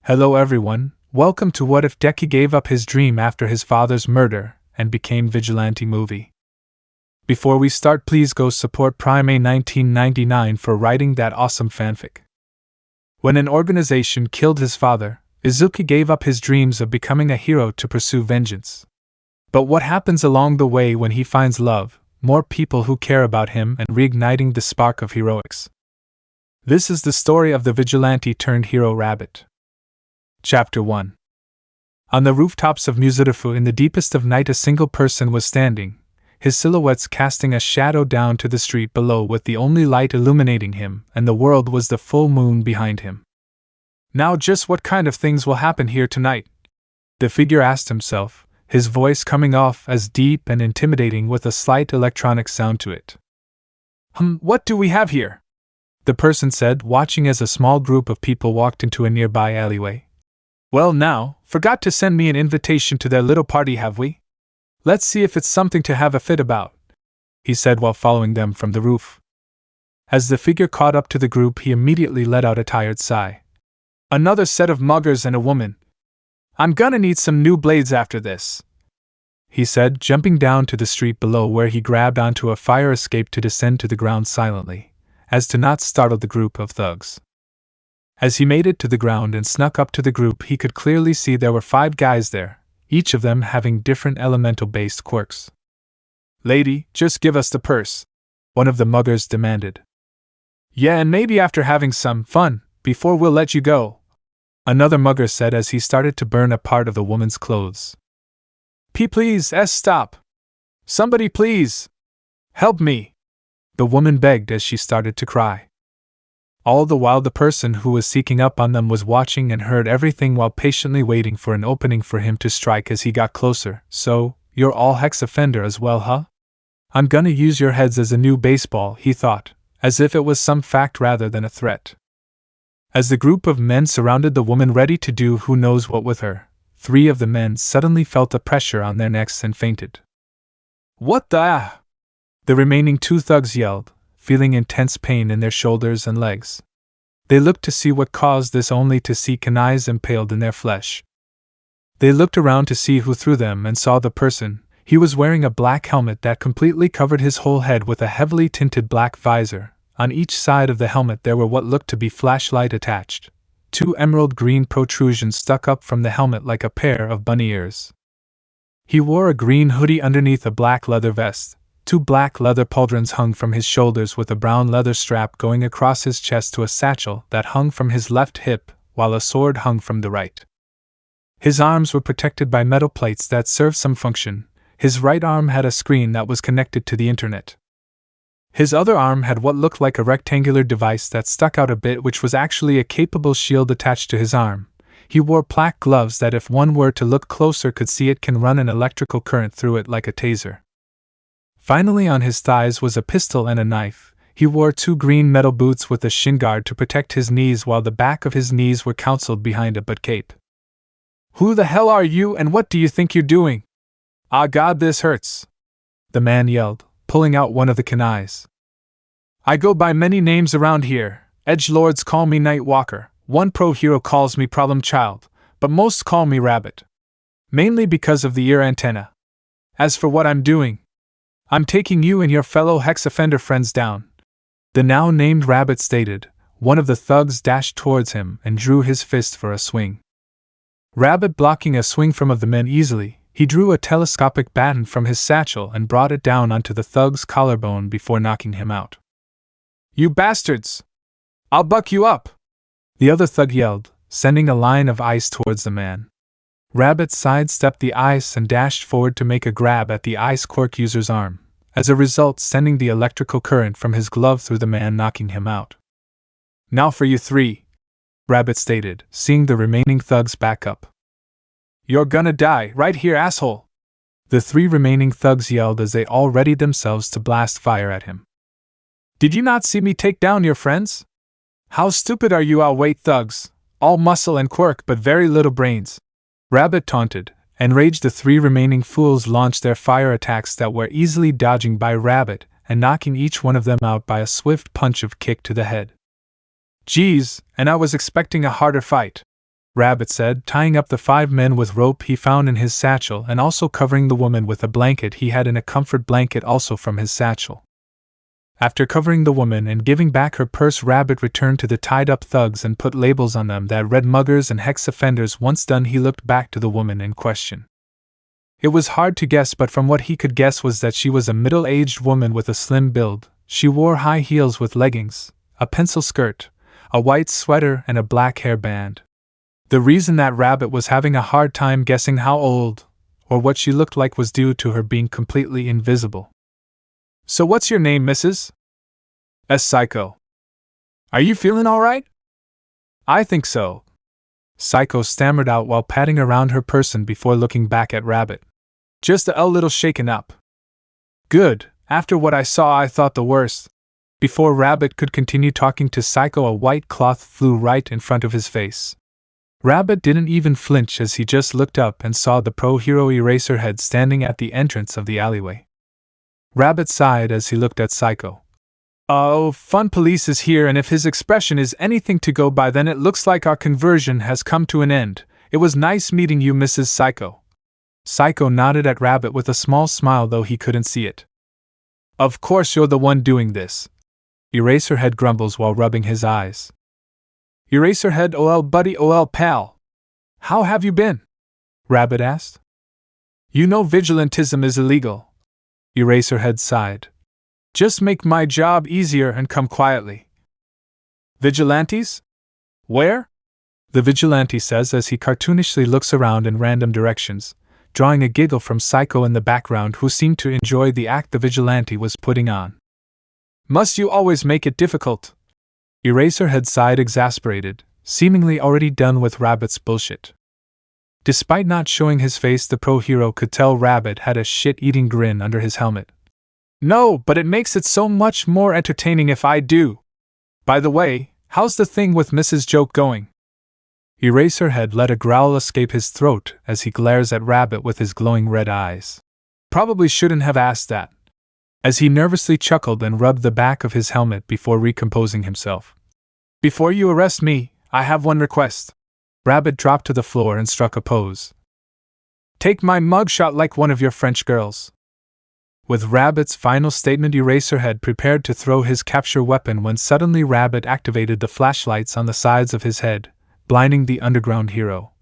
Hello everyone, welcome to What If Deku Gave Up His Dream After His Father's Murder and Became Vigilante movie. Before we start, please go support Prime A 1999 for writing that awesome fanfic. When an organization killed his father, Izuku gave up his dreams of becoming a hero to pursue vengeance. But what happens along the way when he finds love, more people who care about him, and reigniting the spark of heroics? This is the story of the vigilante turned hero Rabbit. Chapter 1. On the rooftops of Mistreated in the deepest of night, a single person was standing, his silhouettes casting a shadow down to the street below with the only light illuminating him, and the world was the full moon behind him. Now just what kind of things will happen here tonight? The figure asked himself, his voice coming off as deep and intimidating with a slight electronic sound to it. What do we have here? The person said, watching as a small group of people walked into a nearby alleyway. Well now, forgot to send me an invitation to their little party, have we? Let's see if it's something to have a fit about, he said while following them from the roof. As the figure caught up to the group, he immediately let out a tired sigh. Another set of muggers and a woman. I'm gonna need some new blades after this, he said, jumping down to the street below, where he grabbed onto a fire escape to descend to the ground silently, as to not startle the group of thugs. As he made it to the ground and snuck up to the group, he could clearly see there were 5 guys there, each of them having different elemental-based quirks. Lady, just give us the purse, one of the muggers demanded. Yeah, and maybe after having some fun, before we'll let you go, another mugger said as he started to burn a part of the woman's clothes. Please, stop. Somebody please. Help me, the woman begged as she started to cry. All the while the person who was sneaking up on them was watching and heard everything while patiently waiting for an opening for him to strike as he got closer. So, you're all hex offender as well, huh? I'm gonna use your heads as a new baseball, he thought, as if it was some fact rather than a threat. As the group of men surrounded the woman ready to do who knows what with her, 3 of the men suddenly felt the pressure on their necks and fainted. What the? The remaining 2 thugs yelled, feeling intense pain in their shoulders and legs. They looked to see what caused this, only to see kunais impaled in their flesh. They looked around to see who threw them and saw the person. He was wearing a black helmet that completely covered his whole head with a heavily tinted black visor. On each side of the helmet there were what looked to be flashlight attached. 2 emerald green protrusions stuck up from the helmet like a pair of bunny ears. He wore a green hoodie underneath a black leather vest. 2 black leather pauldrons hung from his shoulders with a brown leather strap going across his chest to a satchel that hung from his left hip, while a sword hung from the right. His arms were protected by metal plates that served some function. His right arm had a screen that was connected to the internet. His other arm had what looked like a rectangular device that stuck out a bit, which was actually a capable shield attached to his arm. He wore black gloves that, if one were to look closer, could see it can run an electrical current through it like a taser. Finally, on his thighs was a pistol and a knife. He wore 2 green metal boots with a shin guard to protect his knees, while the back of his knees were concealed behind a butt cape. Who the hell are you, and what do you think you're doing? Ah God, this hurts, the man yelled, pulling out one of the kunais. I go by many names around here. Edgelords call me Nightwalker, one pro hero calls me Problem Child, but most call me Rabbit. Mainly because of the ear antenna. As for what I'm doing, I'm taking you and your fellow hex offender friends down, the now named Rabbit stated. One of the thugs dashed towards him and drew his fist for a swing. Rabbit blocking a swing from of the men easily, he drew a telescopic baton from his satchel and brought it down onto the thug's collarbone before knocking him out. You bastards! I'll buck you up! The other thug yelled, sending a line of ice towards the man. Rabbit sidestepped the ice and dashed forward to make a grab at the ice quirk user's arm, as a result sending the electrical current from his glove through the man, knocking him out. Now for you 3, Rabbit stated, seeing the remaining thugs back up. You're gonna die right here, asshole! The 3 remaining thugs yelled as they all readied themselves to blast fire at him. Did you not see me take down your friends? How stupid are you, outweight thugs, all muscle and quirk but very little brains? Rabbit taunted. Enraged, the 3 remaining fools launched their fire attacks that were easily dodging by Rabbit and knocking each one of them out by a swift punch of kick to the head. Geez, and I was expecting a harder fight. Rabbit said, tying up the 5 men with rope he found in his satchel and also covering the woman with a blanket he had in a comfort blanket also from his satchel. After covering the woman and giving back her purse, Rabbit returned to the tied-up thugs and put labels on them that read muggers and hex offenders. Once done, he looked back to the woman in question. It was hard to guess, but from what he could guess was that she was a middle-aged woman with a slim build. She wore high heels with leggings, a pencil skirt, a white sweater and a black hairband. The reason that Rabbit was having a hard time guessing how old or what she looked like was due to her being completely invisible. "So what's your name, Mrs.?" "Psycho." "Are you feeling all right?" "I think so," Psycho stammered out while patting around her person before looking back at Rabbit. "Just a little shaken up." "Good, after what I saw I thought the worst." Before Rabbit could continue talking to Psycho, a white cloth flew right in front of his face. Rabbit didn't even flinch as he just looked up and saw the pro-hero Eraserhead standing at the entrance of the alleyway. Rabbit sighed as he looked at Psycho. "Oh, Fun Police is here, and if his expression is anything to go by, then it looks like our conversion has come to an end. It was nice meeting you, Mrs. Psycho." Psycho nodded at Rabbit with a small smile, though he couldn't see it. "Of course you're the one doing this," Eraserhead grumbles while rubbing his eyes. "Eraserhead, ol' buddy, ol' pal. How have you been?" Rabbit asked. "You know vigilantism is illegal." Eraserhead sighed. "Just make my job easier and come quietly." "Vigilantes? Where?" the vigilante says as he cartoonishly looks around in random directions, drawing a giggle from Psycho in the background, who seemed to enjoy the act the vigilante was putting on. "Must you always make it difficult?" Eraserhead sighed, exasperated, seemingly already done with Rabbit's bullshit. Despite not showing his face, the pro-hero could tell Rabbit had a shit-eating grin under his helmet. "No, but it makes it so much more entertaining if I do. By the way, how's the thing with Mrs. Joke going?" Eraserhead let a growl escape his throat as he glares at Rabbit with his glowing red eyes. "Probably shouldn't have asked that," as he nervously chuckled and rubbed the back of his helmet before recomposing himself. "Before you arrest me, I have one request." Rabbit dropped to the floor and struck a pose. "Take my mugshot like one of your French girls." With Rabbit's final statement, Eraserhead prepared to throw his capture weapon when suddenly Rabbit activated the flashlights on the sides of his head, blinding the underground hero.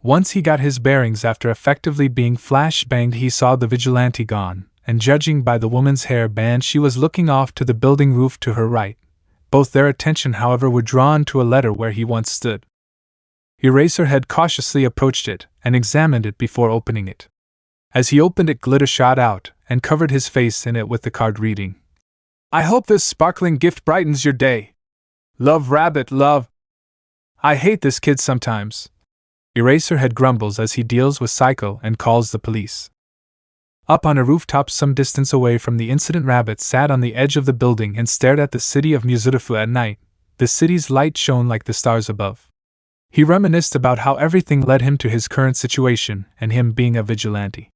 Once he got his bearings after effectively being flashbanged, he saw the vigilante gone, and judging by the woman's hair band, she was looking off to the building roof to her right. Both their attention, however, were drawn to a letter where he once stood. Eraserhead cautiously approached it and examined it before opening it. As he opened it, glitter shot out and covered his face in it with the card reading, "I hope this sparkling gift brightens your day. Love, Rabbit, love." "I hate this kid sometimes," Eraserhead grumbles as he deals with Psycho and calls the police. Up on a rooftop some distance away from the incident, Rabbit sat on the edge of the building and stared at the city of Mistreated at night. The city's light shone like the stars above. He reminisced about how everything led him to his current situation and him being a vigilante.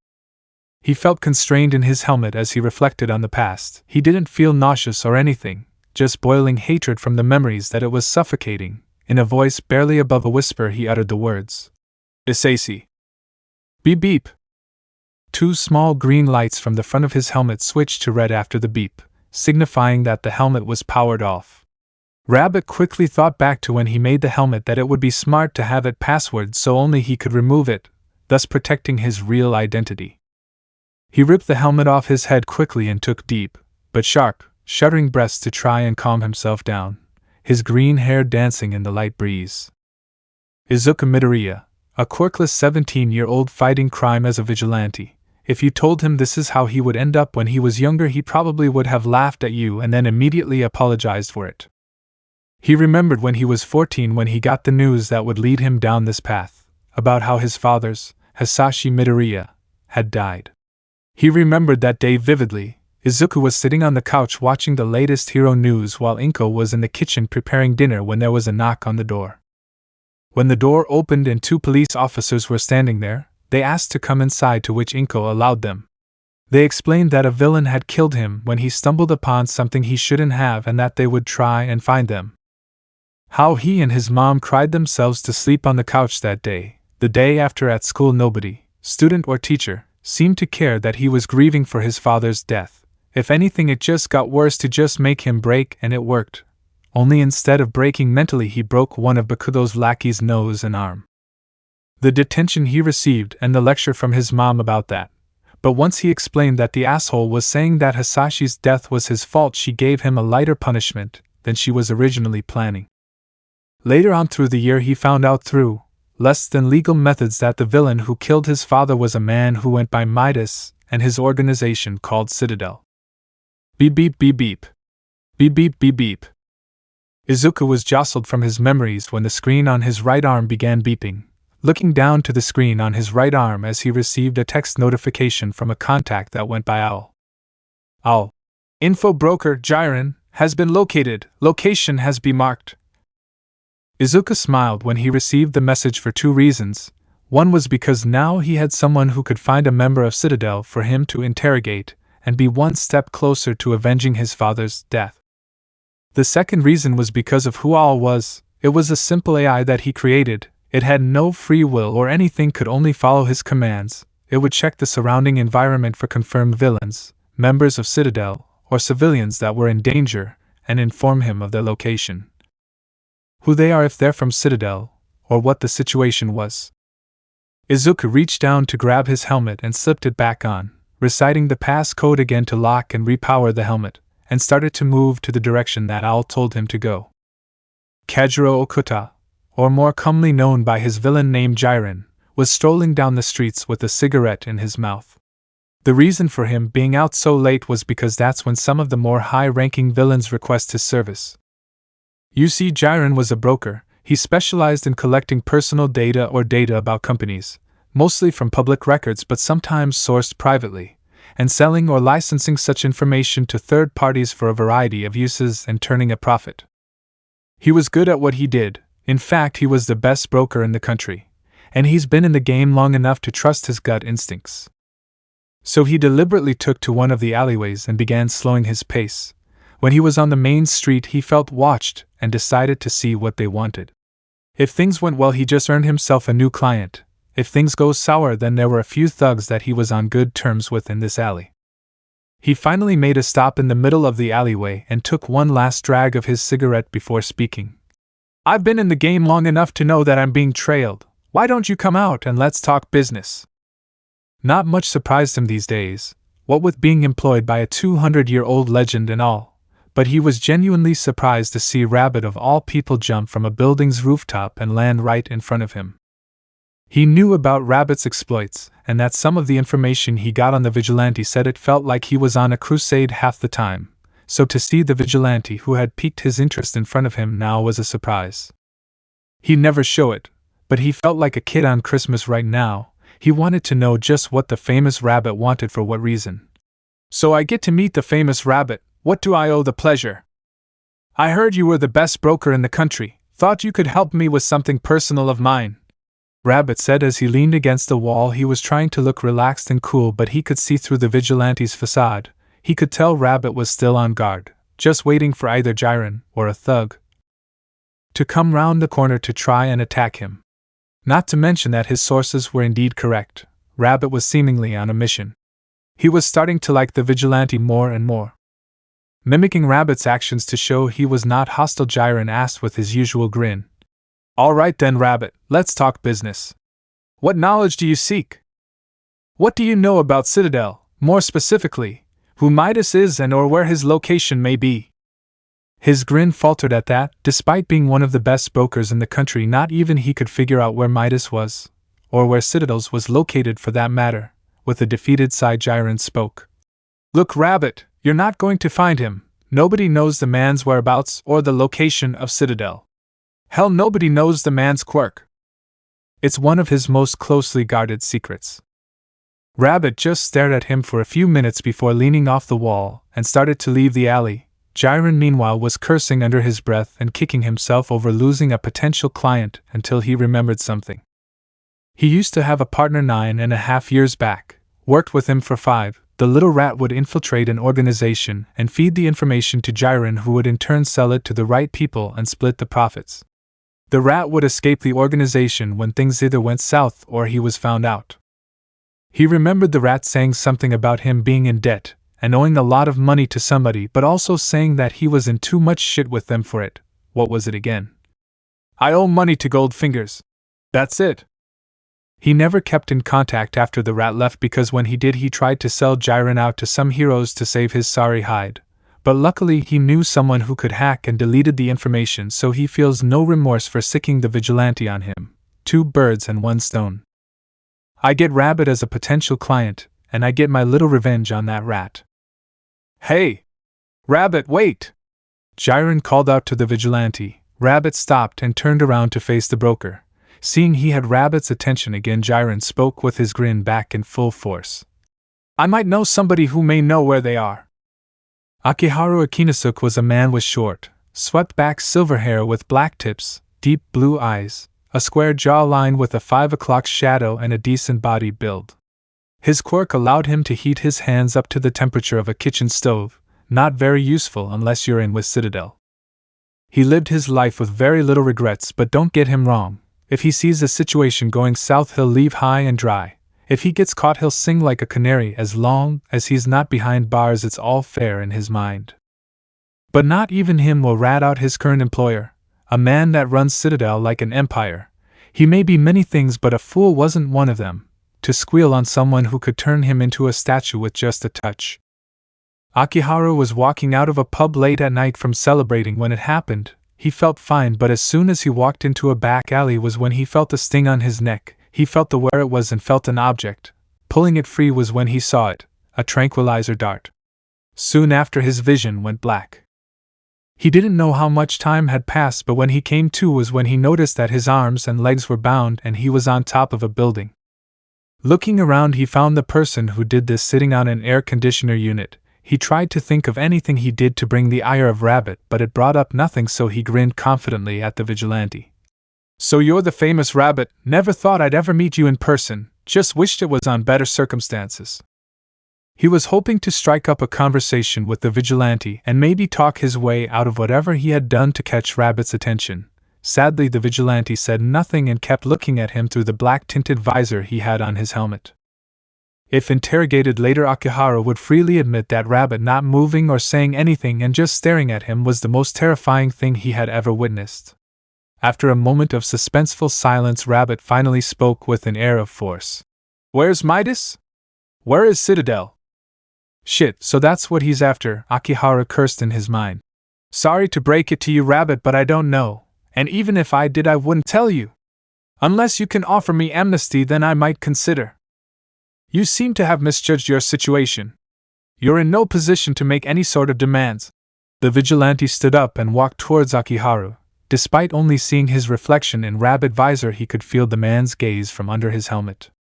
He felt constrained in his helmet as he reflected on the past. He didn't feel nauseous or anything, just boiling hatred from the memories that it was suffocating. In a voice barely above a whisper, he uttered the words, "Isaci." Beep beep. 2 small green lights from the front of his helmet switched to red after the beep, signifying that the helmet was powered off. Rabbit quickly thought back to when he made the helmet that it would be smart to have it password so only he could remove it, thus protecting his real identity. He ripped the helmet off his head quickly and took deep, but sharp, shuddering breaths to try and calm himself down, his green hair dancing in the light breeze. Izuku Midoriya, a quirkless 17-year-old fighting crime as a vigilante. If you told him this is how he would end up when he was younger, he probably would have laughed at you and then immediately apologized for it. He remembered when he was 14 when he got the news that would lead him down this path, about how his father's, Hisashi Midoriya, had died. He remembered that day vividly. Izuku was sitting on the couch watching the latest hero news while Inko was in the kitchen preparing dinner when there was a knock on the door. When the door opened and 2 police officers were standing there, they asked to come inside, to which Inko allowed them. They explained that a villain had killed him when he stumbled upon something he shouldn't have and that they would try and find them. How he and his mom cried themselves to sleep on the couch that day. The day after at school nobody, student or teacher, seemed to care that he was grieving for his father's death. If anything, it just got worse to just make him break, and it worked. Only instead of breaking mentally, he broke one of Bakugo's lackeys' nose and arm. The detention he received and the lecture from his mom about that. But once he explained that the asshole was saying that Hasashi's death was his fault, she gave him a lighter punishment than she was originally planning. Later on through the year, he found out through less than legal methods that the villain who killed his father was a man who went by Midas and his organization called Citadel. Beep beep beep beep. Beep beep beep beep. Izuku was jostled from his memories when the screen on his right arm began beeping, looking down to the screen on his right arm as he received a text notification from a contact that went by Owl. Owl. Info broker Jiren has been located. Location has been marked. Izuku smiled when he received the message for two reasons. One was because now he had someone who could find a member of Citadel for him to interrogate, and be one step closer to avenging his father's death. The second reason was because of who Owl was. It was a simple AI that he created. It had no free will or anything, could only follow his commands. It would check the surrounding environment for confirmed villains, members of Citadel, or civilians that were in danger, and inform him of their location. Who they are, if they're from Citadel, or what the situation was. Izuku reached down to grab his helmet and slipped it back on, reciting the passcode again to lock and repower the helmet, and started to move to the direction that Owl told him to go. Kajiro Okuta, or more commonly known by his villain name Jiren, was strolling down the streets with a cigarette in his mouth. The reason for him being out so late was because that's when some of the more high-ranking villains request his service. You see, Jiren was a broker. He specialized in collecting personal data or data about companies, mostly from public records but sometimes sourced privately, and selling or licensing such information to third parties for a variety of uses and turning a profit. He was good at what he did. In fact, he was the best broker in the country, and he's been in the game long enough to trust his gut instincts. So he deliberately took to one of the alleyways and began slowing his pace. When he was on the main street, he felt watched and decided to see what they wanted. If things went well, he just earned himself a new client. If things go sour, then there were a few thugs that he was on good terms with in this alley. He finally made a stop in the middle of the alleyway and took one last drag of his cigarette before speaking. I've been in the game long enough to know that I'm being trailed. Why don't you come out and let's talk business? Not much surprised him these days, what with being employed by a 200-year-old legend and all. But he was genuinely surprised to see Rabbit of all people jump from a building's rooftop and land right in front of him. He knew about Rabbit's exploits, and that some of the information he got on the Vigilante said it felt like he was on a crusade half the time, so to see the Vigilante who had piqued his interest in front of him now was a surprise. He'd never show it, but he felt like a kid on Christmas right now. He wanted to know just what the famous Rabbit wanted for what reason. So I get to meet the famous Rabbit. What do I owe the pleasure? I heard you were the best broker in the country. Thought you could help me with something personal of mine. Rabbit said as he leaned against the wall. He was trying to look relaxed and cool, but he could see through the Vigilante's facade. He could tell Rabbit was still on guard, just waiting for either Jiren or a thug to come round the corner to try and attack him. Not to mention that his sources were indeed correct. Rabbit was seemingly on a mission. He was starting to like the Vigilante more and more. Mimicking Rabbit's actions to show he was not hostile, Jiren asked with his usual grin. All right then, Rabbit, let's talk business. What knowledge do you seek? What do you know about Citadel, more specifically, who Midas is and or where his location may be? His grin faltered at that. Despite being one of the best brokers in the country, not even he could figure out where Midas was, or where Citadel's was located for that matter. With a defeated sigh, Jiren spoke. Look, Rabbit, you're not going to find him. Nobody knows the man's whereabouts or the location of Citadel. Hell, nobody knows the man's quirk. It's one of his most closely guarded secrets. Rabbit just stared at him for a few minutes before leaning off the wall and started to leave the alley. Jiren meanwhile was cursing under his breath and kicking himself over losing a potential client until he remembered something. He used to have a partner 9.5 years back, worked with him for 5, the little rat would infiltrate an organization and feed the information to Jiren, who would in turn sell it to the right people and split the profits. The rat would escape the organization when things either went south or he was found out. He remembered the rat saying something about him being in debt and owing a lot of money to somebody, but also saying that he was in too much shit with them for it. What was it again? I owe money to Goldfingers. That's it. He never kept in contact after the rat left because when he did, he tried to sell Jiren out to some heroes to save his sorry hide. But luckily he knew someone who could hack and deleted the information, so he feels no remorse for sicking the Vigilante on him. 2 birds and 1 stone. I get Rabbit as a potential client, and I get my little revenge on that rat. Hey! Rabbit, wait! Jiren called out to the Vigilante. Rabbit stopped and turned around to face the broker. Seeing he had Rabbit's attention again, Jiren spoke with his grin back in full force. I might know somebody who may know where they are. Akiharu Akinosuk was a man with short, swept-back silver hair with black tips, deep blue eyes, a square jawline with a 5 o'clock shadow, and a decent body build. His quirk allowed him to heat his hands up to the temperature of a kitchen stove, not very useful unless you're in with Citadel. He lived his life with very little regrets, but don't get him wrong. If he sees a situation going south, he'll leave high and dry. If he gets caught, he'll sing like a canary. As long as he's not behind bars, it's all fair in his mind. But not even him will rat out his current employer, a man that runs Citadel like an empire. He may be many things, but a fool wasn't one of them, to squeal on someone who could turn him into a statue with just a touch. Akiharu was walking out of a pub late at night from celebrating when it happened. He felt fine, but as soon as he walked into a back alley was when he felt a sting on his neck. He felt the where it was and felt an object. Pulling it free was when he saw it, a tranquilizer dart. Soon after, his vision went black. He didn't know how much time had passed, but when he came to was when he noticed that his arms and legs were bound and he was on top of a building. Looking around, he found the person who did this sitting on an air conditioner unit. He tried to think of anything he did to bring the ire of Rabbit, but it brought up nothing, so he grinned confidently at the Vigilante. So you're the famous Rabbit. Never thought I'd ever meet you in person, just wished it was on better circumstances. He was hoping to strike up a conversation with the Vigilante and maybe talk his way out of whatever he had done to catch Rabbit's attention. Sadly, the Vigilante said nothing and kept looking at him through the black-tinted visor he had on his helmet. If interrogated later, Akiharu would freely admit that Rabbit not moving or saying anything and just staring at him was the most terrifying thing he had ever witnessed. After a moment of suspenseful silence, Rabbit finally spoke with an air of force. Where's Midas? Where is Citadel? Shit, so that's what he's after, Akiharu cursed in his mind. Sorry to break it to you, Rabbit, but I don't know, and even if I did, I wouldn't tell you. Unless you can offer me amnesty, then I might consider. You seem to have misjudged your situation. You're in no position to make any sort of demands. The Vigilante stood up and walked towards Akiharu. Despite only seeing his reflection in Rabbit visor, he could feel the man's gaze from under his helmet.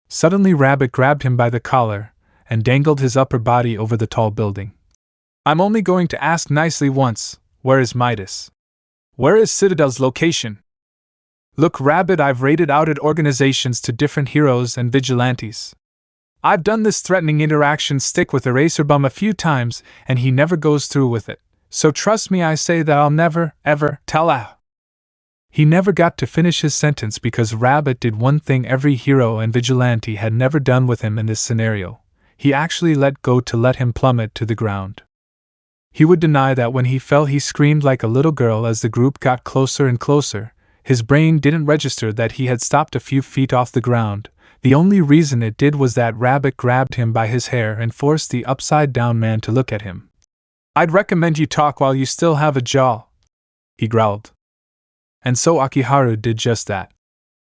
Suddenly, Rabbit grabbed him by the collar and dangled his upper body over the tall building. I'm only going to ask nicely once, where is Midas? Where is Citadel's location? Look, Rabbit, I've raided out at organizations to different heroes and vigilantes. I've done this threatening interaction stick with Eraserbum a few times, and he never goes through with it. So trust me, I say that I'll never, ever tell a. He never got to finish his sentence because Rabbit did one thing every hero and vigilante had never done with him in this scenario. He actually let go to let him plummet to the ground. He would deny that when he fell, he screamed like a little girl as the group got closer and closer. His brain didn't register that he had stopped a few feet off the ground. The only reason it did was that Rabbit grabbed him by his hair and forced the upside-down man to look at him. I'd recommend you talk while you still have a jaw, he growled. And so Akiharu did just that.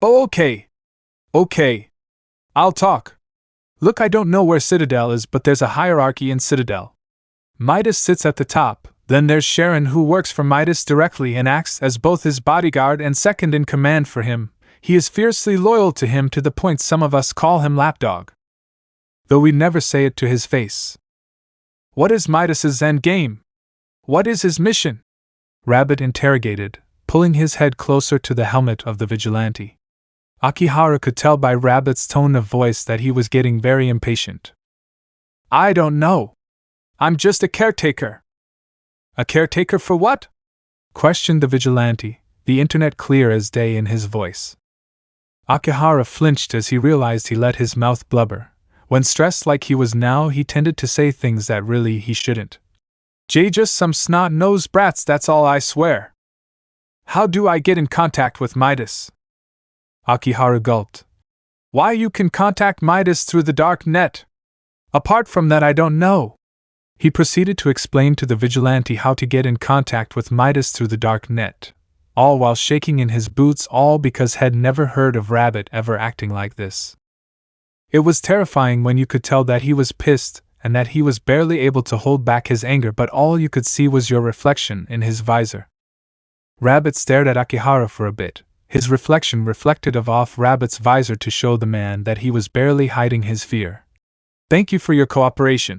Oh, okay. Okay. I'll talk. Look, I don't know where Citadel is, but there's a hierarchy in Citadel. Midas sits at the top. Then there's Sharon, who works for Midas directly and acts as both his bodyguard and second in command for him. He is fiercely loyal to him to the point some of us call him lapdog, though we never say it to his face. What is Midas's end game? What is his mission? Rabbit interrogated, pulling his head closer to the helmet of the vigilante. Akiharu could tell by Rabbit's tone of voice that he was getting very impatient. I don't know. I'm just a caretaker. A caretaker for what? Questioned the vigilante, the internet clear as day in his voice. Akihara flinched as he realized he let his mouth blubber. When stressed like he was now, he tended to say things that really he shouldn't. Just some snot-nosed brats, that's all, I swear. How do I get in contact with Midas? Akihara gulped. Why, you can contact Midas through the dark net. Apart from that, I don't know. He proceeded to explain to the vigilante how to get in contact with Midas through the dark net, all while shaking in his boots, all because he'd never heard of Rabbit ever acting like this. It was terrifying when you could tell that he was pissed and that he was barely able to hold back his anger, but all you could see was your reflection in his visor. Rabbit stared at Akihara for a bit, his reflection reflected off Rabbit's visor to show the man that he was barely hiding his fear. Thank you for your cooperation.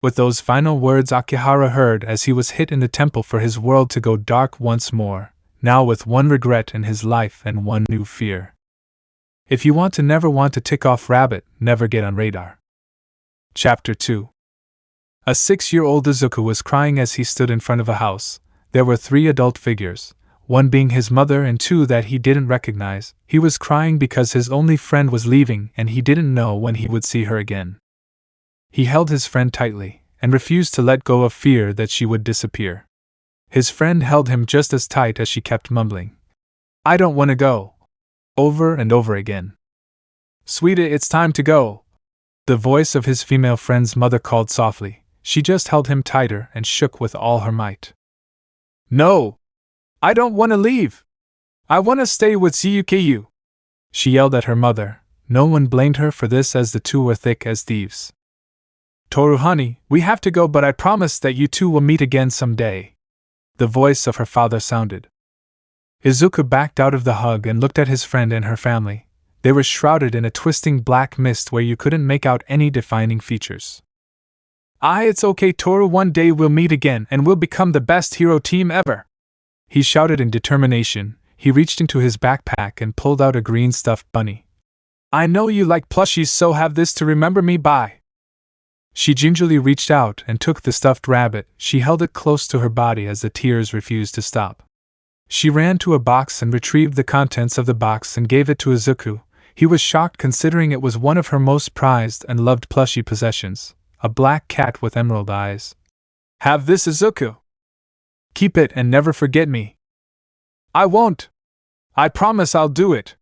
With those final words Akihara heard as he was hit in the temple for his world to go dark once more, now with one regret in his life and one new fear. If you never want to tick off Rabbit, never get on radar. Chapter 2. A 6-year-old Izuku was crying as he stood in front of a house. There were 3 adult figures, one being his mother and 2 that he didn't recognize. He was crying because his only friend was leaving and he didn't know when he would see her again. He held his friend tightly, and refused to let go of fear that she would disappear. His friend held him just as tight as she kept mumbling, I don't want to go. Over and over again. Sweetie, it's time to go. The voice of his female friend's mother called softly. She just held him tighter and shook with all her might. No! I don't want to leave! I want to stay with Syuku! She yelled at her mother. No one blamed her for this as the 2 were thick as thieves. Toru honey, we have to go, but I promise that you 2 will meet again someday. The voice of her father sounded. Izuku backed out of the hug and looked at his friend and her family. They were shrouded in a twisting black mist where you couldn't make out any defining features. It's okay, Toru, one day we'll meet again and we'll become the best hero team ever. He shouted in determination. He reached into his backpack and pulled out a green stuffed bunny. I know you like plushies, so have this to remember me by. She gingerly reached out and took the stuffed rabbit. She held it close to her body as the tears refused to stop. She ran to a box and retrieved the contents of the box and gave it to Izuku. He was shocked considering it was one of her most prized and loved plushie possessions, a black cat with emerald eyes. Have this, Izuku. Keep it and never forget me. I won't. I promise I'll do it.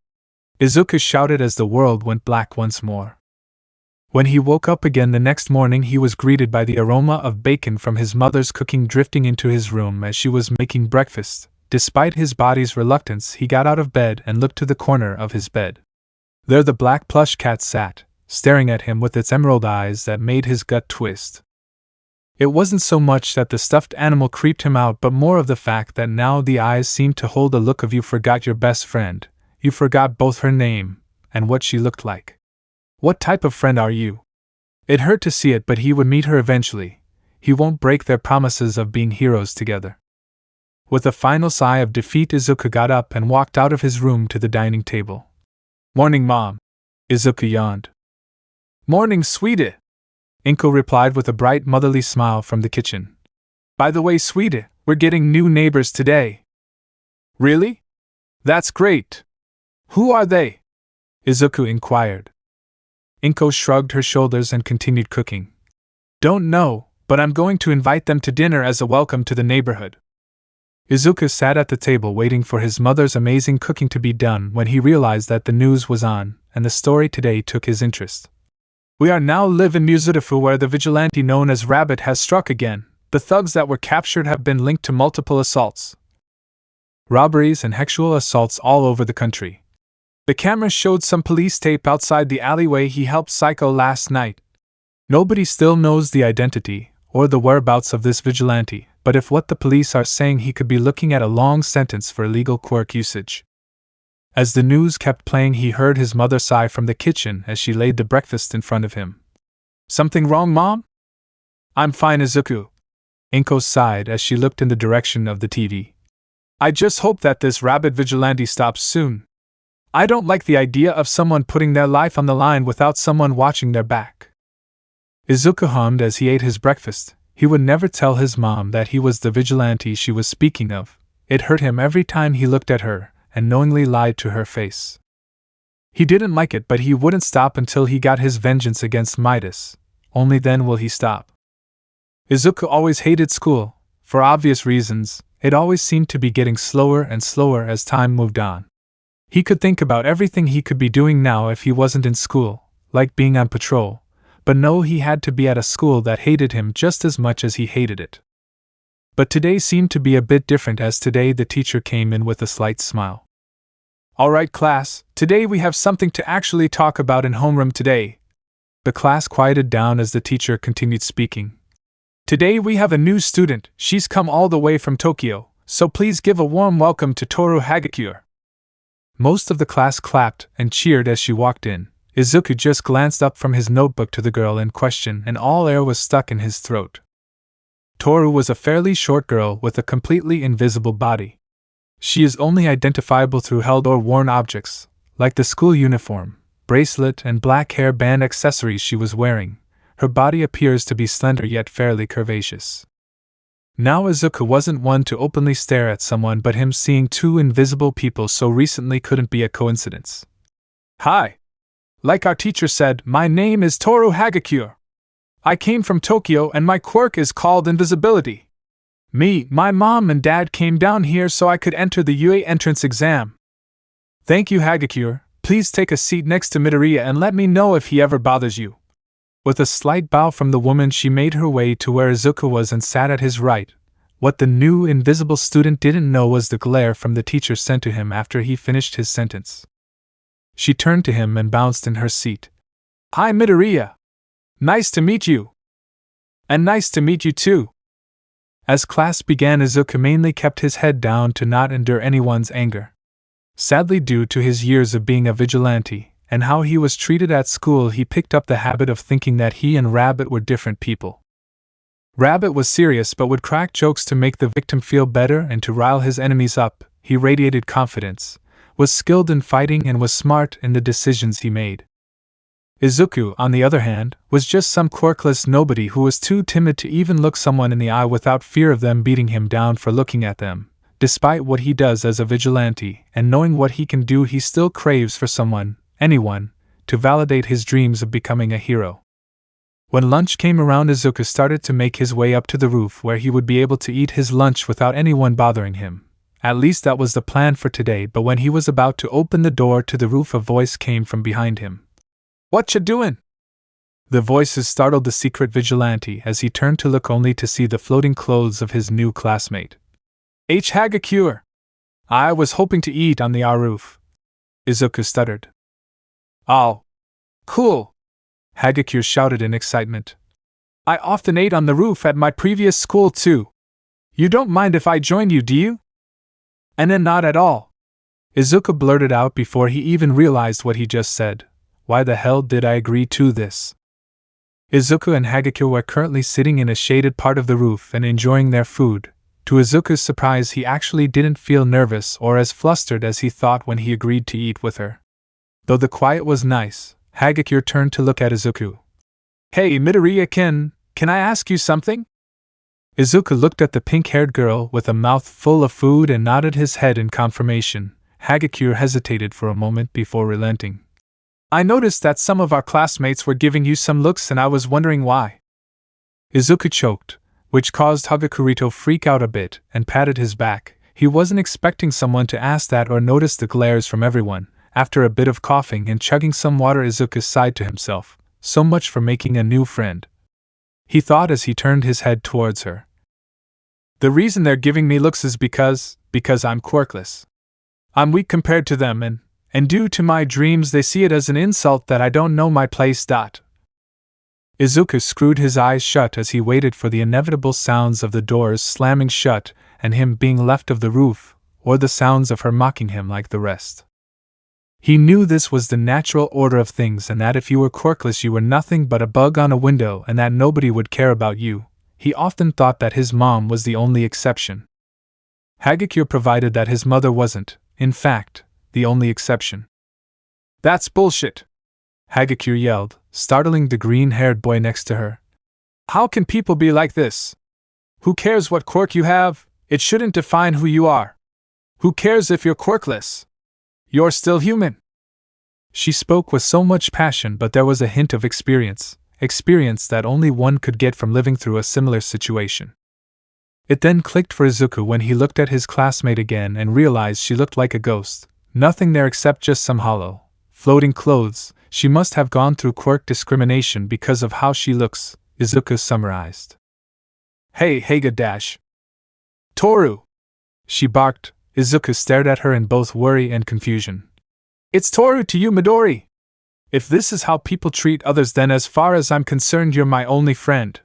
Izuku shouted as the world went black once more. When he woke up again the next morning, he was greeted by the aroma of bacon from his mother's cooking drifting into his room as she was making breakfast. Despite his body's reluctance, he got out of bed and looked to the corner of his bed. There the black plush cat sat, staring at him with its emerald eyes that made his gut twist. It wasn't so much that the stuffed animal creeped him out, but more of the fact that now the eyes seemed to hold a look of you forgot your best friend, you forgot both her name and what she looked like. What type of friend are you? It hurt to see it, but he would meet her eventually. He won't break their promises of being heroes together. With a final sigh of defeat, Izuku got up and walked out of his room to the dining table. Morning, Mom. Izuku yawned. Morning, sweetie. Inko replied with a bright motherly smile from the kitchen. By the way, sweetie, we're getting new neighbors today. Really? That's great. Who are they? Izuku inquired. Inko shrugged her shoulders and continued cooking. Don't know, but I'm going to invite them to dinner as a welcome to the neighborhood. Izuku sat at the table waiting for his mother's amazing cooking to be done when he realized that the news was on, and the story today took his interest. We are now live in Mistreated, where the vigilante known as Rabbit has struck again. The thugs that were captured have been linked to multiple assaults, robberies and sexual assaults all over the country. The camera showed some police tape outside the alleyway he helped Psycho last night. Nobody still knows the identity or the whereabouts of this vigilante, but if what the police are saying, he could be looking at a long sentence for illegal quirk usage. As the news kept playing, he heard his mother sigh from the kitchen as she laid the breakfast in front of him. Something wrong, Mom? I'm fine, Izuku. Inko sighed as she looked in the direction of the TV. I just hope that this Rabbit vigilante stops soon. I don't like the idea of someone putting their life on the line without someone watching their back. Izuku hummed as he ate his breakfast. He would never tell his mom that he was the vigilante she was speaking of. It hurt him every time he looked at her, and knowingly lied to her face. He didn't like it, but he wouldn't stop until he got his vengeance against Midas. Only then will he stop. Izuku always hated school. For obvious reasons, it always seemed to be getting slower and slower as time moved on. He could think about everything he could be doing now if he wasn't in school, like being on patrol, but no, he had to be at a school that hated him just as much as he hated it. But today seemed to be a bit different, as today the teacher came in with a slight smile. "Alright class, today we have something to actually talk about in homeroom today." The class quieted down as the teacher continued speaking. "Today we have a new student. She's come all the way from Tokyo, so please give a warm welcome to Toru Hagakure." Most of the class clapped and cheered as she walked in. Izuku just glanced up from his notebook to the girl in question, and all air was stuck in his throat. Toru was a fairly short girl with a completely invisible body. She is only identifiable through held or worn objects, like the school uniform, bracelet, and black hair band accessories she was wearing. Her body appears to be slender yet fairly curvaceous. Now Izuku wasn't one to openly stare at someone, but him seeing two invisible people so recently couldn't be a coincidence. "Hi! Like our teacher said, my name is Toru Hagakure. I came from Tokyo and my quirk is called invisibility. My mom and dad came down here so I could enter the UA entrance exam." "Thank you, Hagakure. Please take a seat next to Midoriya and let me know if he ever bothers you." With a slight bow from the woman, she made her way to where Izuku was and sat at his right. What the new invisible student didn't know was the glare from the teacher sent to him after he finished his sentence. She turned to him and bounced in her seat. "Hi, Midoriya. Nice to meet you." "And nice to meet you too." As class began, Izuku mainly kept his head down to not endure anyone's anger. Sadly, due to his years of being a vigilante, and how he was treated at school, he picked up the habit of thinking that he and Rabbit were different people. Rabbit was serious but would crack jokes to make the victim feel better and to rile his enemies up. He radiated confidence, was skilled in fighting, and was smart in the decisions he made. Izuku, on the other hand, was just some quirkless nobody who was too timid to even look someone in the eye without fear of them beating him down for looking at them. Despite what he does as a vigilante, and knowing what he can do, he still craves for someone, anyone, to validate his dreams of becoming a hero. When lunch came around, Izuku started to make his way up to the roof where he would be able to eat his lunch without anyone bothering him. At least that was the plan for today, but when he was about to open the door to the roof, a voice came from behind him. "What ya doin'?" The voices startled the secret vigilante as he turned to look, only to see the floating clothes of his new classmate. "H. Hagakure. I was hoping to eat on the our roof," Izuku stuttered. "Oh, cool," Hagakure shouted in excitement. "I often ate on the roof at my previous school too. You don't mind if I join you, do you?" "And then not at all," Izuku blurted out before he even realized what he just said. Why the hell did I agree to this? Izuku and Hagakure were currently sitting in a shaded part of the roof and enjoying their food. To Izuku's surprise, he actually didn't feel nervous or as flustered as he thought when he agreed to eat with her. Though the quiet was nice, Hagakure turned to look at Izuku. "Hey, Midoriya-kin, can I ask you something?" Izuku looked at the pink-haired girl with a mouth full of food and nodded his head in confirmation. Hagakure hesitated for a moment before relenting. "I noticed that some of our classmates were giving you some looks and I was wondering why." Izuku choked, which caused Hagakure to freak out a bit and patted his back. He wasn't expecting someone to ask that or notice the glares from everyone. After a bit of coughing and chugging some water, Izuku sighed to himself. So much for making a new friend, he thought as he turned his head towards her. "The reason they're giving me looks is because I'm quirkless. I'm weak compared to them, and due to my dreams they see it as an insult that I don't know my place. Izuku screwed his eyes shut as he waited for the inevitable sounds of the doors slamming shut and him being left of the roof, or the sounds of her mocking him like the rest. He knew this was the natural order of things, and that if you were quirkless you were nothing but a bug on a window and that nobody would care about you. He often thought that his mom was the only exception. Hagakure provided that his mother wasn't, in fact, the only exception. "That's bullshit!" Hagakure yelled, startling the green-haired boy next to her. How can people be like this? Who cares what quirk you have? It shouldn't define who you are. Who cares if you're quirkless? You're still human. She spoke with so much passion, but there was a hint of experience that only one could get from living through a similar situation. It then clicked for Izuku when he looked at his classmate again and realized she looked like a ghost, nothing there except just some hollow, floating clothes. She must have gone through quirk discrimination because of how she looks, Izuku summarized. Hey, Heiga dash. Toru! She barked. Izuku stared at her in both worry and confusion. It's Toru to you, Midori! If this is how people treat others, then as far as I'm concerned you're my only friend.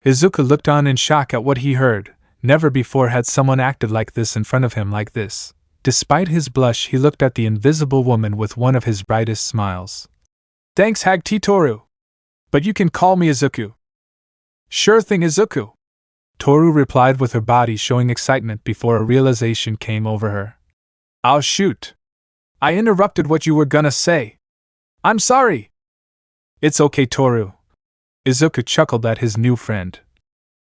Izuku looked on in shock at what he heard. Never before had someone acted like this in front of him like this. Despite his blush, he looked at the invisible woman with one of his brightest smiles. Thanks, Hagti Toru. But you can call me Izuku. Sure thing, Izuku. Toru replied with her body showing excitement before a realization came over her. Oh shoot. I interrupted what you were gonna say. I'm sorry. It's okay, Toru. Izuku chuckled at his new friend.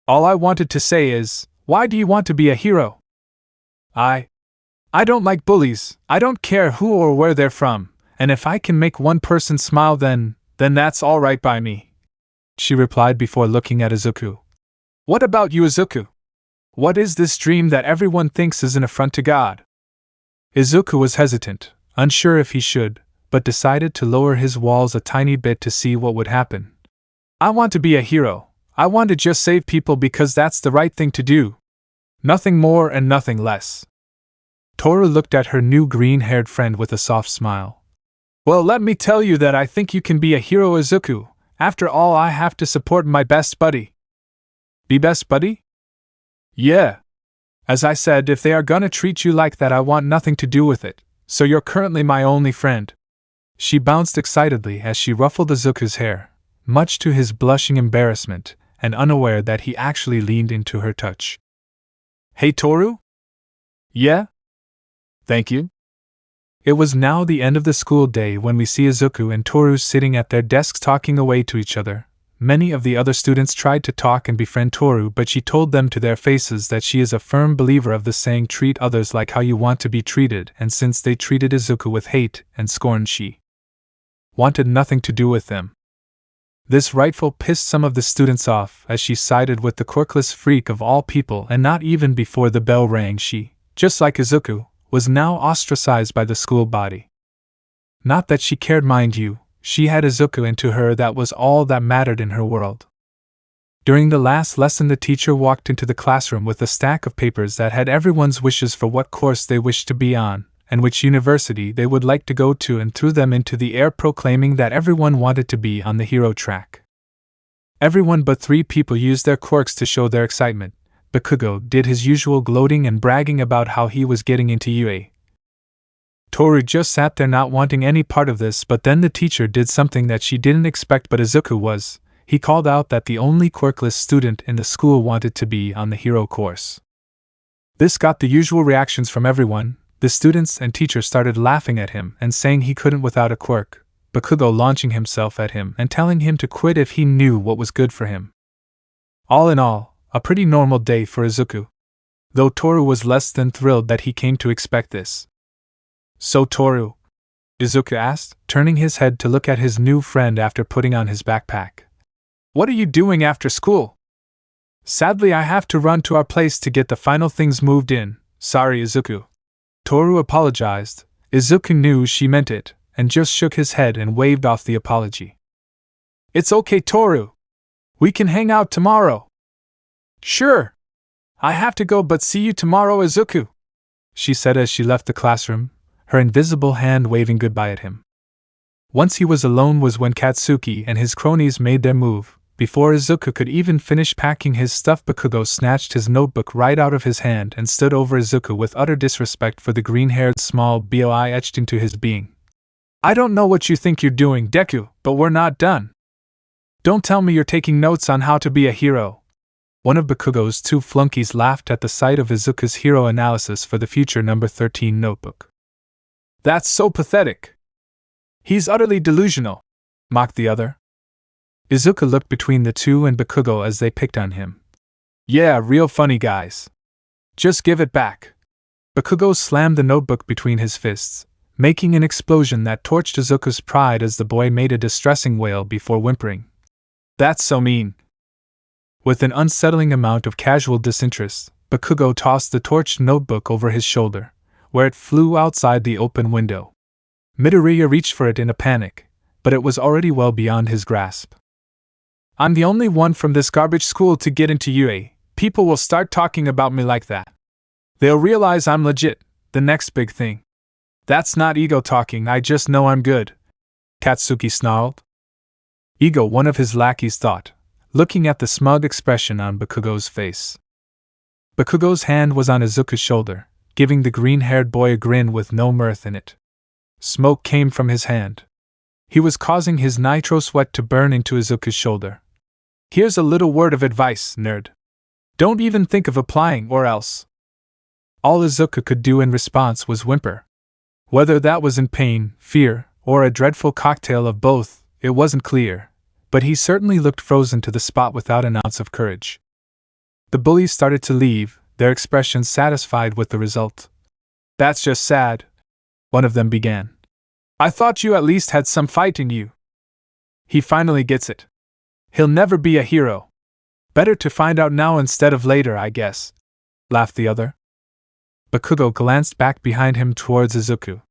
All I wanted to say is, why do you want to be a hero? I don't like bullies. I don't care who or where they're from, and if I can make one person smile then that's all right by me. She replied before looking at Izuku. What about you, Izuku? What is this dream that everyone thinks is an affront to God? Izuku was hesitant, unsure if he should, but decided to lower his walls a tiny bit to see what would happen. I want to be a hero. I want to just save people because that's the right thing to do. Nothing more and nothing less. Toru looked at her new green-haired friend with a soft smile. Well, let me tell you that I think you can be a hero, Izuku. After all, I have to support my best buddy. Be best buddy? Yeah. As I said, if they are gonna treat you like that, I want nothing to do with it, so you're currently my only friend. She bounced excitedly as she ruffled Izuku's hair, much to his blushing embarrassment, and unaware that he actually leaned into her touch. Hey Toru? Yeah? Thank you. It was now the end of the school day when we see Izuku and Toru sitting at their desks talking away to each other. Many of the other students tried to talk and befriend Toru, but she told them to their faces that she is a firm believer of the saying treat others like how you want to be treated, and since they treated Izuku with hate and scorn, she wanted nothing to do with them. This rightful pissed some of the students off, as she sided with the quirkless freak of all people, and not even before the bell rang she, just like Izuku, was now ostracized by the school body. Not that she cared, mind you, she had Izuku, and to her that was all that mattered in her world. During the last lesson, the teacher walked into the classroom with a stack of papers that had everyone's wishes for what course they wished to be on, and which university they would like to go to, and threw them into the air, proclaiming that everyone wanted to be on the hero track. Everyone but 3 people used their quirks to show their excitement. Bakugo did his usual gloating and bragging about how he was getting into UA. Toru just sat there not wanting any part of this, but then the teacher did something that she didn't expect, but Izuku was. He called out that the only quirkless student in the school wanted to be on the hero course. This got the usual reactions from everyone. The students and teachers started laughing at him and saying he couldn't without a quirk, Bakugo launching himself at him and telling him to quit if he knew what was good for him. All in all, a pretty normal day for Izuku, though Toru was less than thrilled that he came to expect this. So Toru? Izuku asked, turning his head to look at his new friend after putting on his backpack. What are you doing after school? Sadly, I have to run to our place to get the final things moved in. Sorry, Izuku. Toru apologized. Izuku knew she meant it, and just shook his head and waved off the apology. It's okay, Toru. We can hang out tomorrow. Sure. I have to go, but see you tomorrow, Izuku, she said as she left the classroom, her invisible hand waving goodbye at him. Once he was alone was when Katsuki and his cronies made their move. Before Izuku could even finish packing his stuff, Bakugo snatched his notebook right out of his hand and stood over Izuku with utter disrespect for the green-haired small boy etched into his being. I don't know what you think you're doing, Deku, but we're not done. Don't tell me you're taking notes on how to be a hero. One of Bakugo's 2 flunkies laughed at the sight of Izuku's hero analysis for the future number 13 notebook. That's so pathetic. He's utterly delusional. mocked the other. Izuku looked between the two and Bakugo as they picked on him. Yeah, real funny guys. Just give it back. Bakugo slammed the notebook between his fists, making an explosion that torched Izuku's pride as the boy made a distressing wail before whimpering. That's so mean. With an unsettling amount of casual disinterest, Bakugo tossed the torched notebook over his shoulder, where it flew outside the open window. Midoriya reached for it in a panic, but it was already well beyond his grasp. I'm the only one from this garbage school to get into UA. People will start talking about me like that. They'll realize I'm legit, the next big thing. That's not ego talking, I just know I'm good, Katsuki snarled. Ego, one of his lackeys thought, looking at the smug expression on Bakugo's face. Bakugo's hand was on Izuku's shoulder, giving the green-haired boy a grin with no mirth in it. Smoke came from his hand. He was causing his nitro sweat to burn into Izuku's shoulder. Here's a little word of advice, nerd. Don't even think of applying or else. All Izuku could do in response was whimper. Whether that was in pain, fear, or a dreadful cocktail of both, it wasn't clear, but he certainly looked frozen to the spot without an ounce of courage. The bullies started to leave, their expressions satisfied with the result. That's just sad, one of them began. I thought you at least had some fight in you. He finally gets it. He'll never be a hero. Better to find out now instead of later, I guess, laughed the other. Bakugo glanced back behind him towards Izuku.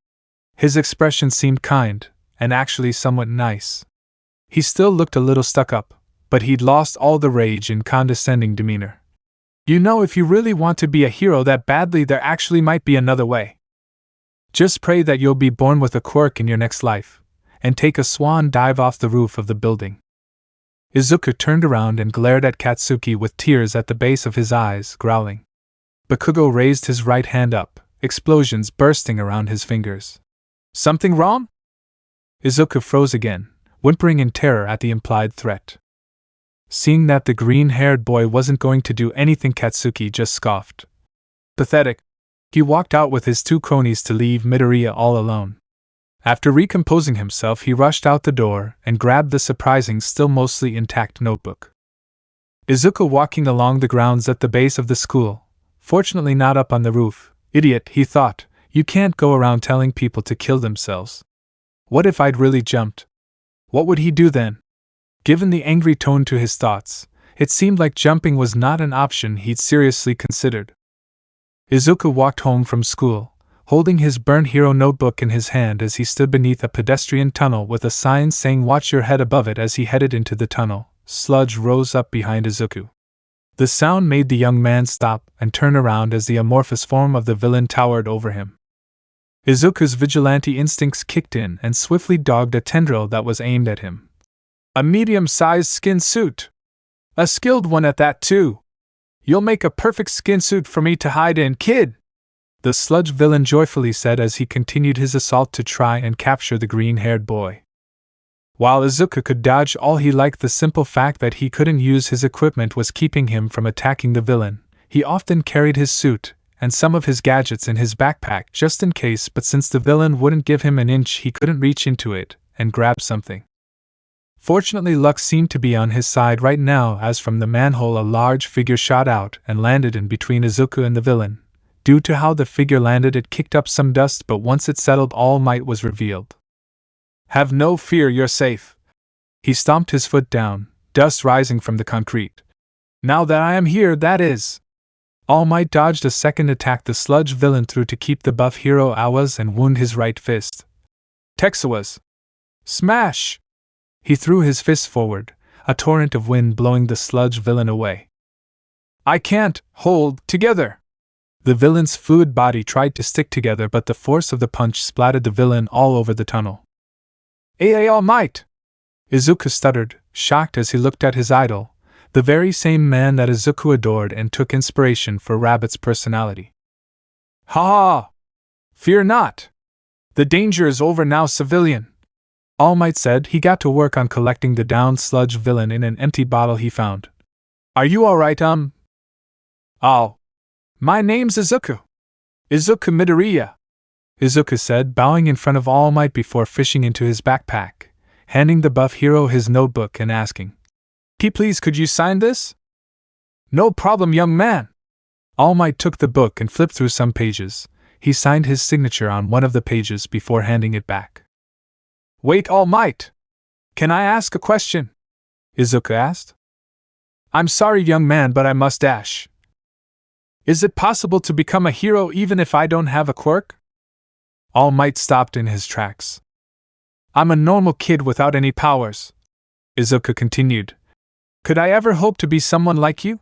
His expression seemed kind, and actually somewhat nice. He still looked a little stuck up, but he'd lost all the rage and condescending demeanor. You know, if you really want to be a hero that badly, there actually might be another way. Just pray that you'll be born with a quirk in your next life, and take a swan dive off the roof of the building. Izuku turned around and glared at Katsuki with tears at the base of his eyes, growling. Bakugo raised his right hand up, explosions bursting around his fingers. Something wrong? Izuku froze again, whimpering in terror at the implied threat. Seeing that the green-haired boy wasn't going to do anything, Katsuki just scoffed. Pathetic. He walked out with his two cronies to leave Midoriya all alone. After recomposing himself, he rushed out the door and grabbed the surprising, still mostly intact notebook. Izuku walking along the grounds at the base of the school, fortunately not up on the roof. Idiot, he thought, you can't go around telling people to kill themselves. What if I'd really jumped? What would he do then? Given the angry tone to his thoughts, it seemed like jumping was not an option he'd seriously considered. Izuku walked home from school, holding his burnt hero notebook in his hand as he stood beneath a pedestrian tunnel with a sign saying "Watch your head" above it. As he headed into the tunnel, sludge rose up behind Izuku. The sound made the young man stop and turn around as the amorphous form of the villain towered over him. Izuku's vigilante instincts kicked in and swiftly dogged a tendril that was aimed at him. A medium-sized skin suit. A skilled one at that, too. You'll make a perfect skin suit for me to hide in, kid, the sludge villain joyfully said as he continued his assault to try and capture the green-haired boy. While Izuku could dodge all he liked, the simple fact that he couldn't use his equipment was keeping him from attacking the villain. He often carried his suit and some of his gadgets in his backpack just in case, but since the villain wouldn't give him an inch, he couldn't reach into it and grab something. Fortunately, luck seemed to be on his side right now, as from the manhole a large figure shot out and landed in between Izuku and the villain. Due to how the figure landed, it kicked up some dust, but once it settled, All Might was revealed. Have no fear, you're safe. He stomped his foot down, dust rising from the concrete. Now that I am here, that is. All Might dodged a second attack the sludge villain threw to keep the buff hero Awa's and wound his right fist. Texawa's. Smash! He threw his fist forward, a torrent of wind blowing the sludge villain away. I can't hold together. The villain's fluid body tried to stick together, but the force of the punch splattered the villain all over the tunnel. All Might! Izuku stuttered, shocked as he looked at his idol, the very same man that Izuku adored and took inspiration for Rabbit's personality. Ha ha! Fear not! The danger is over now, civilian. All Might said. He got to work on collecting the downed sludge villain in an empty bottle he found. Are you alright, Oh. My name's Izuku. Izuku Midoriya, Izuku said, bowing in front of All Might before fishing into his backpack. handing the buff hero his notebook and asking, Please could you sign this? No problem, young man. Almight took the book and flipped through some pages. He signed his signature on one of the pages before handing it back. Wait, Almight! Can I ask a question? Izuku asked. I'm sorry, young man, but I must dash. Is it possible to become a hero even if I don't have a quirk? Almight stopped in his tracks. I'm a normal kid without any powers, Izuku continued. Could I ever hope to be someone like you?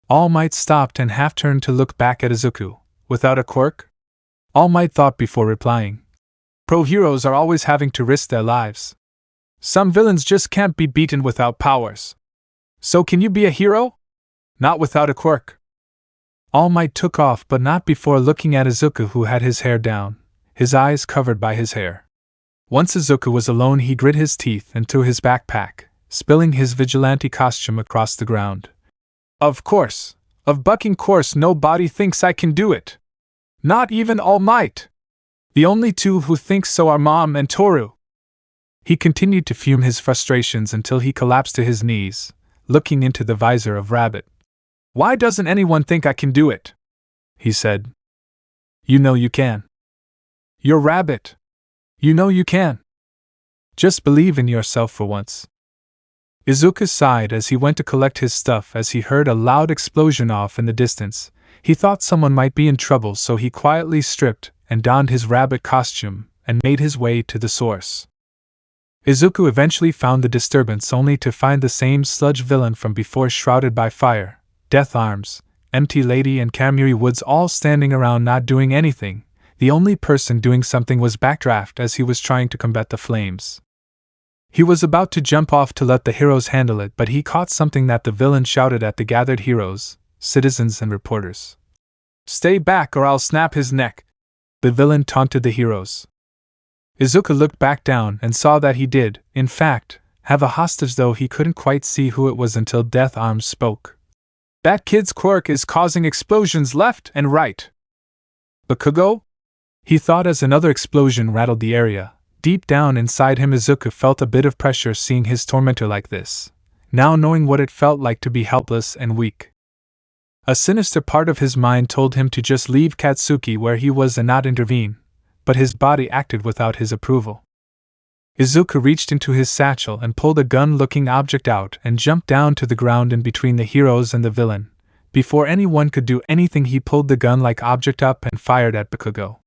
Almight stopped and half turned to look back at Izuku. Without a quirk? Almight thought before replying. Pro heroes are always having to risk their lives. Some villains just can't be beaten without powers. So can you be a hero? Not without a quirk. Almight took off, but not before looking at Izuku, who had his hair down, his eyes covered by his hair. Once Izuku was alone, he grit his teeth and threw his backpack, spilling his vigilante costume across the ground. Of course, of bucking course, nobody thinks I can do it. Not even Almight. The only two who think so are Mom and Toru. He continued to fume his frustrations until he collapsed to his knees, looking into the visor of Rabbit. Why doesn't anyone think I can do it? He said. You know you can. You're Rabbit. You know you can. Just believe in yourself for once. Izuku sighed as he went to collect his stuff as he heard a loud explosion off in the distance. He thought someone might be in trouble, so he quietly stripped and donned his rabbit costume and made his way to the source. Izuku eventually found the disturbance only to find the same sludge villain from before, shrouded by fire, Death Arms, Empty Lady and Kamuri Woods all standing around not doing anything. The only person doing something was Backdraft as he was trying to combat the flames. He was about to jump off to let the heroes handle it, but he caught something that the villain shouted at the gathered heroes, citizens and reporters. Stay back or I'll snap his neck, the villain taunted the heroes. Izuku looked back down and saw that he did, in fact, have a hostage, though he couldn't quite see who it was until Death Arms spoke. That kid's quirk is causing explosions left and right. Bakugo? He thought as another explosion rattled the area. Deep down inside him, Izuku felt a bit of pressure seeing his tormentor like this, now knowing what it felt like to be helpless and weak. A sinister part of his mind told him to just leave Katsuki where he was and not intervene, but his body acted without his approval. Izuku reached into his satchel and pulled a gun-looking object out and jumped down to the ground in between the heroes and the villain. Before anyone could do anything, he pulled the gun-like object up and fired at Bakugo.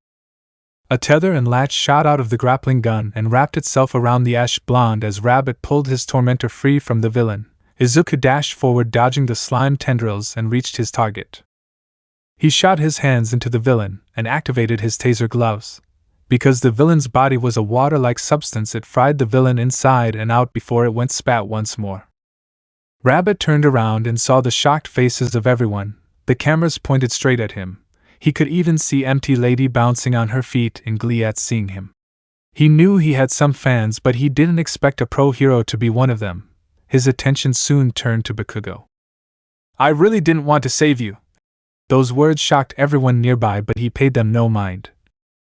A tether and latch shot out of the grappling gun and wrapped itself around the ash blonde as Rabbit pulled his tormentor free from the villain. Izuku dashed forward, dodging the slime tendrils, and reached his target. He shot his hands into the villain and activated his taser gloves. Because the villain's body was a water-like substance, it fried the villain inside and out before it went spat once more. Rabbit turned around and saw the shocked faces of everyone. The cameras pointed straight at him. He could even see Empty Lady bouncing on her feet in glee at seeing him. He knew he had some fans, but he didn't expect a pro hero to be one of them. His attention soon turned to Bakugo. I really didn't want to save you. Those words shocked everyone nearby, but he paid them no mind.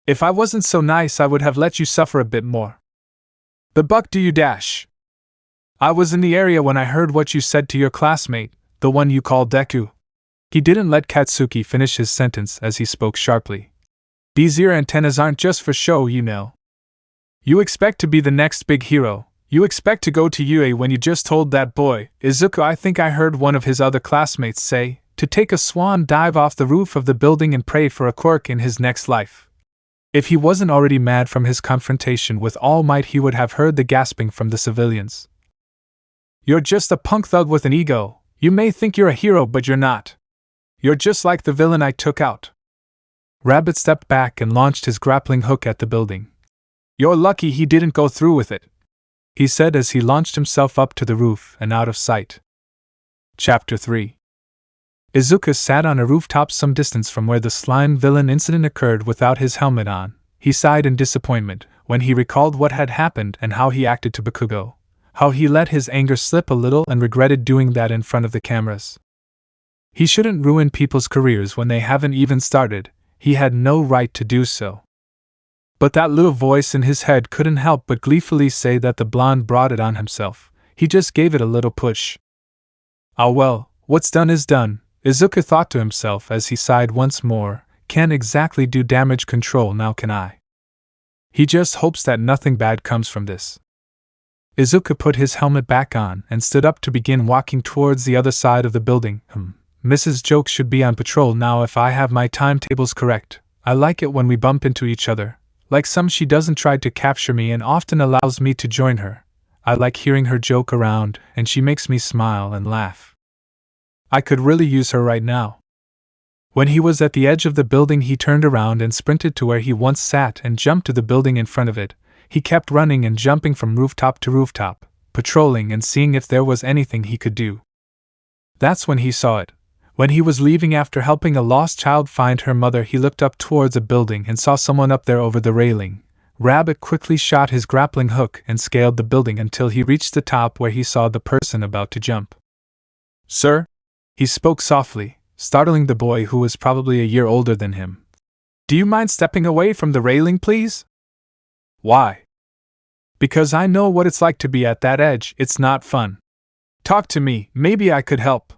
If I wasn't so nice, I would have let you suffer a bit more. The buck do you dash? I was in the area when I heard what you said to your classmate, the one you called Deku. He didn't let Katsuki finish his sentence as he spoke sharply. These ear antennas aren't just for show, you know. You expect to be the next big hero. You expect to go to UA when you just told that boy, Izuku, I think I heard one of his other classmates say, to take a swan dive off the roof of the building and pray for a quirk in his next life. If he wasn't already mad from his confrontation with All Might, he would have heard the gasping from the civilians. You're just a punk thug with an ego. You may think you're a hero, but you're not. You're just like the villain I took out. Rabbit stepped back and launched his grappling hook at the building. You're lucky he didn't go through with it, he said as he launched himself up to the roof and out of sight. Chapter 3. Izuku sat on a rooftop some distance from where the slime villain incident occurred without his helmet on. He sighed in disappointment when he recalled what had happened and how he acted to Bakugo, how he let his anger slip a little and regretted doing that in front of the cameras. He shouldn't ruin people's careers when they haven't even started. He had no right to do so. But that little voice in his head couldn't help but gleefully say that the blonde brought it on himself. He just gave it a little push. Ah well, what's done is done, Izuku thought to himself as he sighed once more. Can't exactly do damage control now, can I? He just hopes that nothing bad comes from this. Izuku put his helmet back on and stood up to begin walking towards the other side of the building. Mrs. Joke should be on patrol now if I have my timetables correct. I like it when we bump into each other. Like she doesn't try to capture me and often allows me to join her. I like hearing her joke around, and she makes me smile and laugh. I could really use her right now. When he was at the edge of the building, he turned around and sprinted to where he once sat and jumped to the building in front of it. He kept running and jumping from rooftop to rooftop, patrolling and seeing if there was anything he could do. That's when he saw it. When he was leaving after helping a lost child find her mother, he looked up towards a building and saw someone up there over the railing. Rabbit quickly shot his grappling hook and scaled the building until he reached the top where he saw the person about to jump. "Sir?" he spoke softly, startling the boy who was probably a year older than him. "Do you mind stepping away from the railing, please?" "Why?" "Because I know what it's like to be at that edge. It's not fun. Talk to me, maybe I could help."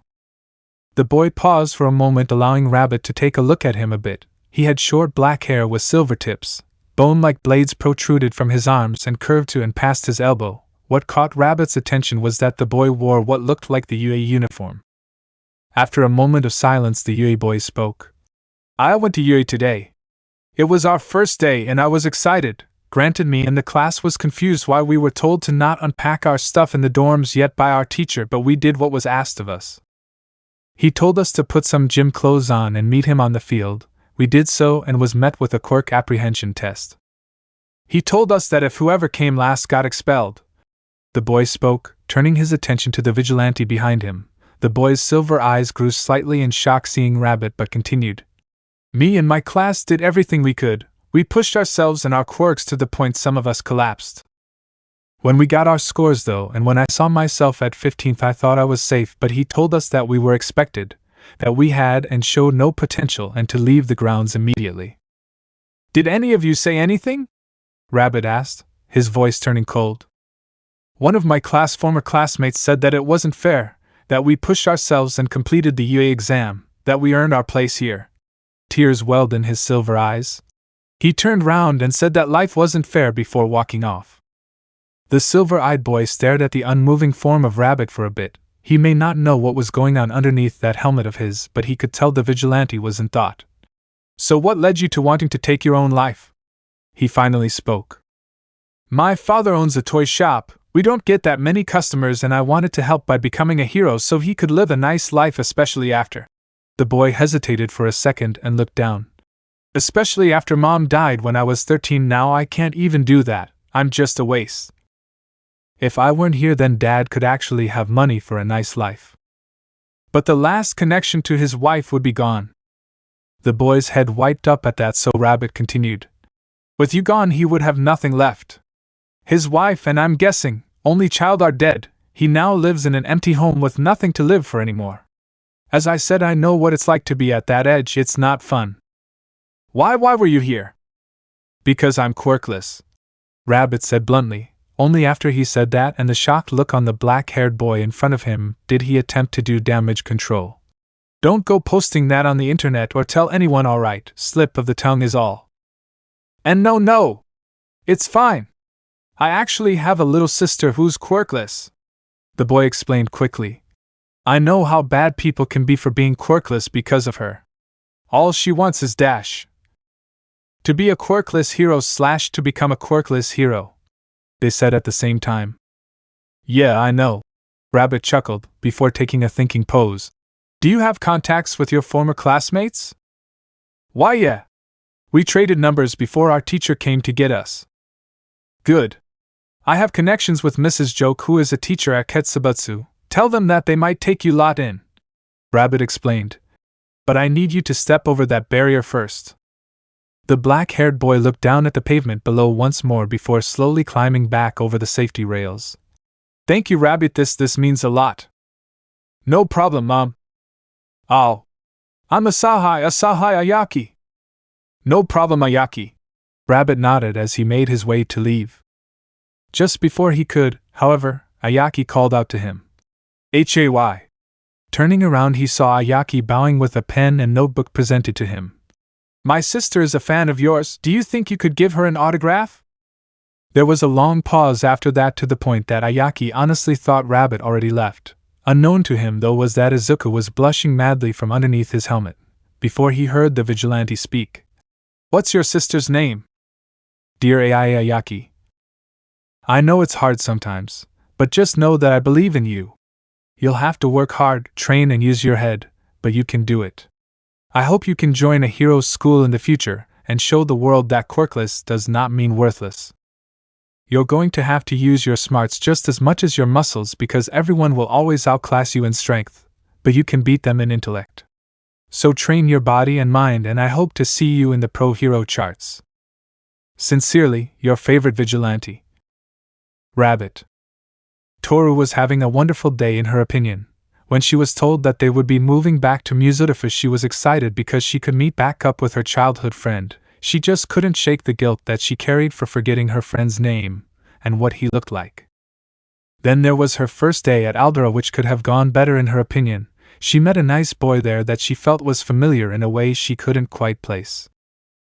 The boy paused for a moment, allowing Rabbit to take a look at him a bit. He had short black hair with silver tips. Bone-like blades protruded from his arms and curved to and past his elbow. What caught Rabbit's attention was that the boy wore what looked like the UA uniform. After a moment of silence, the UA boy spoke. "I went to UA today. It was our first day and I was excited. Granted, me and the class was confused why we were told to not unpack our stuff in the dorms yet by our teacher, but we did what was asked of us. He told us to put some gym clothes on and meet him on the field. We did so and was met with a quirk apprehension test. He told us that if whoever came last got expelled." The boy spoke, turning his attention to the vigilante behind him. The boy's silver eyes grew slightly in shock seeing Rabbit, but continued. "Me and my class did everything we could. We pushed ourselves and our quirks to the point some of us collapsed. When we got our scores though, and when I saw myself at 15th, I thought I was safe, but he told us that we were expected, that we had and showed no potential, and to leave the grounds immediately." "Did any of you say anything?" Rabbit asked, his voice turning cold. "One of my former classmates said that it wasn't fair, that we pushed ourselves and completed the UA exam, that we earned our place here." Tears welled in his silver eyes. He turned round and said that life wasn't fair before walking off. The silver-eyed boy stared at the unmoving form of Rabbit for a bit. He may not know what was going on underneath that helmet of his, but he could tell the vigilante was in thought. "So what led you to wanting to take your own life?" He finally spoke. "My father owns a toy shop. We don't get that many customers and I wanted to help by becoming a hero so he could live a nice life, especially after." The boy hesitated for a second and looked down. "Especially after Mom died when I was 13. Now I can't even do that. I'm just a waste. If I weren't here, then Dad could actually have money for a nice life. But the last connection to his wife would be gone." The boy's head wiped up at that, so Rabbit continued. "With you gone, he would have nothing left. His wife and I'm guessing only child are dead. He now lives in an empty home with nothing to live for anymore. As I said, I know what it's like to be at that edge. It's not fun." Why were you here?" "Because I'm quirkless," Rabbit said bluntly. Only after he said that and the shocked look on the black-haired boy in front of him did he attempt to do damage control. "Don't go posting that on the internet or tell anyone, alright? Slip of the tongue is all. And no. It's fine. I actually have a little sister who's quirkless," the boy explained quickly. "I know how bad people can be for being quirkless because of her. All she wants is dash. To be a quirkless hero / to become a quirkless hero," they said at the same time. "Yeah, I know," Rabbit chuckled, before taking a thinking pose. "Do you have contacts with your former classmates?" "Why, yeah. We traded numbers before our teacher came to get us." "Good. I have connections with Mrs. Joke, who is a teacher at Ketsubutsu. Tell them that they might take you lot in," Rabbit explained. "But I need you to step over that barrier first." The black-haired boy looked down at the pavement below once more before slowly climbing back over the safety rails. "Thank you, Rabbit, this means a lot." "No problem, Mom." "Oh. I'm Asahai Ayaki." "No problem, Ayaki." Rabbit nodded as he made his way to leave. Just before he could, however, Ayaki called out to him. Hay! Turning around, he saw Ayaki bowing with a pen and notebook presented to him. My sister is a fan of yours. Do you think you could give her an autograph? There was a long pause after that, to the point that Ayaki honestly thought Rabbit already left. Unknown to him, though, was that Izuku was blushing madly from underneath his helmet, before he heard the vigilante speak. What's your sister's name? Dear Ayaki. I know it's hard sometimes, but just know that I believe in you. You'll have to work hard, train and use your head, but you can do it. I hope you can join a hero's school in the future, and show the world that Quirkless does not mean worthless. You're going to have to use your smarts just as much as your muscles, because everyone will always outclass you in strength, but you can beat them in intellect. So train your body and mind, and I hope to see you in the pro hero charts. Sincerely, your favorite vigilante. Rabbit. Toru was having a wonderful day in her opinion. When she was told that they would be moving back to Mistreated, she was excited because she could meet back up with her childhood friend. She just couldn't shake the guilt that she carried for forgetting her friend's name and what he looked like. Then there was her first day at Aldera, which could have gone better in her opinion. She met a nice boy there that she felt was familiar in a way she couldn't quite place.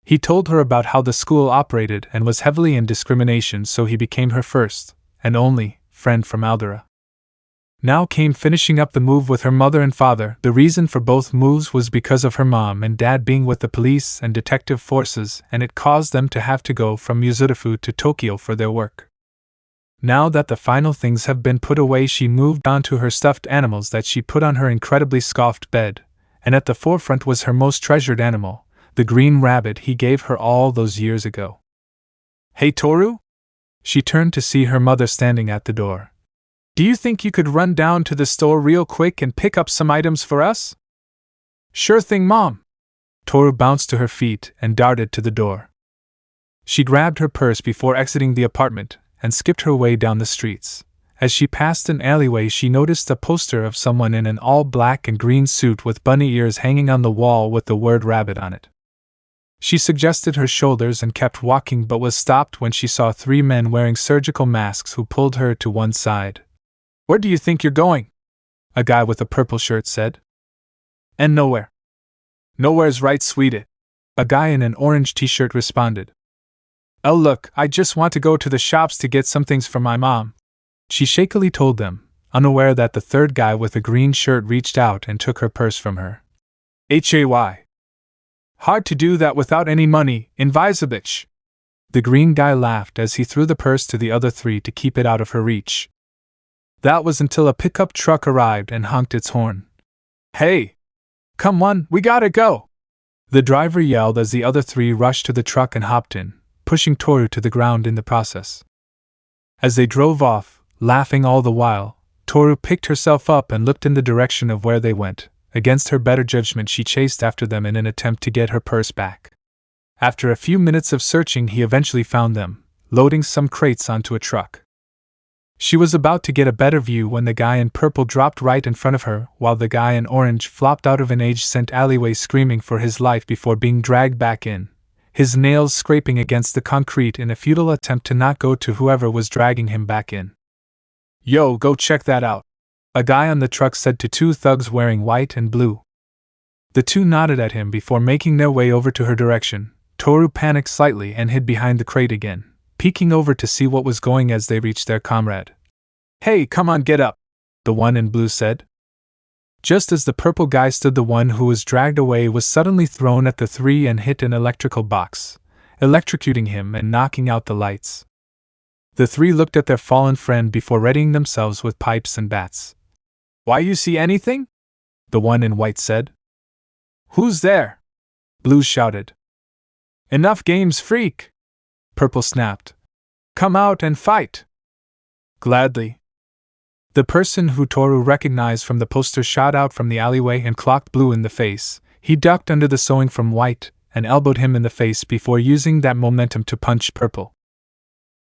He told her about how the school operated and was heavily in discrimination, so he became her first, and only, friend from Aldera. Now came finishing up the move with her mother and father. The reason for both moves was because of her mom and dad being with the police and detective forces, and it caused them to have to go from Mistreated to Tokyo for their work. Now that the final things have been put away, she moved on to her stuffed animals that she put on her incredibly scoffed bed, and at the forefront was her most treasured animal, the green rabbit he gave her all those years ago. Hey Toru? She turned to see her mother standing at the door. Do you think you could run down to the store real quick and pick up some items for us? Sure thing, Mom. Toru bounced to her feet and darted to the door. She grabbed her purse before exiting the apartment and skipped her way down the streets. As she passed an alleyway, she noticed a poster of someone in an all-black and green suit with bunny ears hanging on the wall with the word rabbit on it. She suggested her shoulders and kept walking, but was stopped when she saw 3 men wearing surgical masks who pulled her to one side. Where do you think you're going? A guy with a purple shirt said. And nowhere. Nowhere's right, sweetie. A guy in an orange t-shirt responded. Oh look, I just want to go to the shops to get some things for my mom. She shakily told them, unaware that the third guy with a green shirt reached out and took her purse from her. Hay. Hard to do that without any money, Invisibitch. The green guy laughed as he threw the purse to the other 3 to keep it out of her reach. That was until a pickup truck arrived and honked its horn. Hey! Come on, we gotta go! The driver yelled as the other 3 rushed to the truck and hopped in, pushing Toru to the ground in the process. As they drove off, laughing all the while, Toru picked herself up and looked in the direction of where they went. Against her better judgment, she chased after them in an attempt to get her purse back. After a few minutes of searching, he eventually found them, loading some crates onto a truck. She was about to get a better view when the guy in purple dropped right in front of her, while the guy in orange flopped out of an age-sent alleyway screaming for his life before being dragged back in, his nails scraping against the concrete in a futile attempt to not go to whoever was dragging him back in. Yo, go check that out, a guy on the truck said to 2 thugs wearing white and blue. The 2 nodded at him before making their way over to her direction. Toru panicked slightly and hid behind the crate again, peeking over to see what was going as they reached their comrade. Hey, come on, get up, the one in blue said. Just as the purple guy stood, the one who was dragged away was suddenly thrown at the 3 and hit an electrical box, electrocuting him and knocking out the lights. The 3 looked at their fallen friend before readying themselves with pipes and bats. Why, you see anything? The one in white said. Who's there? Blue shouted. Enough games, freak! Purple snapped. Come out and fight! Gladly. The person who Toru recognized from the poster shot out from the alleyway and clocked Blue in the face. He ducked under the sewing from White and elbowed him in the face before using that momentum to punch Purple.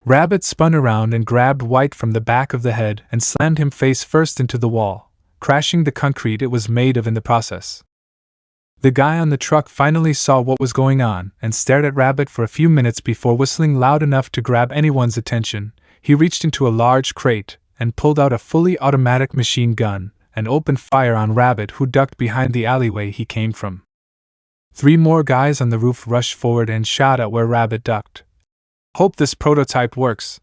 Rabbit spun around and grabbed White from the back of the head and slammed him face first into the wall, crashing the concrete it was made of in the process. The guy on the truck finally saw what was going on and stared at Rabbit for a few minutes before whistling loud enough to grab anyone's attention. He reached into a large crate and pulled out a fully automatic machine gun and opened fire on Rabbit, who ducked behind the alleyway he came from. 3 more guys on the roof rushed forward and shot at where Rabbit ducked. "Hope this prototype works,"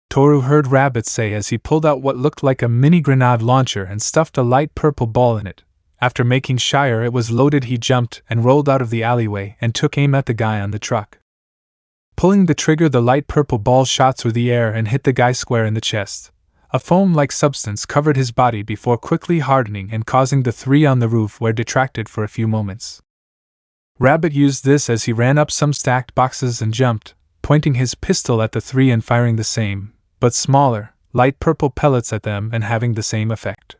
Toru heard Rabbit say as he pulled out what looked like a mini grenade launcher and stuffed a light purple ball in it. After making sure it was loaded, he jumped and rolled out of the alleyway and took aim at the guy on the truck. Pulling the trigger, the light purple ball shot through the air and hit the guy square in the chest. A foam-like substance covered his body before quickly hardening and causing the 3 on the roof were distracted for a few moments. Rabbit used this as he ran up some stacked boxes and jumped, pointing his pistol at the 3 and firing the same, but smaller, light purple pellets at them and having the same effect.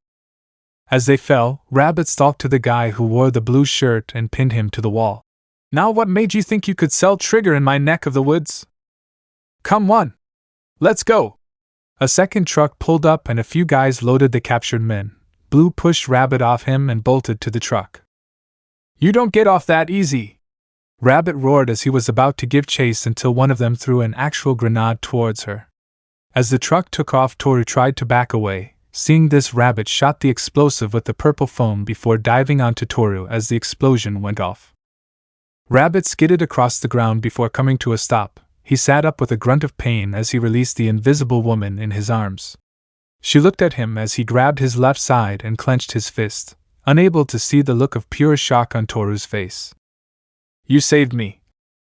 As they fell, Rabbit stalked to the guy who wore the blue shirt and pinned him to the wall. "Now what made you think you could sell trigger in my neck of the woods? Come on! Let's go!" A second truck pulled up and a few guys loaded the captured men. Blue pushed Rabbit off him and bolted to the truck. "You don't get off that easy!" Rabbit roared as he was about to give chase until one of them threw an actual grenade towards her. As the truck took off, Toru tried to back away. Seeing this, Rabbit shot the explosive with the purple foam before diving onto Toru as the explosion went off. Rabbit skidded across the ground before coming to a stop. He sat up with a grunt of pain as he released the invisible woman in his arms. She looked at him as he grabbed his left side and clenched his fist, unable to see the look of pure shock on Toru's face. "You saved me,"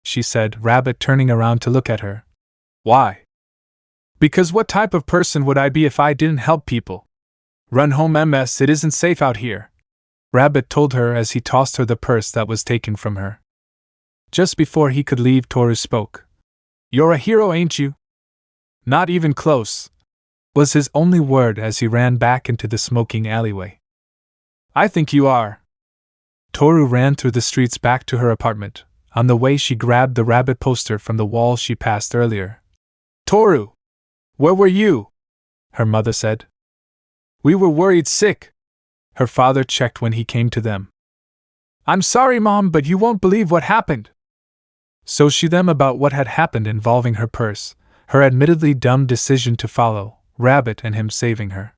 she said, Rabbit turning around to look at her. "Why?" "Because what type of person would I be if I didn't help people? Run home, MS, it isn't safe out here," Rabbit told her as he tossed her the purse that was taken from her. Just before he could leave, Toru spoke. "You're a hero, ain't you?" "Not even close," was his only word as he ran back into the smoking alleyway. "I think you are." Toru ran through the streets back to her apartment. On the way, she grabbed the Rabbit poster from the wall she passed earlier. "Toru! Where were you?" her mother said. "We were worried sick," her father checked when he came to them. "I'm sorry, Mom, but you won't believe what happened." So she them about what had happened involving her purse, her admittedly dumb decision to follow Rabbit and him saving her.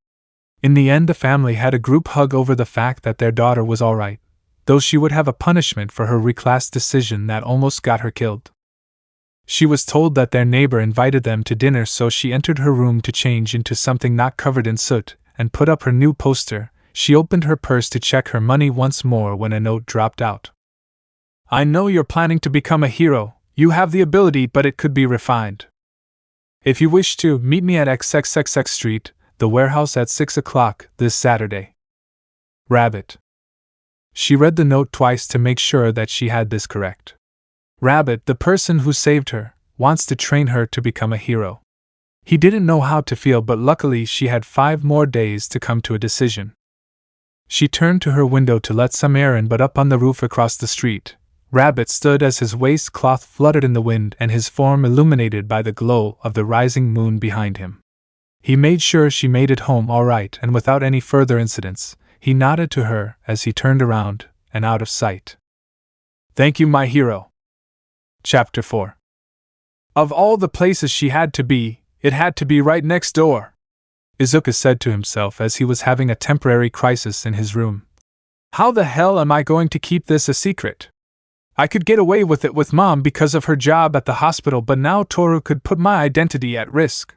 In the end, the family had a group hug over the fact that their daughter was alright, though she would have a punishment for her reclass decision that almost got her killed. She was told that their neighbor invited them to dinner, so she entered her room to change into something not covered in soot and put up her new poster. She opened her purse to check her money once more when a note dropped out. "I know you're planning to become a hero. You have the ability, but it could be refined. If you wish to, meet me at XXXX Street, the warehouse at 6 o'clock this Saturday. Rabbit." She read the note twice to make sure that she had this correct. Rabbit, the person who saved her, wants to train her to become a hero. He didn't know how to feel, but luckily she had 5 more days to come to a decision. She turned to her window to let some air in, but up on the roof across the street, Rabbit stood as his waistcloth fluttered in the wind and his form illuminated by the glow of the rising moon behind him. He made sure she made it home all right, and without any further incidents, he nodded to her as he turned around and out of sight. "Thank you, my hero." Chapter 4. Of all the places she had to be, it had to be right next door, Izuku said to himself as he was having a temporary crisis in his room. "How the hell am I going to keep this a secret? I could get away with it with Mom because of her job at the hospital, but now Toru could put my identity at risk."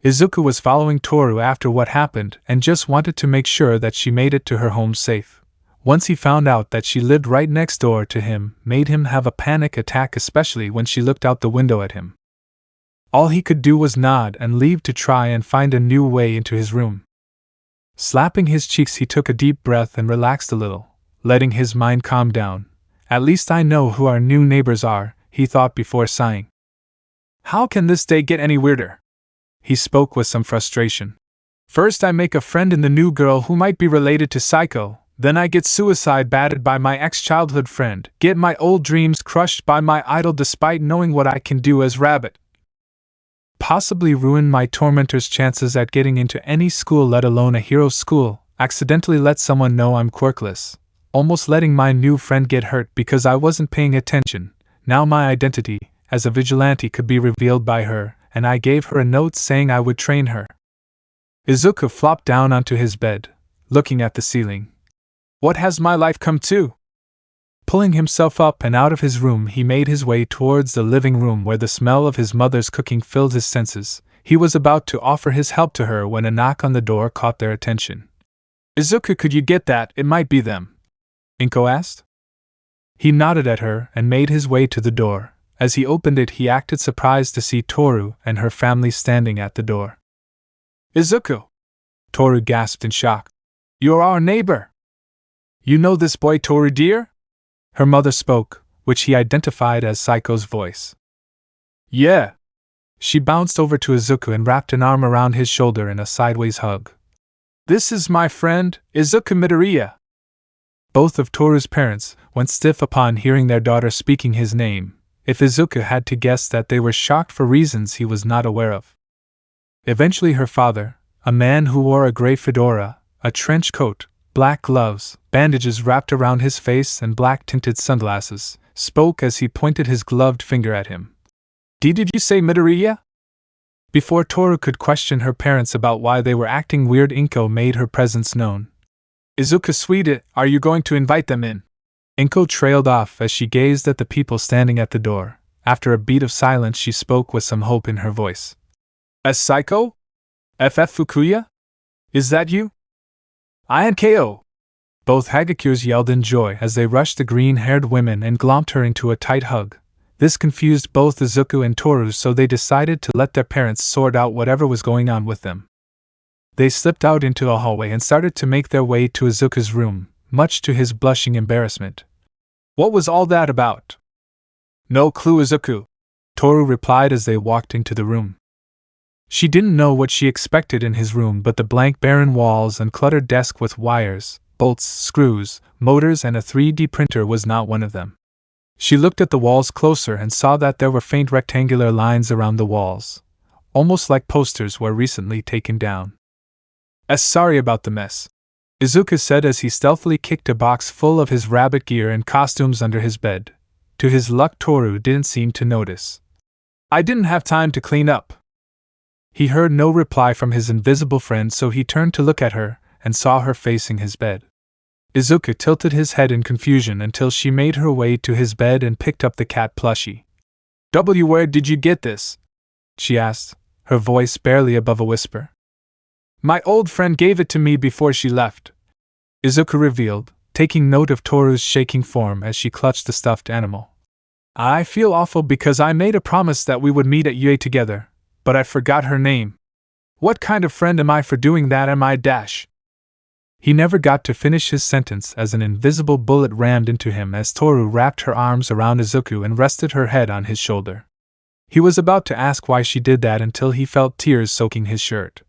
Izuku was following Toru after what happened and just wanted to make sure that she made it to her home safe. Once he found out that she lived right next door to him, made him have a panic attack, especially when she looked out the window at him. All he could do was nod and leave to try and find a new way into his room. Slapping his cheeks, he took a deep breath and relaxed a little, letting his mind calm down. "At least I know who our new neighbors are," he thought before sighing. "How can this day get any weirder?" He spoke with some frustration. "First I make a friend in the new girl who might be related to Psycho, then I get suicide batted by my ex-childhood friend, get my old dreams crushed by my idol despite knowing what I can do as Rabbit. Possibly ruin my tormentor's chances at getting into any school, let alone a hero school, accidentally let someone know I'm Quirkless. almost letting my new friend get hurt because I wasn't paying attention. Now my identity, as a vigilante, could be revealed by her, and I gave her a note saying I would train her." Izuku flopped down onto his bed, looking at the ceiling. "What has my life come to?" Pulling himself up and out of his room, he made his way towards the living room where the smell of his mother's cooking filled his senses. He was about to offer his help to her when a knock on the door caught their attention. "Izuku, could you get that? It might be them," Inko asked. He nodded at her and made his way to the door. As he opened it, he acted surprised to see Toru and her family standing at the door. "Izuku!" Toru gasped in shock. "You're our neighbor!" "You know this boy, Toru dear?" Her mother spoke, which he identified as Saiko's voice. "Yeah." She bounced over to Izuku and wrapped an arm around his shoulder in a sideways hug. "This is my friend, Izuku Midoriya." Both of Toru's parents went stiff upon hearing their daughter speaking his name. If Izuku had to guess, that they were shocked for reasons he was not aware of. Eventually her father, a man who wore a gray fedora, a trench coat, black gloves, bandages wrapped around his face and black-tinted sunglasses, spoke as he pointed his gloved finger at him. "Did you say Midoriya?" Before Toru could question her parents about why they were acting weird, Inko made her presence known. "Izuku sweetie, are you going to invite them in?" Inko trailed off as she gazed at the people standing at the door. After a beat of silence, she spoke with some hope in her voice. "As Saiko? FF Fukuya? Is that you?" "I and KO!" Both Hagakyus yelled in joy as they rushed the green-haired women and glomped her into a tight hug. This confused both Izuku and Toru, so they decided to let their parents sort out whatever was going on with them. They slipped out into a hallway and started to make their way to Izuku's room, much to his blushing embarrassment. "What was all that about?" "No clue, Izuku," Toru replied as they walked into the room. She didn't know what she expected in his room, but the blank barren walls and cluttered desk with wires, bolts, screws, motors and a 3D printer was not one of them. She looked at the walls closer and saw that there were faint rectangular lines around the walls, almost like posters were recently taken down. "Sorry about the mess," Izuku said as he stealthily kicked a box full of his rabbit gear and costumes under his bed. To his luck, Toru didn't seem to notice. "I didn't have time to clean up." He heard no reply from his invisible friend, so he turned to look at her and saw her facing his bed. Izuku tilted his head in confusion until she made her way to his bed and picked up the cat plushie. "Where did you get this?" she asked, her voice barely above a whisper. "My old friend gave it to me before she left," Izuku revealed, taking note of Toru's shaking form as she clutched the stuffed animal. "I feel awful because I made a promise that we would meet at UA together, but I forgot her name. What kind of friend am I for doing that, am I dash?" He never got to finish his sentence as an invisible bullet rammed into him as Toru wrapped her arms around Izuku and rested her head on his shoulder. He was about to ask why she did that until he felt tears soaking his shirt.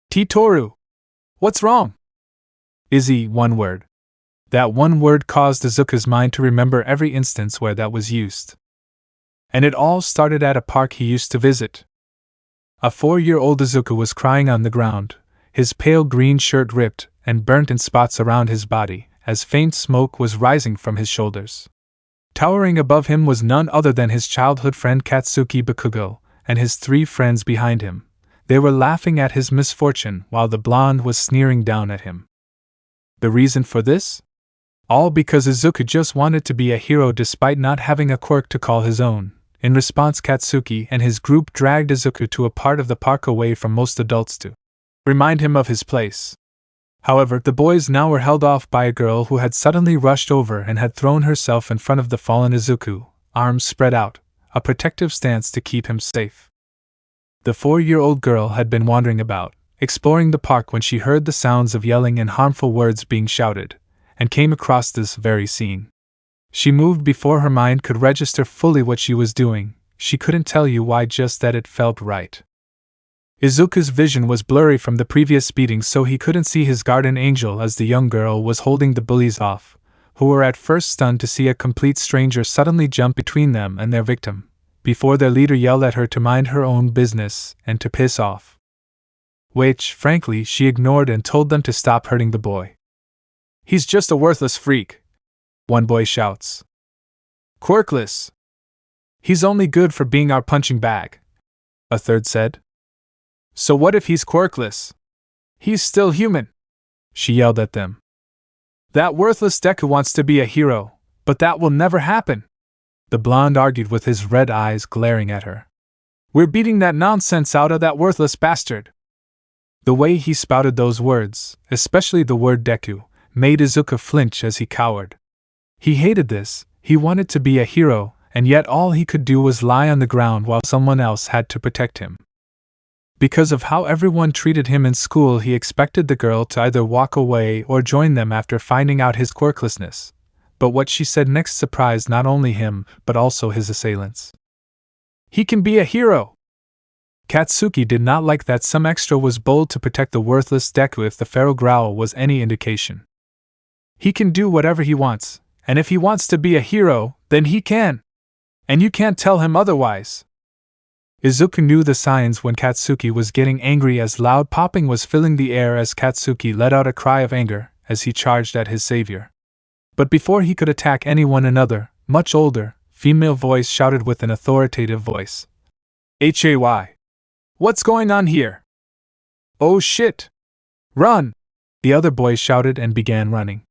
"Toru! What's wrong?" "Izzy," one word. That one word caused Izuku's mind to remember every instance where that was used. And it all started at a park he used to visit. A 4-year-old Izuku was crying on the ground, his pale green shirt ripped and burnt in spots around his body, as faint smoke was rising from his shoulders. Towering above him was none other than his childhood friend Katsuki Bakugo, and his 3 friends behind him. They were laughing at his misfortune while the blonde was sneering down at him. The reason for this? All because Izuku just wanted to be a hero despite not having a quirk to call his own. In response, Katsuki and his group dragged Izuku to a part of the park away from most adults to remind him of his place. However, the boys now were held off by a girl who had suddenly rushed over and had thrown herself in front of the fallen Izuku, arms spread out, a protective stance to keep him safe. The 4-year-old girl had been wandering about, exploring the park when she heard the sounds of yelling and harmful words being shouted, and came across this very scene. She moved before her mind could register fully what she was doing. She couldn't tell you why, just that it felt right. Izuku's vision was blurry from the previous beatings, so he couldn't see his guardian angel as the young girl was holding the bullies off, who were at first stunned to see a complete stranger suddenly jump between them and their victim, before their leader yelled at her to mind her own business and to piss off. Which, frankly, she ignored and told them to stop hurting the boy. "He's just a worthless freak," one boy shouts. Quirkless. He's only good for being our punching bag, a third said. So what if he's quirkless? He's still human, she yelled at them. That worthless Deku wants to be a hero, but that will never happen, the blonde argued with his red eyes glaring at her. We're beating that nonsense out of that worthless bastard. The way he spouted those words, especially the word Deku, made Izuku flinch as he cowered. He hated this, he wanted to be a hero, and yet all he could do was lie on the ground while someone else had to protect him. Because of how everyone treated him in school, he expected the girl to either walk away or join them after finding out his quirklessness, but what she said next surprised not only him, but also his assailants. He can be a hero! Katsuki did not like that some extra was bold to protect the worthless Deku if the feral growl was any indication. He can do whatever he wants, and if he wants to be a hero, then he can! And you can't tell him otherwise! Izuku knew the signs when Katsuki was getting angry, as loud popping was filling the air as Katsuki let out a cry of anger as he charged at his savior. But before he could attack anyone, another, much older, female voice shouted with an authoritative voice. Hay! What's going on here? Oh shit! Run! The other boy shouted and began running.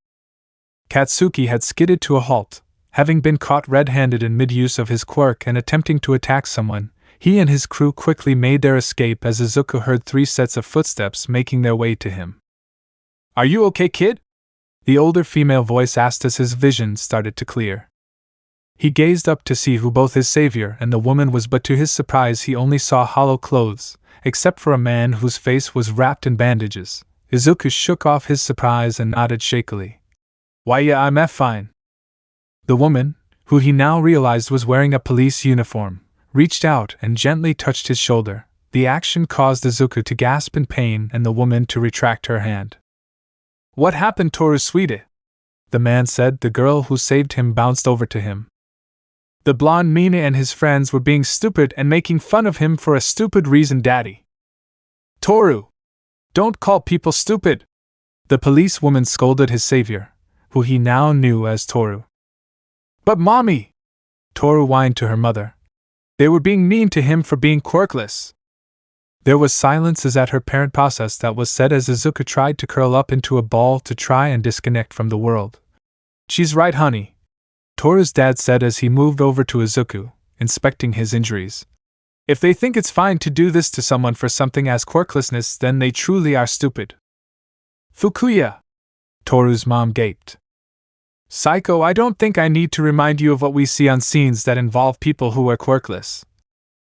Katsuki had skidded to a halt, having been caught red-handed in mid-use of his quirk and attempting to attack someone. He and his crew quickly made their escape as Izuku heard 3 sets of footsteps making their way to him. Are you okay, kid? The older female voice asked as his vision started to clear. He gazed up to see who both his savior and the woman was, but to his surprise he only saw hollow clothes, except for a man whose face was wrapped in bandages. Izuku shook off his surprise and nodded shakily. Why yeah, I'm fine. The woman, who he now realized was wearing a police uniform, reached out and gently touched his shoulder. The action caused Izuku to gasp in pain and the woman to retract her hand. What happened, Toru sweetie? The man said. The girl who saved him bounced over to him. The blonde Mina and his friends were being stupid and making fun of him for a stupid reason, daddy. Toru! Don't call people stupid! The policewoman scolded his savior, who he now knew as Toru. But mommy! Toru whined to her mother. They were being mean to him for being quirkless. There was silence as at her parent process that was said as Izuku tried to curl up into a ball to try and disconnect from the world. She's right, honey, Toru's dad said as he moved over to Izuku, inspecting his injuries. If they think it's fine to do this to someone for something as quirklessness, then they truly are stupid. Fukuya! Toru's mom gaped. Psycho, I don't think I need to remind you of what we see on scenes that involve people who are quirkless.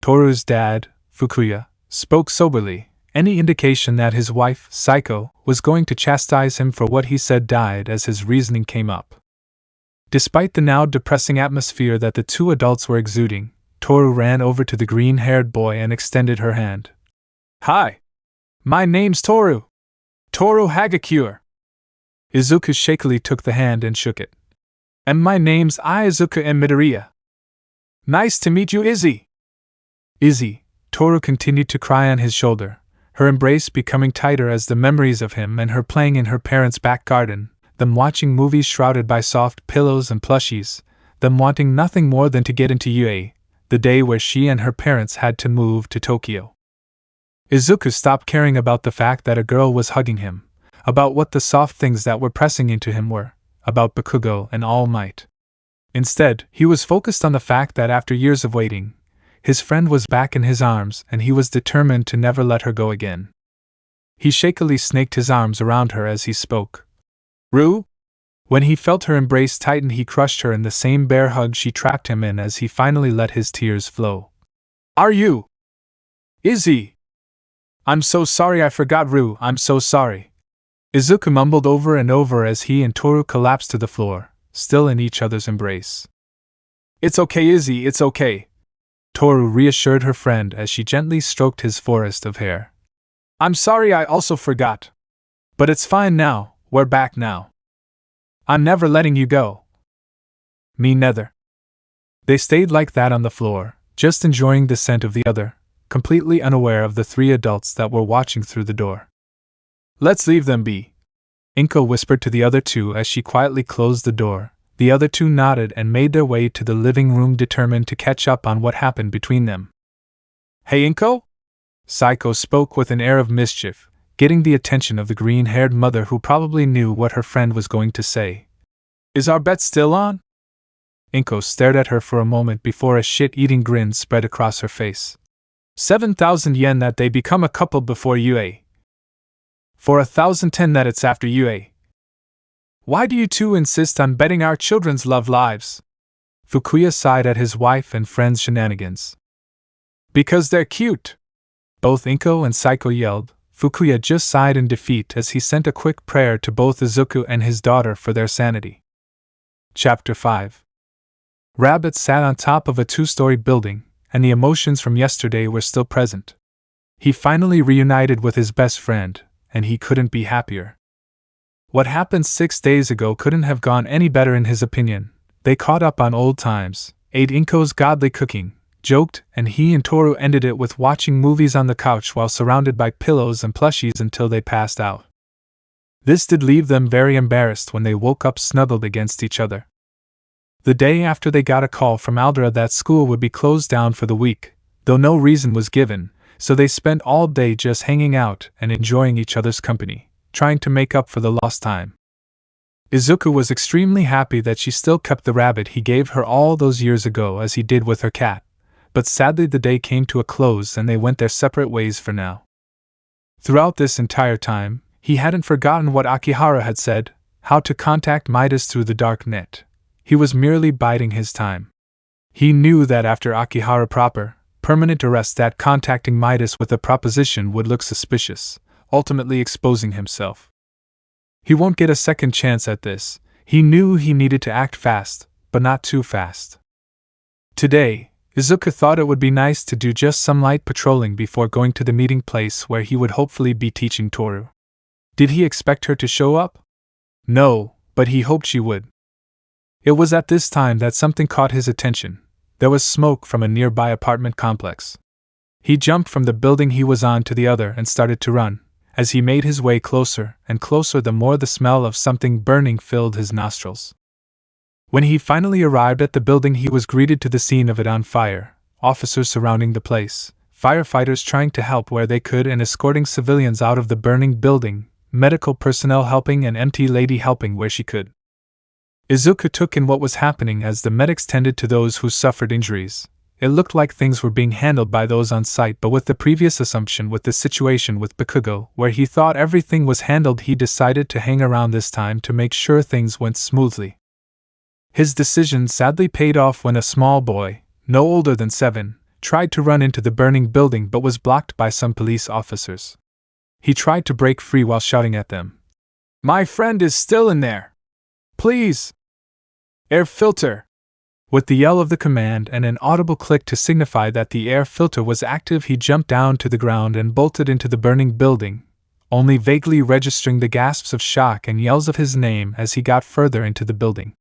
Toru's dad, Fukuya, spoke soberly. Any indication that his wife, Psycho, was going to chastise him for what he said died as his reasoning came up. Despite the now depressing atmosphere that the two adults were exuding, Toru ran over to the green-haired boy and extended her hand. Hi! My name's Toru! Toru Hagakure! Izuku shakily took the hand and shook it. And my name's Izuku and Midoriya. Nice to meet you, Izzy! Izzy, Toru continued to cry on his shoulder, her embrace becoming tighter as the memories of him and her playing in her parents' back garden, them watching movies shrouded by soft pillows and plushies, them wanting nothing more than to get into UA, the day where she and her parents had to move to Tokyo. Izuku stopped caring about the fact that a girl was hugging him, about what the soft things that were pressing into him were, about Bakugo and Almight. Instead, he was focused on the fact that after years of waiting, his friend was back in his arms and he was determined to never let her go again. He shakily snaked his arms around her as he spoke. Rue? When he felt her embrace tighten, he crushed her in the same bear hug she trapped him in as he finally let his tears flow. Are you? Izzy! I'm so sorry, I forgot, Rue, I'm so sorry. Izuku mumbled over and over as he and Toru collapsed to the floor, still in each other's embrace. It's okay, Izzy, it's okay. Toru reassured her friend as she gently stroked his forest of hair. I'm sorry, I also forgot. But it's fine now, we're back now. I'm never letting you go. Me neither. They stayed like that on the floor, just enjoying the scent of the other, completely unaware of the three adults that were watching through the door. Let's leave them be, Inko whispered to the other two as she quietly closed the door, The other two nodded and made their way to the living room, determined to catch up on what happened between them. "Hey, Inko?" Saiko spoke with an air of mischief, getting the attention of the green-haired mother, who probably knew what her friend was going to say. "Is our bet still on?" Inko stared at her for a moment before a shit-eating grin spread across her face. 7,000 yen that they become a couple before UA. For 1,010 that it's after UA. Why do you two insist on betting our children's love lives? Fukuya sighed at his wife and friend's shenanigans. Because they're cute. Both Inko and Saiko yelled. Fukuya just sighed in defeat as he sent a quick prayer to both Izuku and his daughter for their sanity. Chapter 5. Rabbit sat on top of a 2-story building, and the emotions from yesterday were still present. He finally reunited with his best friend, and he couldn't be happier. What happened 6 days ago couldn't have gone any better in his opinion. They caught up on old times, ate Inko's godly cooking, joked, and he and Toru ended it with watching movies on the couch while surrounded by pillows and plushies until they passed out. This did leave them very embarrassed when they woke up snuggled against each other. The day after, they got a call from Aldera that school would be closed down for the week, though no reason was given, so they spent all day just hanging out and enjoying each other's company, trying to make up for the lost time. Izuku was extremely happy that she still kept the rabbit he gave her all those years ago, as he did with her cat, but sadly the day came to a close and they went their separate ways for now. Throughout this entire time, he hadn't forgotten what Akihara had said, how to contact Midas through the dark net. He was merely biding his time. He knew that after Akihara proper, permanent arrest, that contacting Midas with a proposition would look suspicious, ultimately exposing himself. He won't get a second chance at this. He knew he needed to act fast, but not too fast. Today, Izuku thought it would be nice to do just some light patrolling before going to the meeting place where he would hopefully be teaching Toru. Did he expect her to show up? No, but he hoped she would. It was at this time that something caught his attention. There was smoke from a nearby apartment complex. He jumped from the building he was on to the other and started to run. As he made his way closer and closer, the more the smell of something burning filled his nostrils. When he finally arrived at the building, he was greeted to the scene of it on fire, officers surrounding the place, firefighters trying to help where they could and escorting civilians out of the burning building, medical personnel helping and empty lady helping where she could. Izuku took in what was happening as the medics tended to those who suffered injuries. It looked like things were being handled by those on site, but with the previous assumption with the situation with Bakugo, where he thought everything was handled, he decided to hang around this time to make sure things went smoothly. His decision sadly paid off when a small boy, no older than 7, tried to run into the burning building but was blocked by some police officers. He tried to break free while shouting at them, "My friend is still in there! Please! Air filter!" With the yell of the command and an audible click to signify that the air filter was active, he jumped down to the ground and bolted into the burning building, only vaguely registering the gasps of shock and yells of his name as he got further into the building.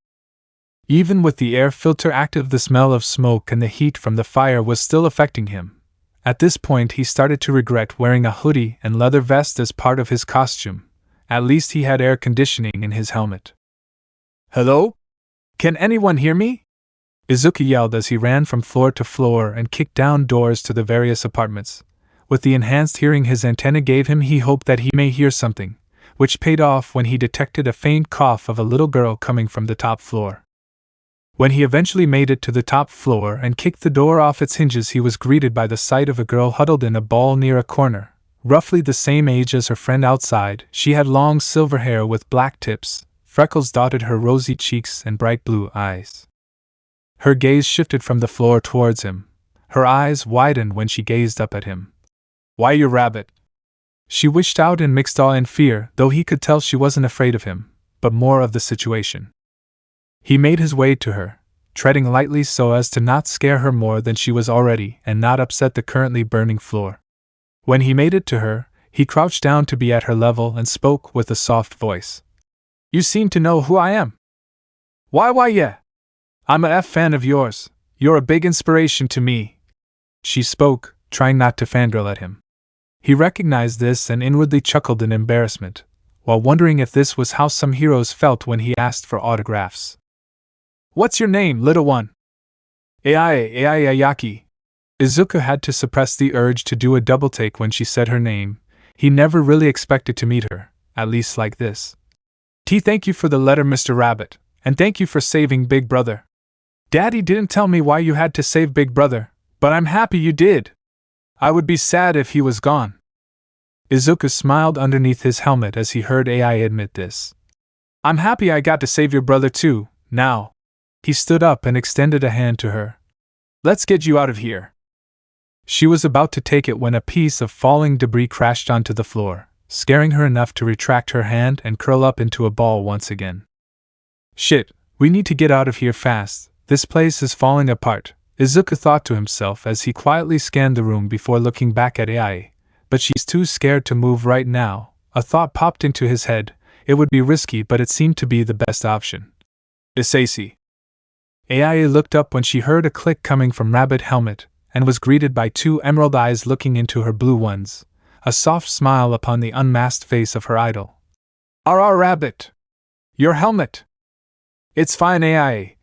Even with the air filter active, the smell of smoke and the heat from the fire was still affecting him. At this point, he started to regret wearing a hoodie and leather vest as part of his costume. At least he had air conditioning in his helmet. "Hello? Can anyone hear me?" Izuku yelled as he ran from floor to floor and kicked down doors to the various apartments. With the enhanced hearing his antenna gave him, he hoped that he may hear something, which paid off when he detected a faint cough of a little girl coming from the top floor. When he eventually made it to the top floor and kicked the door off its hinges, he was greeted by the sight of a girl huddled in a ball near a corner, roughly the same age as her friend outside. She had long silver hair with black tips, freckles dotted her rosy cheeks and bright blue eyes. Her gaze shifted from the floor towards him. Her eyes widened when she gazed up at him. "Why, you rabbit?" She wished out in mixed awe and fear, though he could tell she wasn't afraid of him, but more of the situation. He made his way to her, treading lightly so as to not scare her more than she was already and not upset the currently burning floor. When he made it to her, he crouched down to be at her level and spoke with a soft voice. "You seem to know who I am." Why yeah. I'm a fan of yours. You're a big inspiration to me." She spoke, trying not to fangirl at him. He recognized this and inwardly chuckled in embarrassment, while wondering if this was how some heroes felt when he asked for autographs. What's your name, little one? Ayaki. Izuku had to suppress the urge to do a double take when she said her name. He never really expected to meet her, at least like this. Thank you for the letter, Mr. Rabbit, and thank you for saving Big Brother. Daddy didn't tell me why you had to save Big Brother, but I'm happy you did. I would be sad if he was gone. Izuku smiled underneath his helmet as he heard Ai admit this. I'm happy I got to save your brother too, now. He stood up and extended a hand to her. Let's get you out of here. She was about to take it when a piece of falling debris crashed onto the floor, scaring her enough to retract her hand and curl up into a ball once again. Shit, we need to get out of here fast, this place is falling apart, Izuku thought to himself as he quietly scanned the room before looking back at Ai. But she's too scared to move right now. A thought popped into his head. It would be risky, but it seemed to be the best option. Isaisi. Ai looked up when she heard a click coming from Rabbit Helmet, and was greeted by two emerald eyes looking into her blue ones, a soft smile upon the unmasked face of her idol. Rabbit! Your helmet! It's fine, Ai.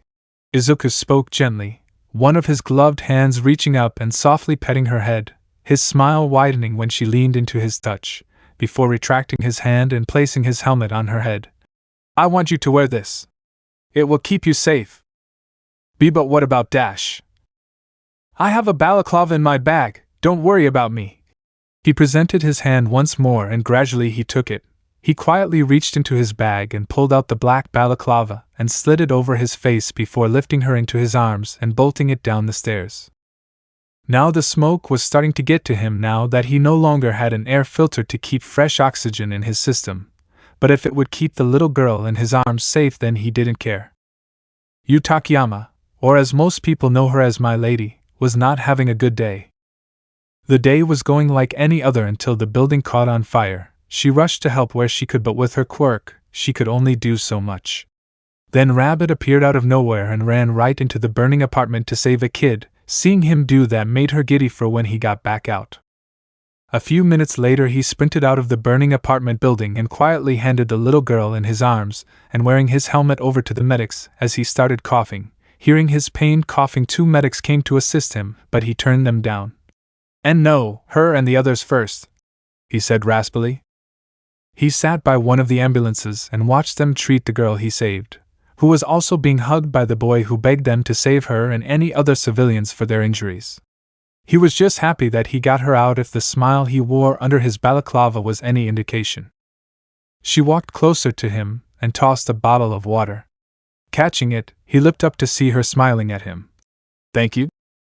Izuku spoke gently, one of his gloved hands reaching up and softly petting her head, his smile widening when she leaned into his touch, before retracting his hand and placing his helmet on her head. I want you to wear this. It will keep you safe. But what about Dash? I have a balaclava in my bag, don't worry about me. He presented his hand once more and gradually he took it. He quietly reached into his bag and pulled out the black balaclava and slid it over his face before lifting her into his arms and bolting it down the stairs. Now the smoke was starting to get to him now that he no longer had an air filter to keep fresh oxygen in his system, but if it would keep the little girl in his arms safe then he didn't care. Yu Takayama, or as most people know her as My Lady, was not having a good day. The day was going like any other until the building caught on fire. She rushed to help where she could, but with her quirk, she could only do so much. Then Rabbit appeared out of nowhere and ran right into the burning apartment to save a kid. Seeing him do that made her giddy for when he got back out. A few minutes later he sprinted out of the burning apartment building and quietly handed the little girl in his arms and wearing his helmet over to the medics as he started coughing. Hearing his pained coughing, two medics came to assist him, but he turned them down. And no, her and the others first, he said raspily. He sat by one of the ambulances and watched them treat the girl he saved, who was also being hugged by the boy who begged them to save her and any other civilians for their injuries. He was just happy that he got her out if the smile he wore under his balaclava was any indication. She walked closer to him and tossed a bottle of water. Catching it, he looked up to see her smiling at him. Thank you,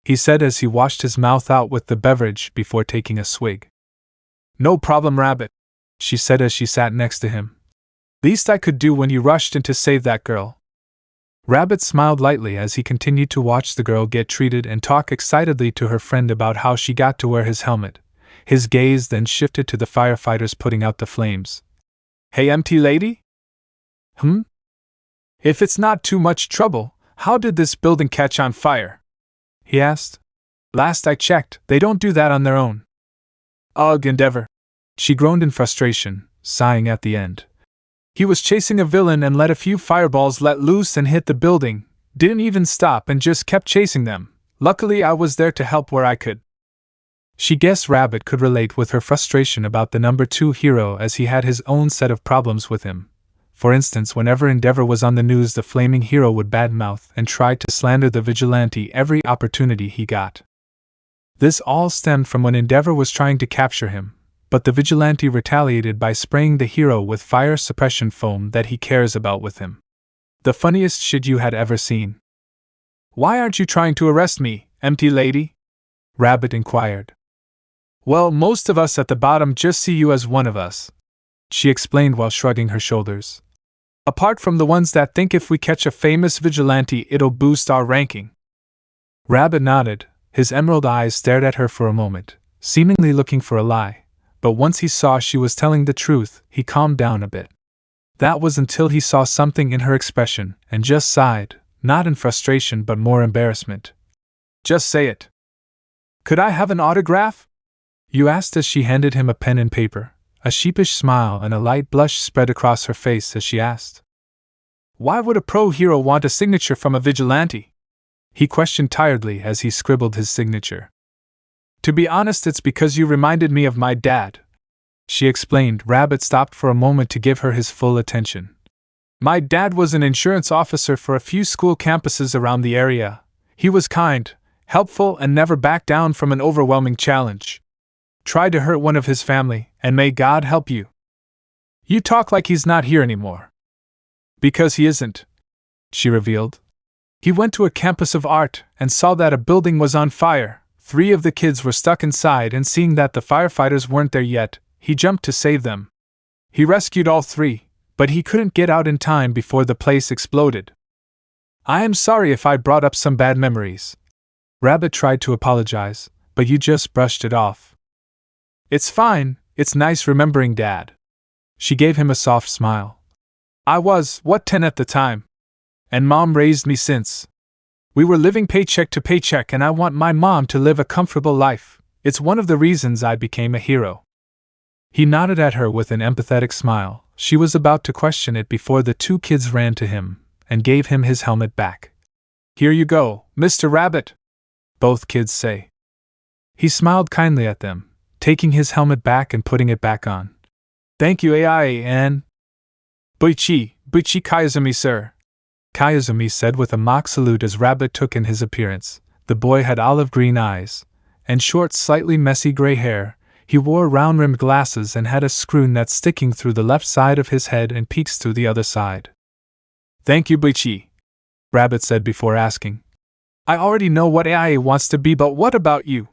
he said as he washed his mouth out with the beverage before taking a swig. No problem, Rabbit, she said as she sat next to him. Least I could do when you rushed in to save that girl. Rabbit smiled lightly as he continued to watch the girl get treated and talk excitedly to her friend about how she got to wear his helmet. His gaze then shifted to the firefighters putting out the flames. Hey, empty lady? If it's not too much trouble, how did this building catch on fire? He asked. Last I checked, they don't do that on their own. Ugh, Endeavor. She groaned in frustration, sighing at the end. He was chasing a villain and let a few fireballs let loose and hit the building, didn't even stop and just kept chasing them. Luckily I was there to help where I could. She guessed Rabbit could relate with her frustration about the number 2 hero as he had his own set of problems with him. For instance, whenever Endeavor was on the news, the flaming hero would badmouth and try to slander the Vigilante every opportunity he got. This all stemmed from when Endeavor was trying to capture him, but the Vigilante retaliated by spraying the hero with fire suppression foam that he cares about with him. The funniest shit you had ever seen. Why aren't you trying to arrest me, empty lady? Rabbit inquired. Well, most of us at the bottom just see you as one of us, she explained while shrugging her shoulders. Apart from the ones that think if we catch a famous vigilante it'll boost our ranking. Rabbit nodded, his emerald eyes stared at her for a moment, seemingly looking for a lie, but once he saw she was telling the truth, he calmed down a bit. That was until he saw something in her expression and just sighed, not in frustration but more embarrassment. Just say it. Could I have an autograph? You asked as she handed him a pen and paper. A sheepish smile and a light blush spread across her face as she asked. Why would a pro hero want a signature from a vigilante? He questioned tiredly as he scribbled his signature. To be honest, it's because you reminded me of my dad, she explained. Rabbit stopped for a moment to give her his full attention. My dad was an insurance officer for a few school campuses around the area. He was kind, helpful, and never backed down from an overwhelming challenge. Tried to hurt one of his family, and may God help you. You talk like he's not here anymore. Because he isn't, she revealed. He went to a campus of art and saw that a building was on fire. 3 of the kids were stuck inside, and seeing that the firefighters weren't there yet, he jumped to save them. He rescued all 3, but he couldn't get out in time before the place exploded. I am sorry if I brought up some bad memories. Rabbit tried to apologize, but you just brushed it off. It's fine, it's nice remembering Dad. She gave him a soft smile. I was, 10 at the time? And Mom raised me since. We were living paycheck to paycheck, and I want my mom to live a comfortable life. It's one of the reasons I became a hero. He nodded at her with an empathetic smile. She was about to question it before the 2 kids ran to him and gave him his helmet back. Here you go, Mr. Rabbit, both kids say. He smiled kindly at them, taking his helmet back and putting it back on. Thank you, and Buichi Kayazumi, sir, Kayazumi said with a mock salute as Rabbit took in his appearance. The boy had olive green eyes and short, slightly messy gray hair. He wore round-rimmed glasses and had a screw that's sticking through the left side of his head and peeks through the other side. Thank you, Buichi, Rabbit said before asking. I already know what AIA wants to be, but what about you?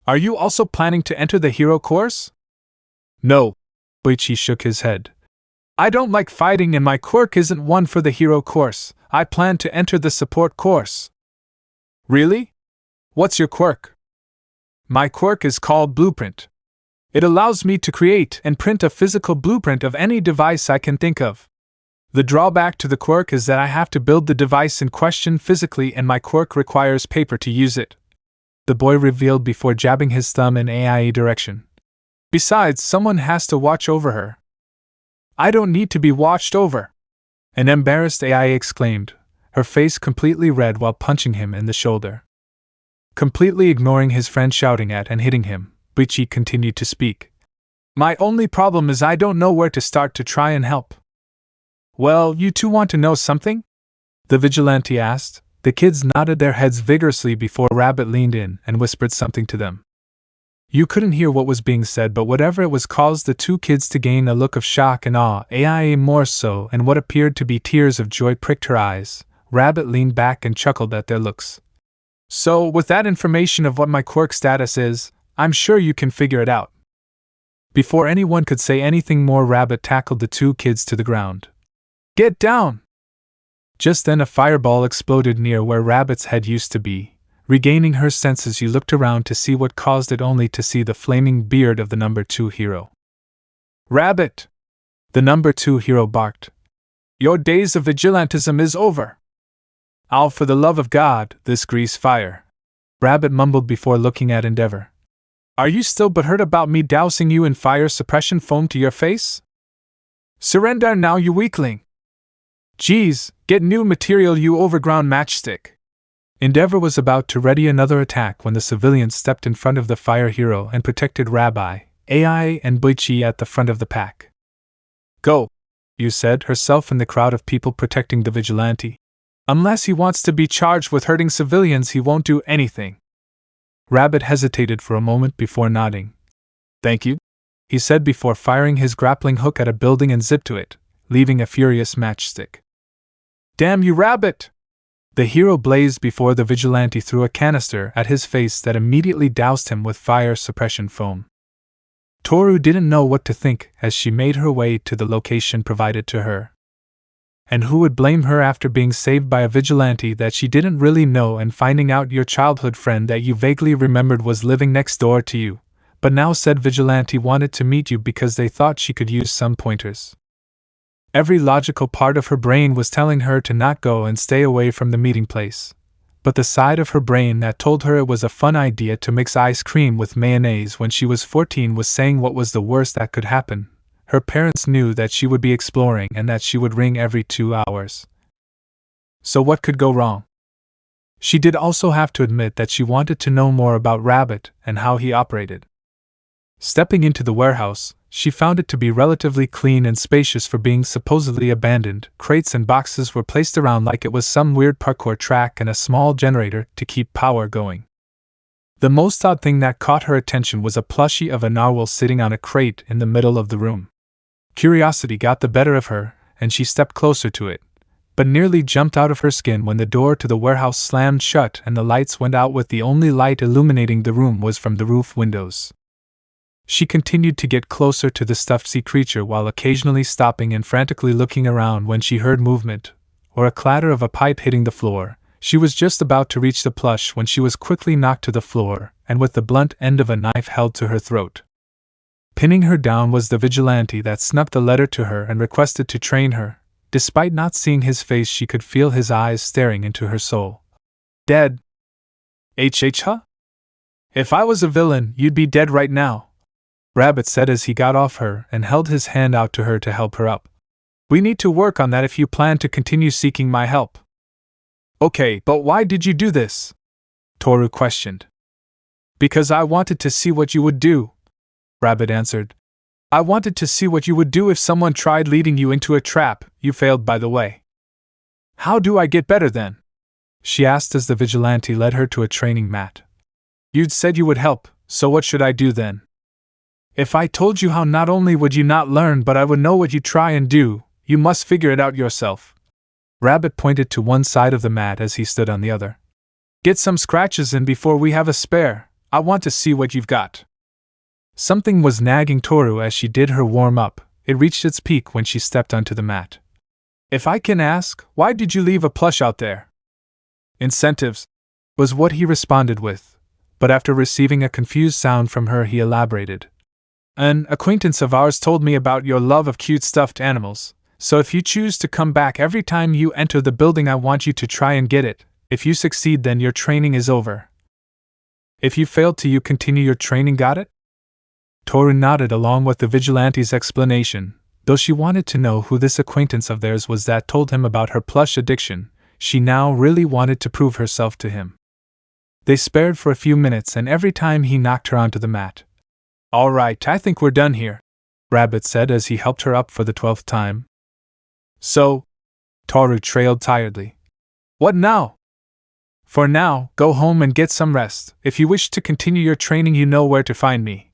Are you also planning to enter the hero course? No, Buichi shook his head. I don't like fighting, and my quirk isn't one for the hero course. I plan to enter the support course. Really? What's your quirk? My quirk is called Blueprint. It allows me to create and print a physical blueprint of any device I can think of. The drawback to the quirk is that I have to build the device in question physically, and my quirk requires paper to use it, the boy revealed before jabbing his thumb in AIA direction. Besides, someone has to watch over her. I don't need to be watched over, an embarrassed AIA exclaimed, her face completely red while punching him in the shoulder. Completely ignoring his friend shouting at and hitting him, Buichi continued to speak. My only problem is I don't know where to start to try and help. Well, you 2 want to know something? The vigilante asked. The kids nodded their heads vigorously before Rabbit leaned in and whispered something to them. You couldn't hear what was being said, but whatever it was caused the 2 kids to gain a look of shock and awe, AIA more so, and what appeared to be tears of joy pricked her eyes. Rabbit leaned back and chuckled at their looks. So, with that information of what my quirk status is, I'm sure you can figure it out. Before anyone could say anything more, Rabbit tackled the 2 kids to the ground. Get down! Just then a fireball exploded near where Rabbit's head used to be. Regaining her senses, she looked around to see what caused it, only to see the flaming beard of the number 2 hero. Rabbit! The number 2 hero barked. Your days of vigilantism is over. I'll, for the love of God, this grease fire, Rabbit mumbled before looking at Endeavor. Are you still butthurt about me dousing you in fire suppression foam to your face? Surrender now, you weakling! Geez, get new material, you overground matchstick! Endeavor was about to ready another attack when the civilians stepped in front of the fire hero and protected Rabbi, AI, and Buichi at the front of the pack. Go, you said, herself in the crowd of people protecting the vigilante. Unless he wants to be charged with hurting civilians, he won't do anything. Rabbit hesitated for a moment before nodding. Thank you, he said before firing his grappling hook at a building and zipped to it, leaving a furious matchstick. Damn you, Rabbit! The hero blazed before the vigilante threw a canister at his face that immediately doused him with fire suppression foam. Toru didn't know what to think as she made her way to the location provided to her. And who would blame her after being saved by a vigilante that she didn't really know and finding out your childhood friend that you vaguely remembered was living next door to you, but now said vigilante wanted to meet you because they thought she could use some pointers. Every logical part of her brain was telling her to not go and stay away from the meeting place, but the side of her brain that told her it was a fun idea to mix ice cream with mayonnaise when she was 14 was saying what was the worst that could happen. Her parents knew that she would be exploring and that she would ring every 2 hours, So what could go wrong? She did also have to admit that she wanted to know more about Rabbit and how he operated. Stepping into the warehouse, she found it to be relatively clean and spacious for being supposedly abandoned. Crates and boxes were placed around like it was some weird parkour track and a small generator to keep power going. The most odd thing that caught her attention was a plushie of a narwhal sitting on a crate in the middle of the room. Curiosity got the better of her, and she stepped closer to it, but nearly jumped out of her skin when the door to the warehouse slammed shut and the lights went out, with the only light illuminating the room was from the roof windows. She continued to get closer to the stuffed sea creature while occasionally stopping and frantically looking around when she heard movement, or a clatter of a pipe hitting the floor. She was just about to reach the plush when she was quickly knocked to the floor, and with the blunt end of a knife held to her throat. Pinning her down was the vigilante that snuck the letter to her and requested to train her. Despite not seeing his face, she could feel his eyes staring into her soul. Dead? Huh? If I was a villain, you'd be dead right now, Rabbit said as he got off her and held his hand out to her to help her up. We need to work on that if you plan to continue seeking my help. Okay, but why did you do this? Toru questioned. Because I wanted to see what you would do, Rabbit answered. I wanted to see what you would do if someone tried leading you into a trap. You failed, by the way. How do I get better then? She asked as the vigilante led her to a training mat. You'd said you would help, so what should I do then? If I told you how, not only would you not learn, but I would know what you try and do. You must figure it out yourself. Rabbit pointed to one side of the mat as he stood on the other. Get some scratches in before we have a spare. I want to see what you've got. Something was nagging Toru as she did her warm-up. It reached its peak when she stepped onto the mat. If I can ask, why did you leave a plush out there? Incentives, was what he responded with, but after receiving a confused sound from her he elaborated. An acquaintance of ours told me about your love of cute stuffed animals, so if you choose to come back every time you enter the building, I want you to try and get it. If you succeed, then your training is over. If you fail to, you continue your training, got it? Toru nodded along with the vigilante's explanation. Though she wanted to know who this acquaintance of theirs was that told him about her plush addiction, she now really wanted to prove herself to him. They spared for a few minutes, and every time he knocked her onto the mat. All right, I think we're done here, Rabbit said as he helped her up for the 12th time. So? Toru trailed tiredly. What now? For now, go home and get some rest. If you wish to continue your training, you know where to find me,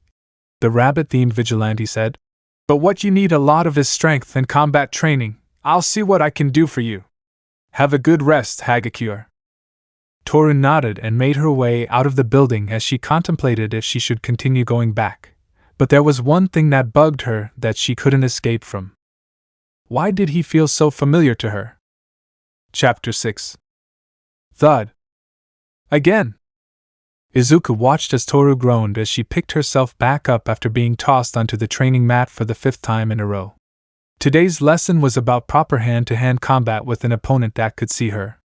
the rabbit-themed vigilante said. But what you need a lot of is strength and combat training. I'll see what I can do for you. Have a good rest, Hagakure. Toru nodded and made her way out of the building as she contemplated if she should continue going back. But there was one thing that bugged her that she couldn't escape from. Why did he feel so familiar to her? Chapter 6. Thud. Again. Izuku watched as Toru groaned as she picked herself back up after being tossed onto the training mat for the 5th time in a row. Today's lesson was about proper hand-to-hand combat with an opponent that could see her.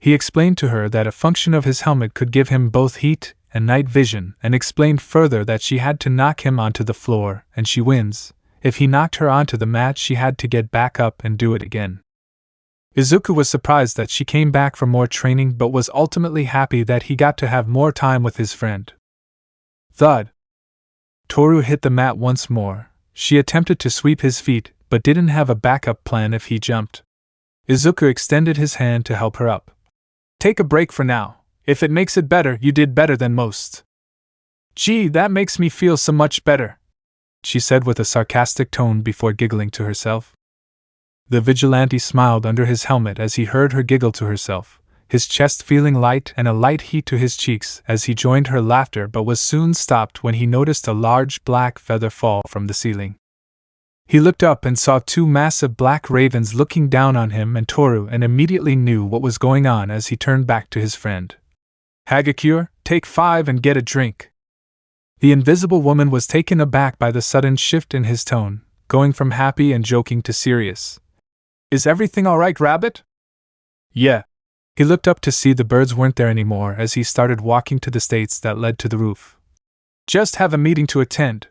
He explained to her that a function of his helmet could give him both heat and night vision, and explained further that she had to knock him onto the floor, and she wins. If he knocked her onto the mat, she had to get back up and do it again. Izuku was surprised that she came back for more training, but was ultimately happy that he got to have more time with his friend. Thud. Toru hit the mat once more. She attempted to sweep his feet, but didn't have a backup plan if he jumped. Izuku extended his hand to help her up. Take a break for now. If it makes it better, you did better than most. Gee, that makes me feel so much better, she said with a sarcastic tone before giggling to herself. The vigilante smiled under his helmet as he heard her giggle to herself, his chest feeling light and a light heat to his cheeks as he joined her laughter, but was soon stopped when he noticed a large black feather fall from the ceiling. He looked up and saw 2 massive black ravens looking down on him and Toru, and immediately knew what was going on as he turned back to his friend. Hagakure, take 5 and get a drink. The invisible woman was taken aback by the sudden shift in his tone, going from happy and joking to serious. Is everything all right, Rabbit? Yeah. He looked up to see the birds weren't there anymore as he started walking to the stairs that led to the roof. Just have a meeting to attend.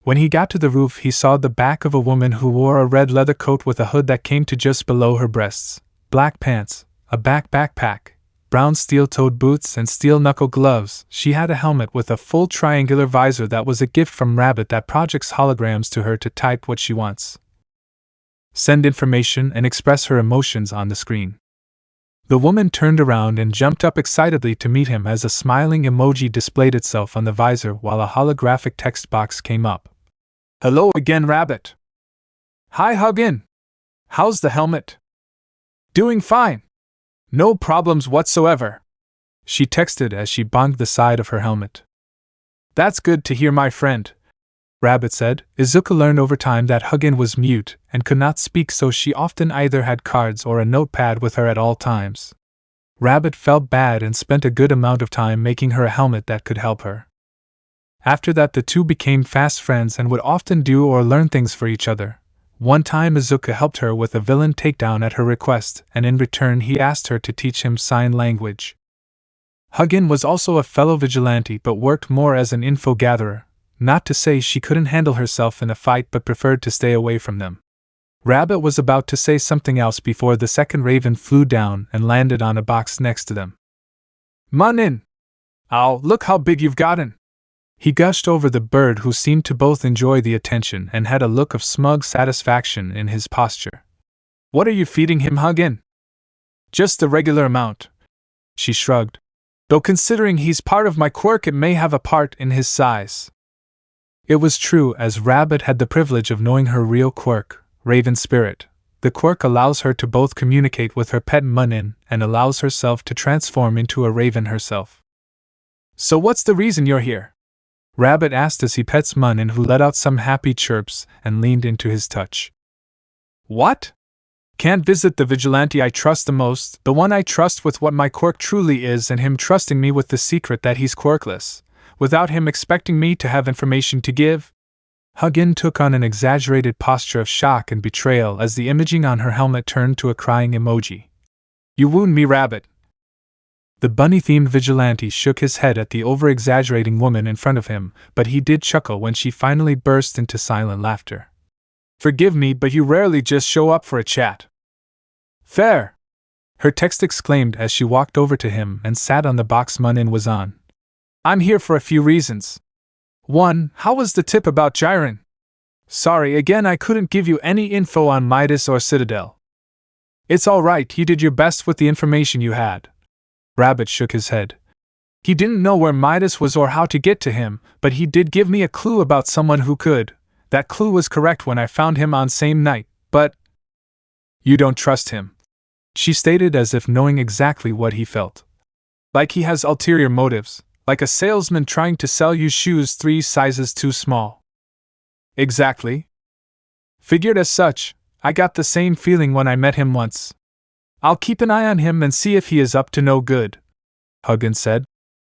When he got to the roof, he saw the back of a woman who wore a red leather coat with a hood that came to just below her breasts. black pants, a backpack, brown steel-toed boots and steel-knuckle gloves. She had a helmet with a full triangular visor that was a gift from Rabbit that projects holograms to her to type what she wants, send information, and express her emotions on the screen. The woman turned around and jumped up excitedly to meet him as a smiling emoji displayed itself on the visor while a holographic text box came up. "Hello again, Rabbit." "Hi, Hugin. How's the helmet?" "Doing fine. No problems whatsoever," she texted as she banged the side of her helmet. "That's good to hear, my friend," Rabbit said. Izuku learned over time that Hugin was mute and could not speak, so she often either had cards or a notepad with her at all times. Rabbit felt bad and spent a good amount of time making her a helmet that could help her. After that, the two became fast friends and would often do or learn things for each other. One time Izuku helped her with a villain takedown at her request, and in return he asked her to teach him sign language. Hugin was also a fellow vigilante but worked more as an info gatherer, not to say she couldn't handle herself in a fight but preferred to stay away from them. Rabbit was about to say something else before the second raven flew down and landed on a box next to them. "Mun in! Ow, look how big you've gotten!" He gushed over the bird, who seemed to both enjoy the attention and had a look of smug satisfaction in his posture. "What are you feeding him, Hugin?" "Just the regular amount," she shrugged. "Though considering he's part of my quirk, it may have a part in his size." It was true, as Rabbit had the privilege of knowing her real quirk, Raven Spirit. The quirk allows her to both communicate with her pet Munin and allows herself to transform into a raven herself. "So what's the reason you're here?" Rabbit asked as he pets Munin, who let out some happy chirps and leaned into his touch. "What? Can't visit the vigilante I trust the most, the one I trust with what my quirk truly is, and him trusting me with the secret that he's quirkless, without him expecting me to have information to give?" Hugin took on an exaggerated posture of shock and betrayal as the imaging on her helmet turned to a crying emoji. "You wound me, Rabbit." The bunny-themed vigilante shook his head at the over-exaggerating woman in front of him, but he did chuckle when she finally burst into silent laughter. "Forgive me, but you rarely just show up for a chat." "Fair!" her text exclaimed as she walked over to him and sat on the box Munin was on. "I'm here for a few reasons. 1. How was the tip about Jiren? Sorry again I couldn't give you any info on Midas or Citadel." "It's alright, you did your best with the information you had." Rabbit shook his head. "He didn't know where Midas was or how to get to him, but he did give me a clue about someone who could. That clue was correct when I found him on same night, but—" "You don't trust him," she stated as if knowing exactly what he felt. "Like he has ulterior motives, like a salesman trying to sell you shoes 3 sizes too small." "Exactly. Figured as such. I got the same feeling when I met him once. I'll keep an eye on him and see if he is up to no good," Hugin said.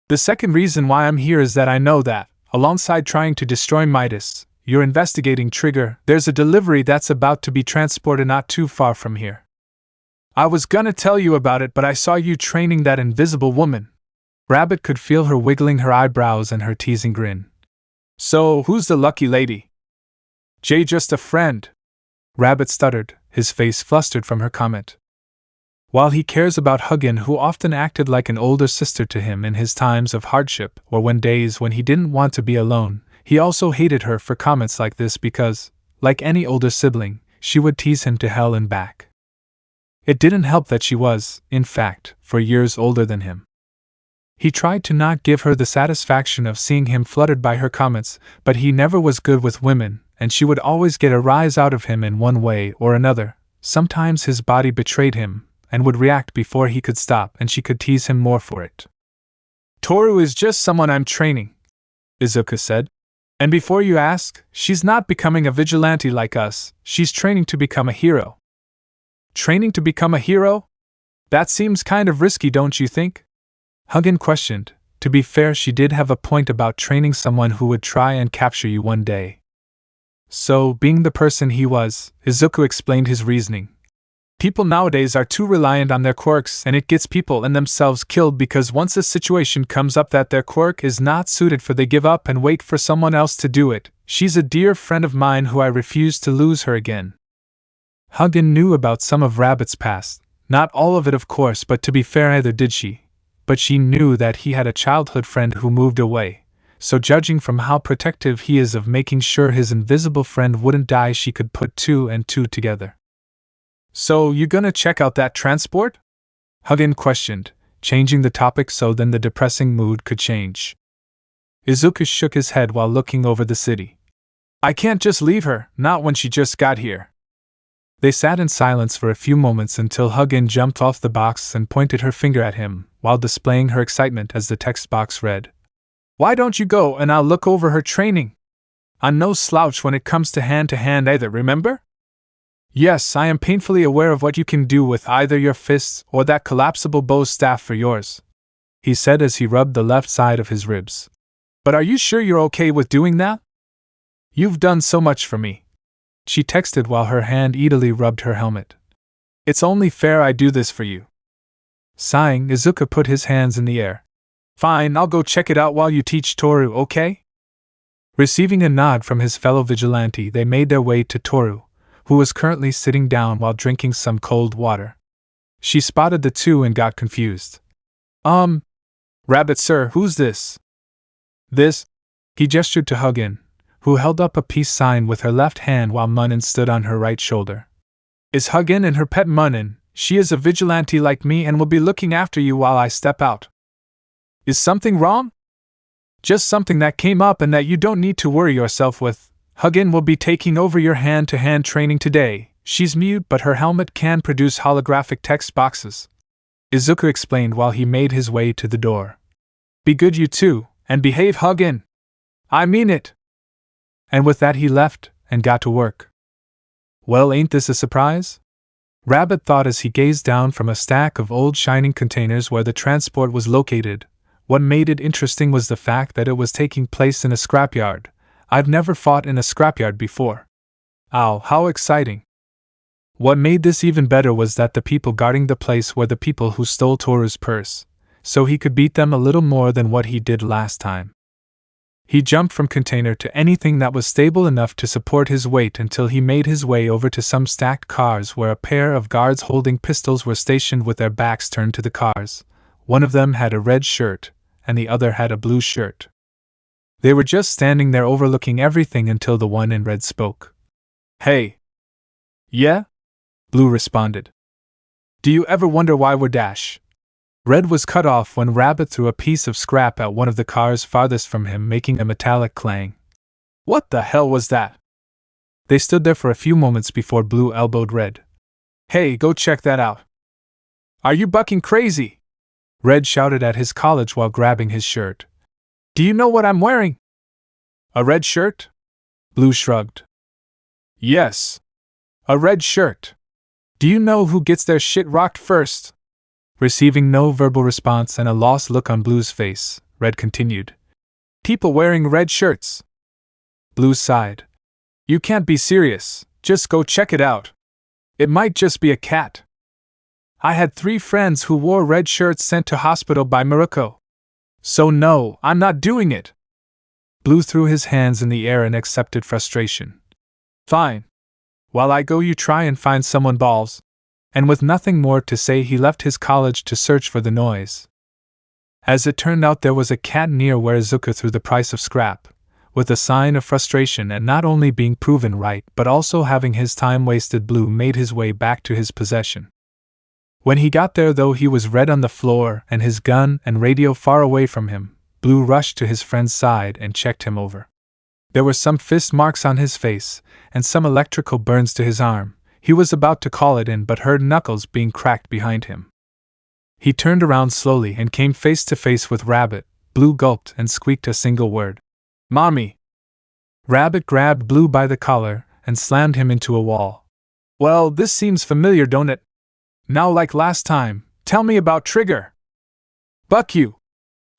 "The second reason why I'm here is that I know that, alongside trying to destroy Midas, you're investigating Trigger. There's a delivery that's about to be transported not too far from here. I was gonna tell you about it, but I saw you training that invisible woman." Rabbit could feel her wiggling her eyebrows and her teasing grin. "So, who's the lucky lady?" "Jay, just a friend," Rabbit stuttered, his face flustered from her comment. While he cares about Hugin, who often acted like an older sister to him in his times of hardship or days when he didn't want to be alone, he also hated her for comments like this because, like any older sibling, she would tease him to hell and back. It didn't help that she was, in fact, for years older than him. He tried to not give her the satisfaction of seeing him fluttered by her comments, but he never was good with women, and she would always get a rise out of him in one way or another. Sometimes his body betrayed him, and would react before he could stop, and she could tease him more for it. "Toru is just someone I'm training," Izuku said. "And before you ask, she's not becoming a vigilante like us, she's training to become a hero." "Training to become a hero? That seems kind of risky, don't you think?" Hugin questioned. To be fair, she did have a point about training someone who would try and capture you one day. So, being the person he was, Izuku explained his reasoning. "People nowadays are too reliant on their quirks, and it gets people and themselves killed because once a situation comes up that their quirk is not suited for, they give up and wait for someone else to do it. She's a dear friend of mine who I refuse to lose her again." Hugin knew about some of Rabbit's past, Not all of it, of course, but to be fair, neither did she. But she knew that he had a childhood friend who moved away, so judging from how protective he is of making sure his invisible friend wouldn't die, she could put two and two together. So, you gonna check out that transport? Hugin questioned, changing the topic so then the depressing mood could change. Izuku shook his head while looking over the city. I can't just leave her, not when she just got here. They sat in silence for a few moments until Hugin jumped off the box and pointed her finger at him, while displaying her excitement as the text box read. Why don't you go and I'll look over her training? I'm no slouch when it comes to hand either, remember? Yes, I am painfully aware of what you can do with either your fists or that collapsible bow staff for yours, he said as he rubbed the left side of his ribs. But are you sure you're okay with doing that? You've done so much for me, she texted while her hand easily rubbed her helmet. It's only fair I do this for you. Sighing, Izuku put his hands in the air. Fine, I'll go check it out while you teach Toru, okay? Receiving a nod from his fellow vigilante, they made their way to Toru, who was currently sitting down while drinking some cold water. She spotted the two and got confused. Rabbit sir, who's this? This? He gestured to Hugin, who held up a peace sign with her left hand while Munin stood on her right shoulder. Is Hugin and her pet Munin? She is a vigilante like me and will be looking after you while I step out. Is something wrong? Just something that came up and that you don't need to worry yourself with. Hugin will be taking over your hand-to-hand training today. She's mute, but her helmet can produce holographic text boxes, Izuku explained while he made his way to the door. Be good, you two, and behave, Hugin. I mean it. And with that he left and got to work. Well, ain't this a surprise? Rabbit thought as he gazed down from a stack of old shining containers where the transport was located. What made it interesting was the fact that it was taking place in a scrapyard. I've never fought in a scrapyard before. Ow, how exciting. What made this even better was that the people guarding the place were the people who stole Toru's purse, so he could beat them a little more than what he did last time. He jumped from container to anything that was stable enough to support his weight until he made his way over to some stacked cars where a pair of guards holding pistols were stationed with their backs turned to the cars. One of them had a red shirt, and the other had a blue shirt. They were just standing there overlooking everything until the one in red spoke. Hey. Yeah? Blue responded. Do you ever wonder why we're dash? Red was cut off when Rabbit threw a piece of scrap at one of the cars farthest from him, making a metallic clang. What the hell was that? They stood there for a few moments before Blue elbowed Red. Hey, go check that out. Are you bucking crazy? Red shouted at his college while grabbing his shirt. Do you know what I'm wearing? A red shirt? Blue shrugged. Yes. A red shirt. Do you know who gets their shit rocked first? Receiving no verbal response and a lost look on Blue's face, Red continued. People wearing red shirts. Blue sighed. You can't be serious, just go check it out. It might just be a cat. I had 3 friends who wore red shirts sent to hospital by Mirko. So no, I'm not doing it. Blue threw his hands in the air in accepted frustration. Fine. While I go, you try and find someone, balls. And with nothing more to say, he left his college to search for the noise. As it turned out, there was a cat near where Izuku threw the price of scrap, with a sign of frustration at not only being proven right but also having his time wasted. Blue made his way back to his possession. When he got there, though, he was Red on the floor and his gun and radio far away from him. Blue rushed to his friend's side and checked him over. There were some fist marks on his face and some electrical burns to his arm. He was about to call it in but heard knuckles being cracked behind him. He turned around slowly and came face to face with Rabbit. Blue gulped and squeaked a single word. Mommy! Rabbit grabbed Blue by the collar and slammed him into a wall. Well, this seems familiar, don't it? Now, like last time, tell me about Trigger. Buck you!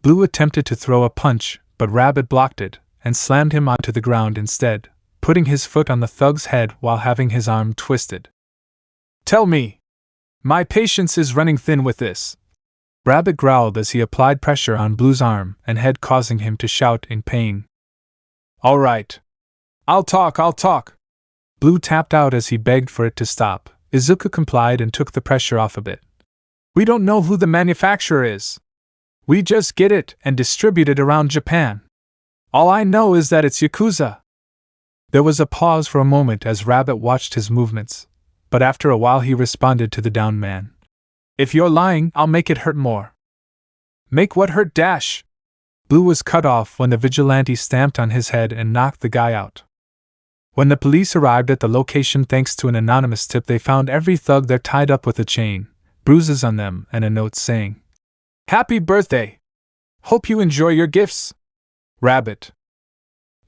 Blue attempted to throw a punch, but Rabbit blocked it and slammed him onto the ground instead, putting his foot on the thug's head while having his arm twisted. Tell me! My patience is running thin with this. Rabbit growled as he applied pressure on Blue's arm and head, causing him to shout in pain. All right. I'll talk. Blue tapped out as he begged for it to stop. Izuku complied and took the pressure off a bit. We don't know who the manufacturer is. We just get it and distribute it around Japan. All I know is that it's Yakuza. There was a pause for a moment as Rabbit watched his movements, but after a while he responded to the downed man. If you're lying, I'll make it hurt more. Make what hurt dash? Blue was cut off when the vigilante stamped on his head and knocked the guy out. When the police arrived at the location thanks to an anonymous tip, they found every thug there tied up with a chain, bruises on them, and a note saying, "Happy birthday! Hope you enjoy your gifts, Rabbit."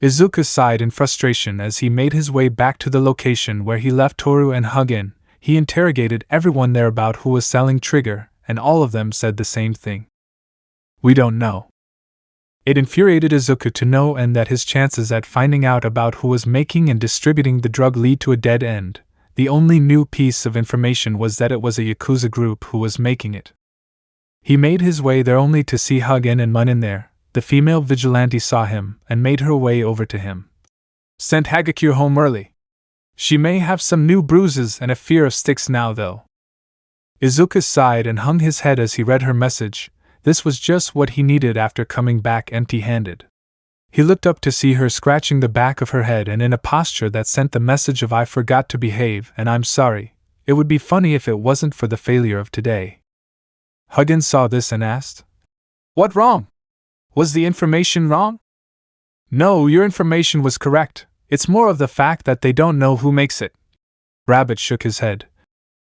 Izuku sighed in frustration as he made his way back to the location where he left Toru and Hugin. He interrogated everyone there about who was selling Trigger, and all of them said the same thing. We don't know. It infuriated Izuku to know and that his chances at finding out about who was making and distributing the drug lead to a dead end. The only new piece of information was that it was a Yakuza group who was making it. He made his way there only to see Hugin and Mun in there. The female vigilante saw him and made her way over to him. Sent Hagakure home early. She may have some new bruises and a fear of sticks now, though. Izuku sighed and hung his head as he read her message. This was just what he needed after coming back empty-handed. He looked up to see her scratching the back of her head and in a posture that sent the message of "I forgot to behave and I'm sorry. It would be funny if it wasn't for the failure of today." Hugin saw this and asked, "What wrong? Was the information wrong?" "No, your information was correct. It's more of the fact that they don't know who makes it." Rabbit shook his head.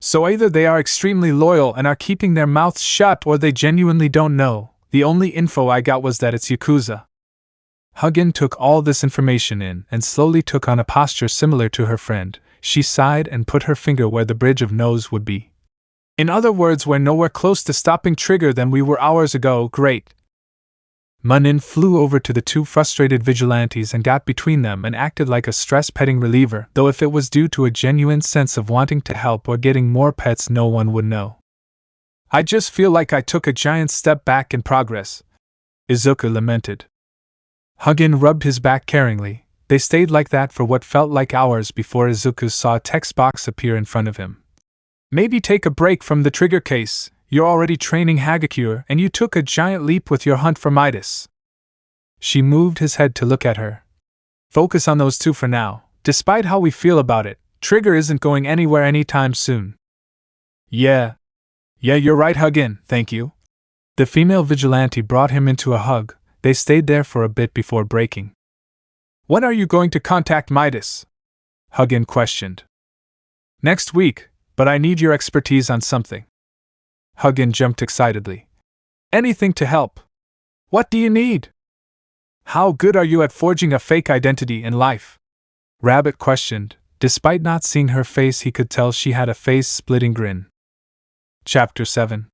"So either they are extremely loyal and are keeping their mouths shut or they genuinely don't know. The only info I got was that it's Yakuza." Hugin took all this information in and slowly took on a posture similar to her friend. She sighed and put her finger where the bridge of nose would be. "In other words, we're nowhere close to stopping Trigger than we were hours ago. Great." Munin flew over to the two frustrated vigilantes and got between them and acted like a stress-petting reliever, though if it was due to a genuine sense of wanting to help or getting more pets, no one would know. "I just feel like I took a giant step back in progress," Izuku lamented. Hugin rubbed his back caringly. They stayed like that for what felt like hours before Izuku saw a text box appear in front of him. "Maybe take a break from the Trigger case. You're already training Hagakure and you took a giant leap with your hunt for Midas." She moved his head to look at her. "Focus on those two for now. Despite how we feel about it, Trigger isn't going anywhere anytime soon." Yeah, you're right, Hugin, thank you." The female vigilante brought him into a hug. They stayed there for a bit before breaking. "When are you going to contact Midas?" Hugin questioned. "Next week, but I need your expertise on something." Hugin jumped excitedly. "Anything to help. What do you need?" "How good are you at forging a fake identity in life?" Rabbit questioned. Despite not seeing her face, he could tell she had a face-splitting grin. Chapter 7.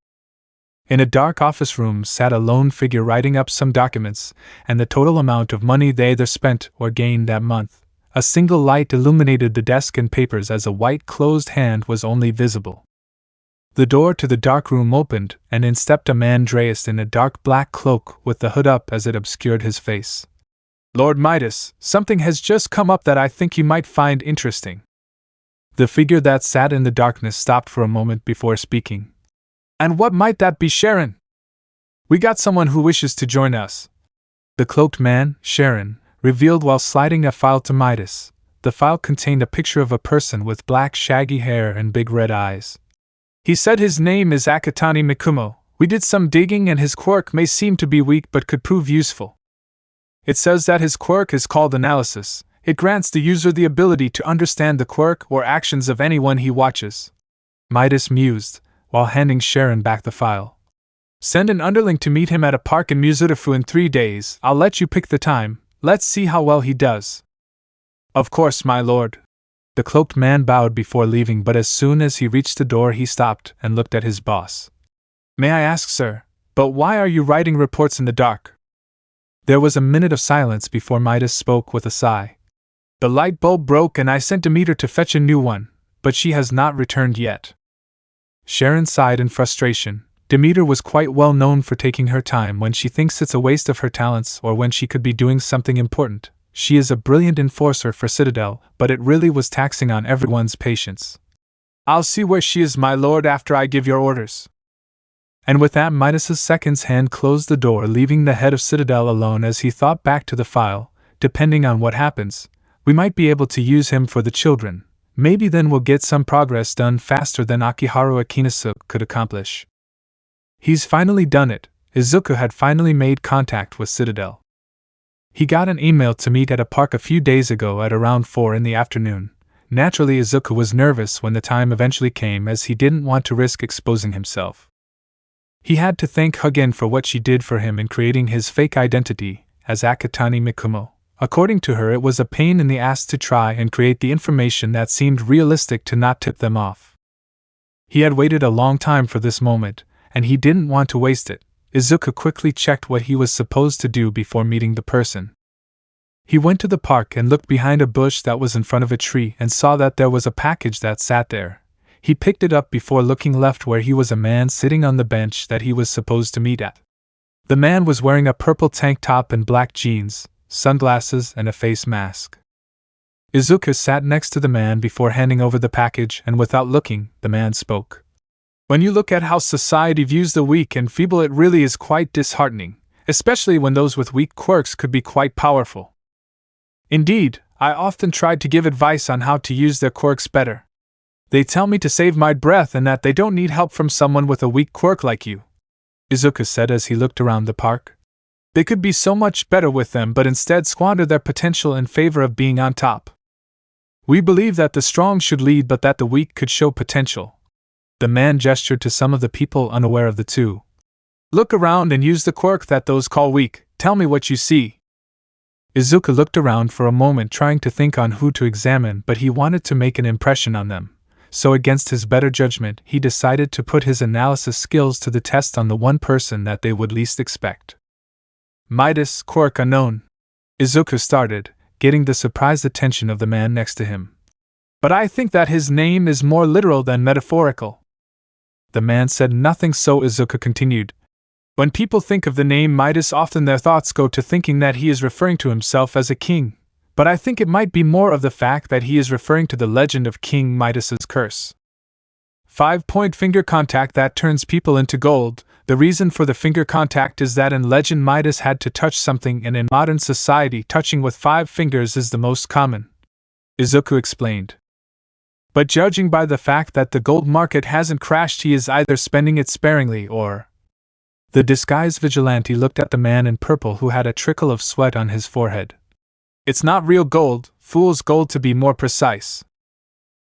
In a dark office room sat a lone figure writing up some documents, and the total amount of money they either spent or gained that month. A single light illuminated the desk and papers as a white closed hand was only visible. The door to the dark room opened, and in stepped a man dressed in a dark black cloak with the hood up as it obscured his face. "Lord Midas, something has just come up that I think you might find interesting." The figure that sat in the darkness stopped for a moment before speaking. "And what might that be, Sharon?" "We got someone who wishes to join us," the cloaked man, Sharon, revealed while sliding a file to Midas. The file contained a picture of a person with black shaggy hair and big red eyes. "He said his name is Akatani Mikumo. We did some digging and his quirk may seem to be weak but could prove useful. It says that his quirk is called analysis. It grants the user the ability to understand the quirk or actions of anyone he watches." Midas mused, while handing Sharon back the file. "Send an underling to meet him at a park in Mizutafu in 3 days. I'll let you pick the time. Let's see how well he does." "Of course, my lord." The cloaked man bowed before leaving, but as soon as he reached the door he stopped and looked at his boss. "May I ask, sir, but why are you writing reports in the dark?" There was a minute of silence before Midas spoke with a sigh. "The light bulb broke and I sent Demeter to fetch a new one, but she has not returned yet." Sharon sighed in frustration. Demeter was quite well known for taking her time when she thinks it's a waste of her talents or when she could be doing something important. She is a brilliant enforcer for Citadel, but it really was taxing on everyone's patience. I'll see where she is, my lord, after I give your orders. And with that, Midas's second's hand closed the door, leaving the head of Citadel alone as he thought back to the file. Depending on what happens, we might be able to use him for the children. Maybe then we'll get some progress done faster than Akiharu Akinasu could accomplish. He's finally done it. Izuku had finally made contact with Citadel. He got an email to meet at a park a few days ago at around 4 in the afternoon. Naturally, Izuku was nervous when the time eventually came, as he didn't want to risk exposing himself. He had to thank Hugin for what she did for him in creating his fake identity as Akatani Mikumo. According to her, it was a pain in the ass to try and create the information that seemed realistic to not tip them off. He had waited a long time for this moment, and he didn't want to waste it. Izuku quickly checked what he was supposed to do before meeting the person. He went to the park and looked behind a bush that was in front of a tree and saw that there was a package that sat there. He picked it up before looking left, where he was a man sitting on the bench that he was supposed to meet at. The man was wearing a purple tank top and black jeans, sunglasses, and a face mask. Izuku sat next to the man before handing over the package, and without looking, the man spoke. When you look at how society views the weak and feeble, it really is quite disheartening, especially when those with weak quirks could be quite powerful. Indeed, I often tried to give advice on how to use their quirks better. They tell me to save my breath and that they don't need help from someone with a weak quirk like you, Izuku said as he looked around the park. They could be so much better with them, but instead squander their potential in favor of being on top. We believe that the strong should lead, but that the weak could show potential. The man gestured to some of the people unaware of the two. Look around and use the quirk that those call weak. Tell me what you see. Izuku looked around for a moment, trying to think on who to examine, but he wanted to make an impression on them. So against his better judgment, he decided to put his analysis skills to the test on the one person that they would least expect. Midas, quirk unknown. Izuku started, getting the surprised attention of the man next to him. But I think that his name is more literal than metaphorical. The man said nothing, so Izuku continued. When people think of the name Midas, often their thoughts go to thinking that he is referring to himself as a king. But I think it might be more of the fact that he is referring to the legend of King Midas's curse. 5-point finger contact that turns people into gold. The reason for the finger contact is that in legend Midas had to touch something, and in modern society touching with 5 fingers is the most common, Izuku explained. But judging by the fact that the gold market hasn't crashed, he is either spending it sparingly or... The disguised vigilante looked at the man in purple, who had a trickle of sweat on his forehead. It's not real gold, fool's gold to be more precise.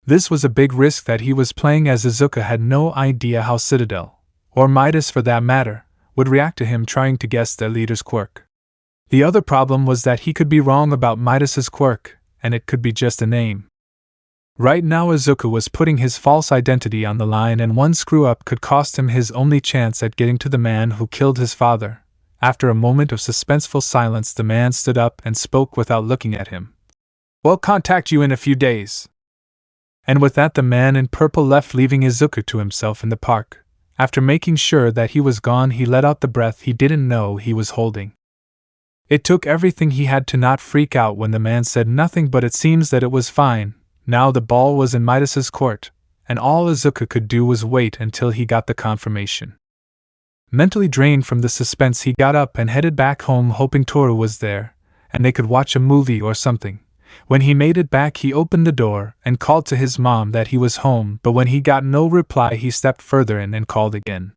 This was a big risk that he was playing, as Izuku had no idea how Citadel, or Midas for that matter, would react to him trying to guess their leader's quirk. The other problem was that he could be wrong about Midas's quirk, and it could be just a name. Right now Izuku was putting his false identity on the line, and one screw-up could cost him his only chance at getting to the man who killed his father. After a moment of suspenseful silence, the man stood up and spoke without looking at him. We'll contact you in a few days. And with that, the man in purple left, leaving Izuku to himself in the park. After making sure that he was gone, he let out the breath he didn't know he was holding. It took everything he had to not freak out when the man said nothing, but it seems that it was fine. Now the ball was in Midas's court, and all Izuku could do was wait until he got the confirmation. Mentally drained from the suspense, he got up and headed back home, hoping Toru was there, and they could watch a movie or something. When he made it back, he opened the door and called to his mom that he was home, but when he got no reply, he stepped further in and called again.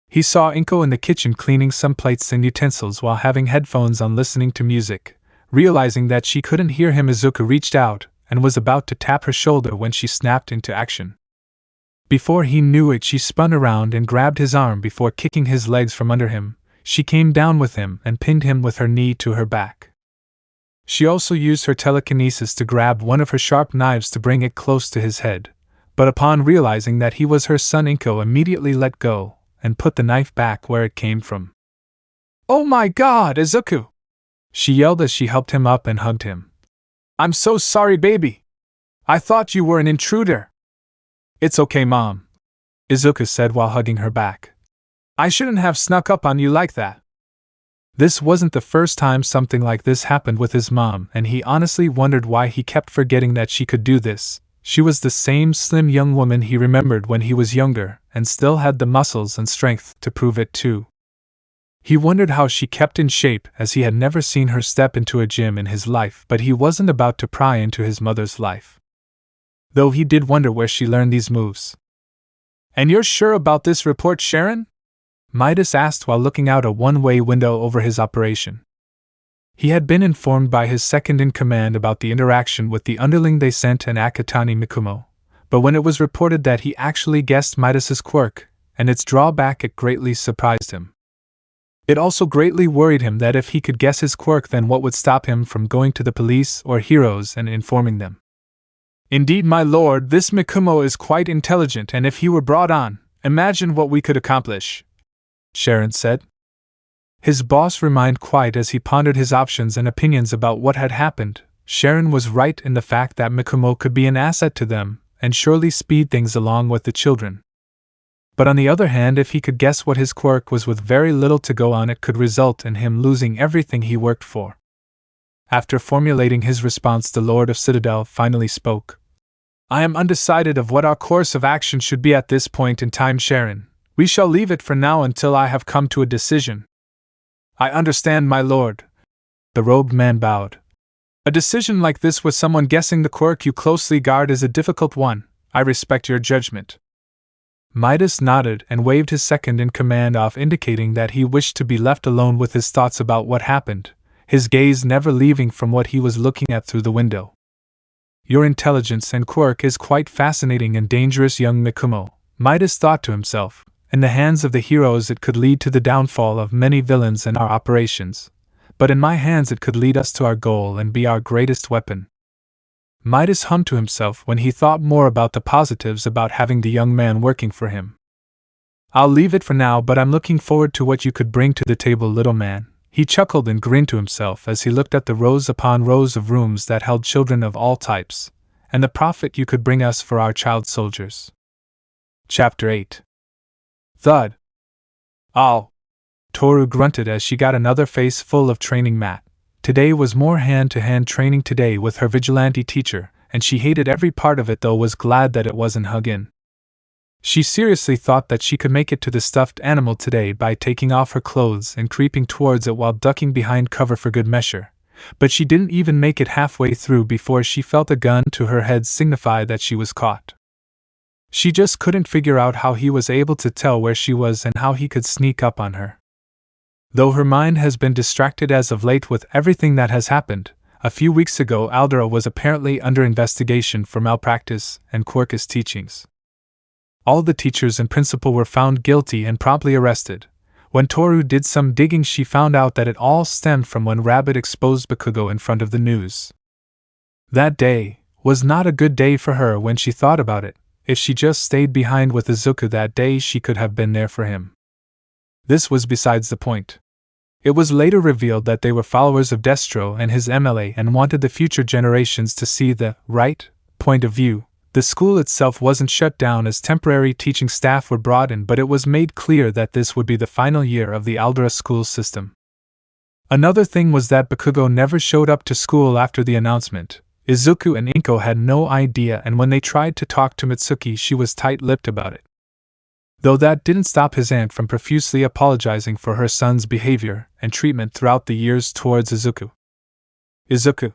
He saw Inko in the kitchen cleaning some plates and utensils while having headphones on, listening to music. Realizing that she couldn't hear him, Izuku reached out and was about to tap her shoulder when she snapped into action. Before he knew it, she spun around and grabbed his arm before kicking his legs from under him. She came down with him and pinned him with her knee to her back. She also used her telekinesis to grab one of her sharp knives to bring it close to his head, but upon realizing that he was her son, Inko immediately let go and put the knife back where it came from. "Oh my God, Izuku!" she yelled as she helped him up and hugged him. "I'm so sorry, baby. I thought you were an intruder." "It's okay, Mom," Izuku said while hugging her back. "I shouldn't have snuck up on you like that." This wasn't the first time something like this happened with his mom, and he honestly wondered why he kept forgetting that she could do this. She was the same slim young woman he remembered when he was younger, and still had the muscles and strength to prove it too. He wondered how she kept in shape, as he had never seen her step into a gym in his life, but he wasn't about to pry into his mother's life. Though he did wonder where she learned these moves. "And you're sure about this report, Sharon?" Midas asked while looking out a one-way window over his operation. He had been informed by his second-in-command about the interaction with the underling they sent and Akatani Mikumo, but when it was reported that he actually guessed Midas's quirk, and its drawback, it greatly surprised him. It also greatly worried him that if he could guess his quirk, then what would stop him from going to the police or heroes and informing them? "Indeed, my lord, this Mikumo is quite intelligent, and if he were brought on, imagine what we could accomplish," Sharon said. His boss remained quiet as he pondered his options and opinions about what had happened. Sharon was right in the fact that Mikumo could be an asset to them, and surely speed things along with the children. But on the other hand, if he could guess what his quirk was with very little to go on, it could result in him losing everything he worked for. After formulating his response, the Lord of Citadel finally spoke. "I am undecided of what our course of action should be at this point in time, Sharon. We shall leave it for now until I have come to a decision." "I understand, my lord." The robed man bowed. "A decision like this with someone guessing the quirk you closely guard is a difficult one. I respect your judgment." Midas nodded and waved his second-in-command off, indicating that he wished to be left alone with his thoughts about what happened, his gaze never leaving from what he was looking at through the window. "Your intelligence and quirk is quite fascinating and dangerous, young Mikumo," Midas thought to himself. "In the hands of the heroes it could lead to the downfall of many villains and our operations, but in my hands it could lead us to our goal and be our greatest weapon." Midas hummed to himself when he thought more about the positives about having the young man working for him. "I'll leave it for now, but I'm looking forward to what you could bring to the table, little man." He chuckled and grinned to himself as he looked at the rows upon rows of rooms that held children of all types, and the profit you could bring us for our child soldiers. Chapter 8. Thud. "Oh!" Toru grunted as she got another face full of training mat. Today was more hand-to-hand training today with her vigilante teacher, and she hated every part of it, though was glad that it wasn't Hugin. She seriously thought that she could make it to the stuffed animal today by taking off her clothes and creeping towards it while ducking behind cover for good measure, but she didn't even make it halfway through before she felt a gun to her head signify that she was caught. She just couldn't figure out how he was able to tell where she was and how he could sneak up on her. Though her mind has been distracted as of late with everything that has happened, a few weeks ago Aldera was apparently under investigation for malpractice and Quirkless teachings. All the teachers and principal were found guilty and promptly arrested. When Toru did some digging, she found out that it all stemmed from when Rabbit exposed Bakugo in front of the news. That day was not a good day for her when she thought about it. If she just stayed behind with Izuku that day, she could have been there for him. This was besides the point. It was later revealed that they were followers of Destro and his MLA and wanted the future generations to see the right point of view. The school itself wasn't shut down as temporary teaching staff were brought in, but it was made clear that this would be the final year of the Aldera school system. Another thing was that Bakugo never showed up to school after the announcement. Izuku and Inko had no idea, and when they tried to talk to Mitsuki, she was tight-lipped about it. Though that didn't stop his aunt from profusely apologizing for her son's behavior and treatment throughout the years towards Izuku. Izuku.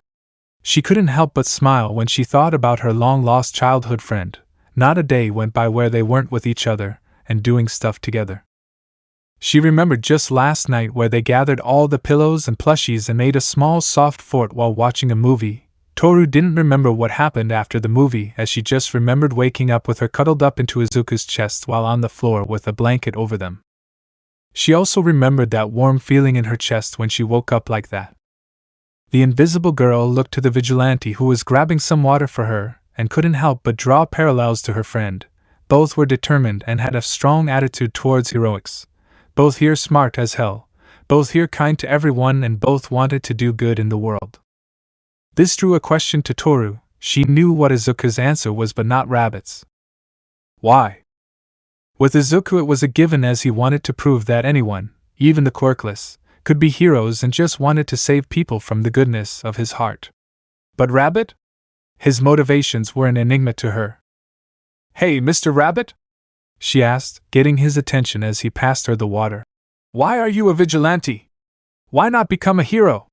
She couldn't help but smile when she thought about her long-lost childhood friend. Not a day went by where they weren't with each other and doing stuff together. She remembered just last night where they gathered all the pillows and plushies and made a small soft fort while watching a movie. Toru didn't remember what happened after the movie, as she just remembered waking up with her cuddled up into Izuku's chest while on the floor with a blanket over them. She also remembered that warm feeling in her chest when she woke up like that. The invisible girl looked to the vigilante who was grabbing some water for her, and couldn't help but draw parallels to her friend. Both were determined and had a strong attitude towards heroics. Both here smart as hell. Both here kind to everyone, and both wanted to do good in the world. This drew a question to Toru. She knew what Izuku's answer was, but not Rabbit's. Why? With Izuku it was a given, as he wanted to prove that anyone, even the Quirkless, could be heroes and just wanted to save people from the goodness of his heart. But Rabbit? His motivations were an enigma to her. "Hey, Mr. Rabbit?" she asked, getting his attention as he passed her the water. "Why are you a vigilante? Why not become a hero?"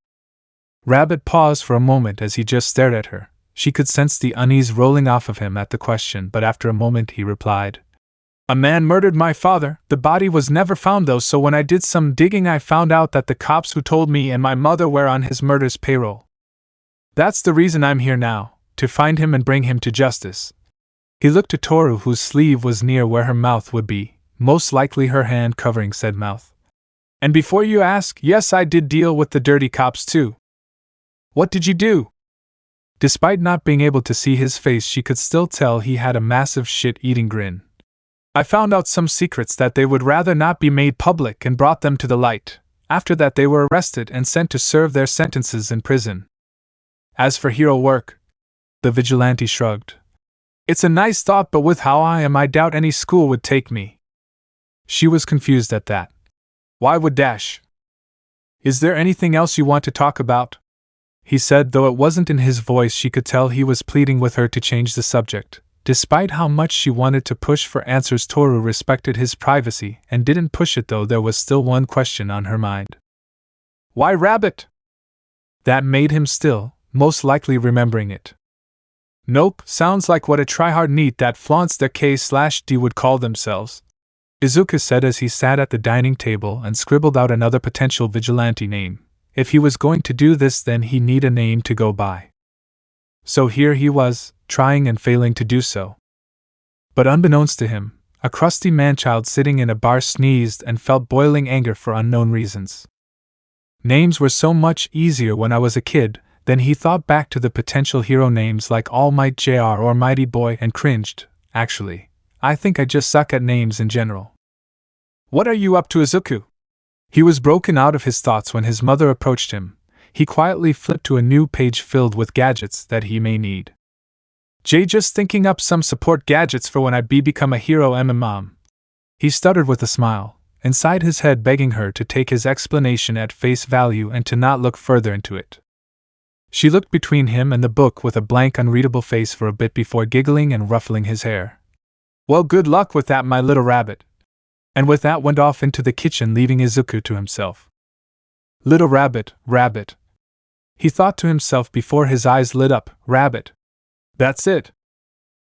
Rabbit paused for a moment as he just stared at her. She could sense the unease rolling off of him at the question, but after a moment he replied, "A man murdered my father. The body was never found though, so when I did some digging I found out that the cops who told me and my mother were on his murder's payroll. That's the reason I'm here now, to find him and bring him to justice." He looked to Toru, whose sleeve was near where her mouth would be, most likely her hand covering said mouth. "And before you ask, yes, I did deal with the dirty cops too." "What did you do?" Despite not being able to see his face, she could still tell he had a massive shit-eating grin. "I found out some secrets that they would rather not be made public and brought them to the light. After that they were arrested and sent to serve their sentences in prison." "As for hero work," the vigilante shrugged. "It's a nice thought, but with how I am, I doubt any school would take me." She was confused at that. "Why would dash?" "Is there anything else you want to talk about?" he said, though it wasn't in his voice. She could tell he was pleading with her to change the subject. Despite how much she wanted to push for answers, Toru respected his privacy and didn't push it, though there was still one question on her mind. "Why Rabbit?" That made him still, most likely remembering it. "Nope, sounds like what a tryhard NEET that flaunts their K/D would call themselves," Izuku said as he sat at the dining table and scribbled out another potential vigilante name. If he was going to do this, then he needed a name to go by. So here he was, trying and failing to do so. But unbeknownst to him, a crusty manchild sitting in a bar sneezed and felt boiling anger for unknown reasons. Names were so much easier when I was a kid. Then he thought back to the potential hero names like Almight Jr. or Mighty Boy and cringed. Actually, I think I just suck at names in general. "What are you up to, Izuku?" He was broken out of his thoughts when his mother approached him. He quietly flipped to a new page filled with gadgets that he may need. "Jay, just thinking up some support gadgets for when I become a hero, Mom." He stuttered with a smile, inside his head begging her to take his explanation at face value and to not look further into it. She looked between him and the book with a blank, unreadable face for a bit before giggling and ruffling his hair. "Well, good luck with that, my little rabbit." And with that went off into the kitchen, leaving Izuku to himself. "Little rabbit, rabbit," he thought to himself before his eyes lit up. "Rabbit. That's it."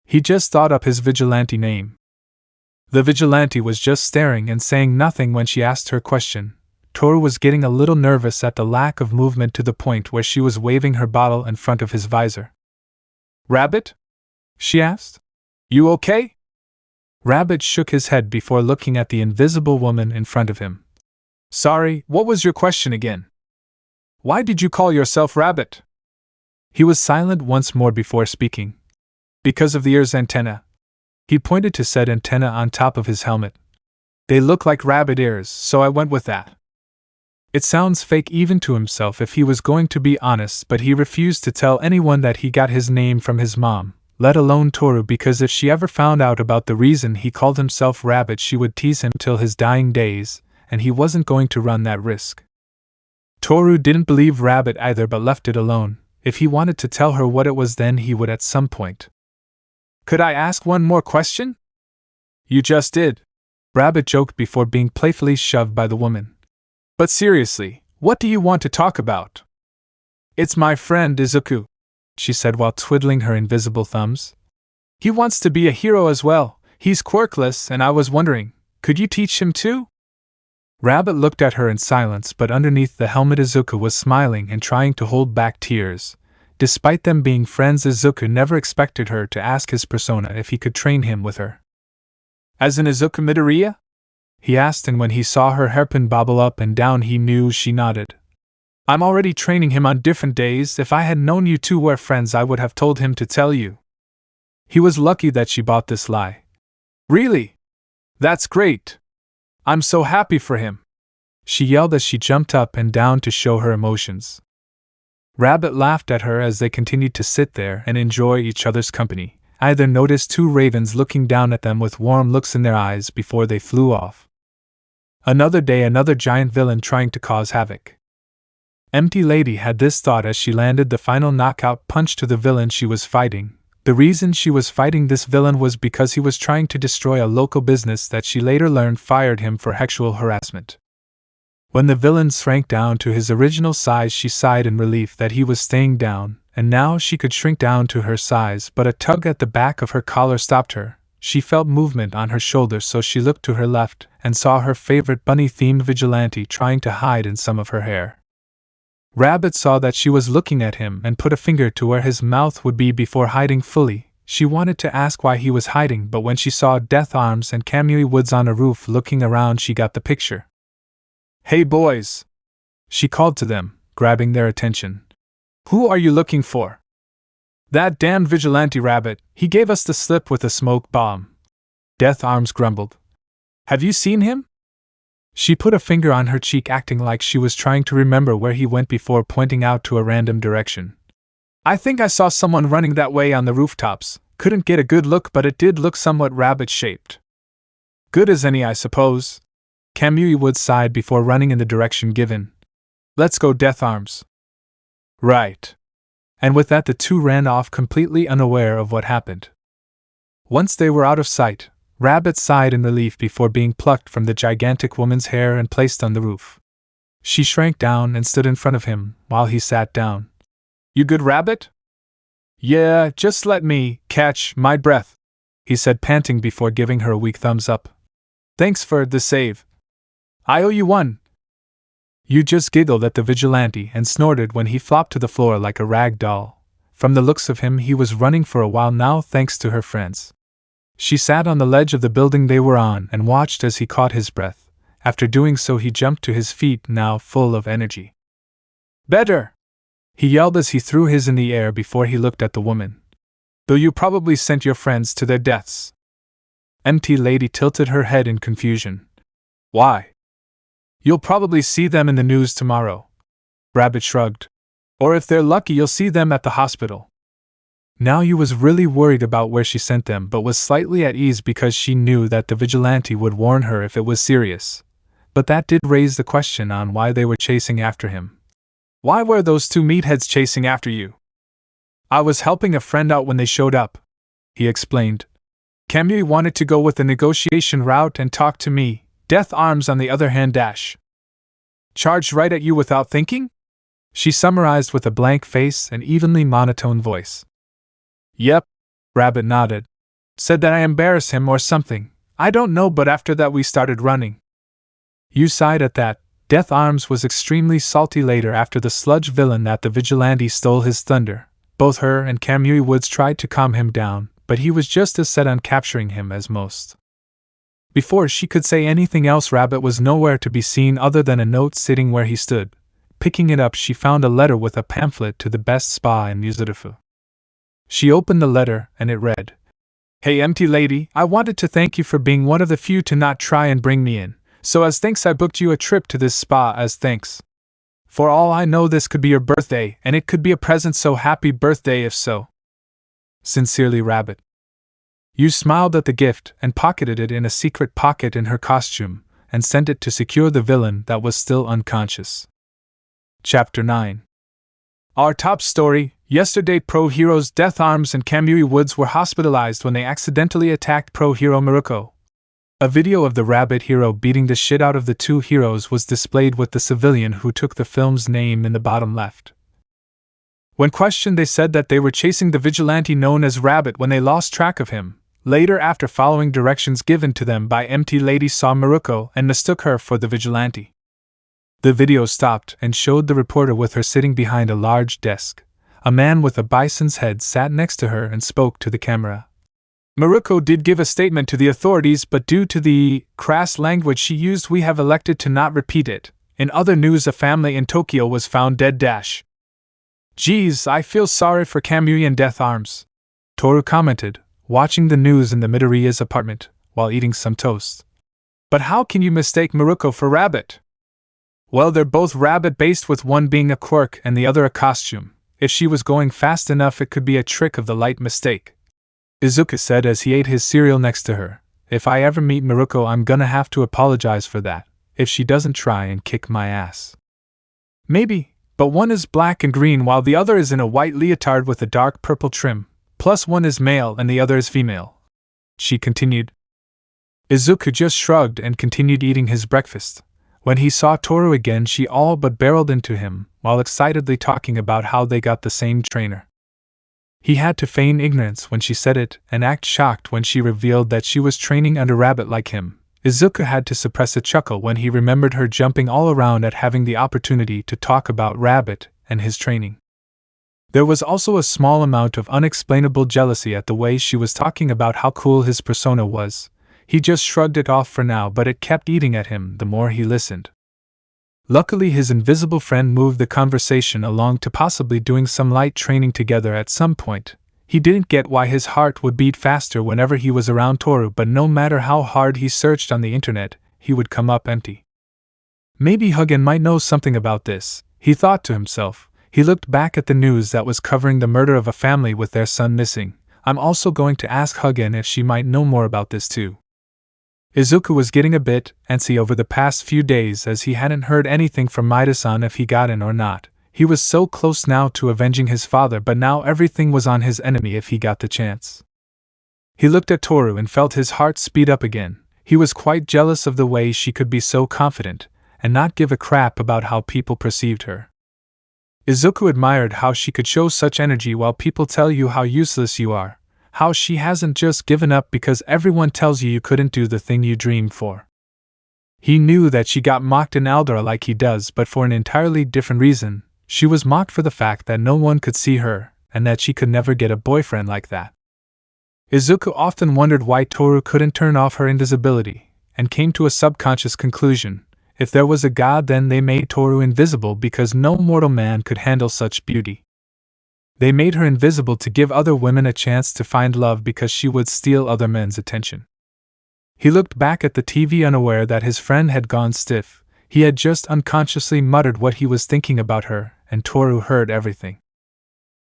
He just thought up his vigilante name. The vigilante was just staring and saying nothing when she asked her question. Toru was getting a little nervous at the lack of movement, to the point where she was waving her bottle in front of his visor. "Rabbit?" she asked. "You okay?" Rabbit shook his head before looking at the invisible woman in front of him. "Sorry, what was your question again? Why did you call yourself Rabbit?" He was silent once more before speaking. "Because of the ear's antenna." He pointed to said antenna on top of his helmet. "They look like rabbit ears, so I went with that." It sounds fake even to himself if he was going to be honest, but he refused to tell anyone that he got his name from his mom, let alone Toru, because if she ever found out about the reason he called himself Rabbit, she would tease him till his dying days, and he wasn't going to run that risk. Toru didn't believe Rabbit either, but left it alone. If he wanted to tell her what it was, then he would at some point. "Could I ask one more question?" "You just did," Rabbit joked before being playfully shoved by the woman. "But seriously, what do you want to talk about?" "It's my friend Izuku," she said while twiddling her invisible thumbs. "He wants to be a hero as well. He's quirkless, and I was wondering, could you teach him too?" Rabbit looked at her in silence, but underneath the helmet Izuku was smiling and trying to hold back tears. Despite them being friends, Izuku never expected her to ask his persona if he could train him with her. "As in Izuku Midoriya?" he asked, and when he saw her hairpin bobble up and down he knew she nodded. "I'm already training him on different days. If I had known you two were friends, I would have told him to tell you." He was lucky that she bought this lie. "Really? That's great. I'm so happy for him," she yelled as she jumped up and down to show her emotions. Rabbit laughed at her as they continued to sit there and enjoy each other's company. Either noticed two ravens looking down at them with warm looks in their eyes before they flew off. Another day, another giant villain trying to cause havoc. Empty Lady had this thought as she landed the final knockout punch to the villain she was fighting. The reason she was fighting this villain was because he was trying to destroy a local business that she later learned fired him for sexual harassment. When the villain shrank down to his original size, she sighed in relief that he was staying down, and now she could shrink down to her size, but a tug at the back of her collar stopped her. She felt movement on her shoulders, so she looked to her left and saw her favorite bunny-themed Vigilante trying to hide in some of her hair. Rabbit saw that she was looking at him and put a finger to where his mouth would be before hiding fully. She wanted to ask why he was hiding, but when she saw Death Arms and Kamui Woods on a roof looking around, she got the picture. "Hey boys!" she called to them, grabbing their attention. "Who are you looking for?" "That damned Vigilante Rabbit. He gave us the slip with a smoke bomb," Death Arms grumbled. "Have you seen him?" She put a finger on her cheek, acting like she was trying to remember where he went before pointing out to a random direction. "I think I saw someone running that way on the rooftops. Couldn't get a good look, but it did look somewhat rabbit-shaped." "Good as any, I suppose." Kamui Woods sighed before running in the direction given. "Let's go, Death Arms." "Right." And with that, the two ran off completely unaware of what happened. Once they were out of sight, Rabbit sighed in relief before being plucked from the gigantic woman's hair and placed on the roof. She shrank down and stood in front of him while he sat down. "You good, Rabbit?" "Yeah, just let me catch my breath," he said, panting before giving her a weak thumbs up. "Thanks for the save. I owe you one." You just giggled at the Vigilante and snorted when he flopped to the floor like a rag doll. From the looks of him, he was running for a while now thanks to her friends. She sat on the ledge of the building they were on and watched as he caught his breath. After doing so, he jumped to his feet, now full of energy. "Better!" he yelled as he threw his in the air before he looked at the woman. "Though you probably sent your friends to their deaths." Empty Lady tilted her head in confusion. "Why?" "You'll probably see them in the news tomorrow." Rabbit shrugged. "Or if they're lucky, you'll see them at the hospital." Now you was really worried about where she sent them, but was slightly at ease because she knew that the Vigilante would warn her if it was serious. But that did raise the question on why they were chasing after him. "Why were those two meatheads chasing after you?" "I was helping a friend out when they showed up," he explained. "Kamui wanted to go with the negotiation route and talk to me. Death Arms, on the other hand, charged right at you without thinking?" she summarized with a blank face and evenly monotone voice. "Yep," Rabbit nodded. "Said that I embarrassed him or something. I don't know, but after that we started running." You sighed at that. Death Arms was extremely salty later after the sludge villain that the Vigilante stole his thunder. Both her and Kamui Woods tried to calm him down, but he was just as set on capturing him as most. Before she could say anything else, Rabbit was nowhere to be seen other than a note sitting where he stood. Picking it up, she found a letter with a pamphlet to the best spa in Jujutsu. She opened the letter, and it read, "Hey Empty Lady, I wanted to thank you for being one of the few to not try and bring me in, so as thanks I booked you a trip to this spa as thanks. For all I know, this could be your birthday, and it could be a present, so happy birthday if so. Sincerely, Rabbit." You smiled at the gift and pocketed it in a secret pocket in her costume, and sent it to secure the villain that was still unconscious. Chapter 9. Our top story. Yesterday, Pro Heroes Death Arms and Kamui Woods were hospitalized when they accidentally attacked Pro Hero Mirko. A video of the Rabbit hero beating the shit out of the two heroes was displayed with the civilian who took the film's name in the bottom left. When questioned, they said that they were chasing the Vigilante known as Rabbit when they lost track of him. Later, after following directions given to them by Empty Lady, saw Mirko and mistook her for the Vigilante. The video stopped and showed the reporter with her sitting behind a large desk. A man with a bison's head sat next to her and spoke to the camera. "Mirko did give a statement to the authorities, but due to the crass language she used, we have elected to not repeat it. In other news, a family in Tokyo was found dead. Geez, I feel sorry for Kamui and Death Arms," Toru commented, watching the news in the Midoriya's apartment while eating some toast. "But how can you mistake Mirko for Rabbit?" "Well, they're both rabbit-based, with one being a quirk and the other a costume. If she was going fast enough, it could be a trick of the light mistake," Izuku said as he ate his cereal next to her. "If I ever meet Mirko, I'm gonna have to apologize for that, if she doesn't try and kick my ass." "Maybe, But one is black and green while the other is in a white leotard with a dark purple trim, plus one is male and the other is female," she continued. Izuku just shrugged and continued eating his breakfast. When he saw Toru again, she all but barreled into him, while excitedly talking about how they got the same trainer. He had to feign ignorance when she said it, and act shocked when she revealed that she was training under Rabbit like him. Izuku had to suppress a chuckle when he remembered her jumping all around at having the opportunity to talk about Rabbit and his training. There was also a small amount of unexplainable jealousy at the way she was talking about how cool his persona was. He just shrugged it off for now, but it kept eating at him the more he listened. Luckily, his invisible friend moved the conversation along to possibly doing some light training together at some point. He didn't get why his heart would beat faster whenever he was around Toru, but no matter how hard he searched on the internet, he would come up empty. Maybe Hugin might know something about this, he thought to himself. He looked back at the news that was covering the murder of a family with their son missing. I'm also going to ask Hugin if she might know more about this too. Izuku was getting a bit antsy over the past few days as he hadn't heard anything from Midas on if he got in or not. He was so close now to avenging his father, but now everything was on his enemy if he got the chance. He looked at Toru and felt his heart speed up again. He was quite jealous of the way she could be so confident and not give a crap about how people perceived her. Izuku admired how she could show such energy while people tell you how useless you are. How she hasn't just given up because everyone tells you couldn't do the thing you dreamed for. He knew that she got mocked in Aldera like he does, but for an entirely different reason. She was mocked for the fact that no one could see her, and that she could never get a boyfriend like that. Izuku often wondered why Toru couldn't turn off her invisibility, and came to a subconscious conclusion. If there was a god, then they made Toru invisible because no mortal man could handle such beauty. They made her invisible to give other women a chance to find love because she would steal other men's attention. He looked back at the TV unaware that his friend had gone stiff. He had just unconsciously muttered what he was thinking about her, and Toru heard everything.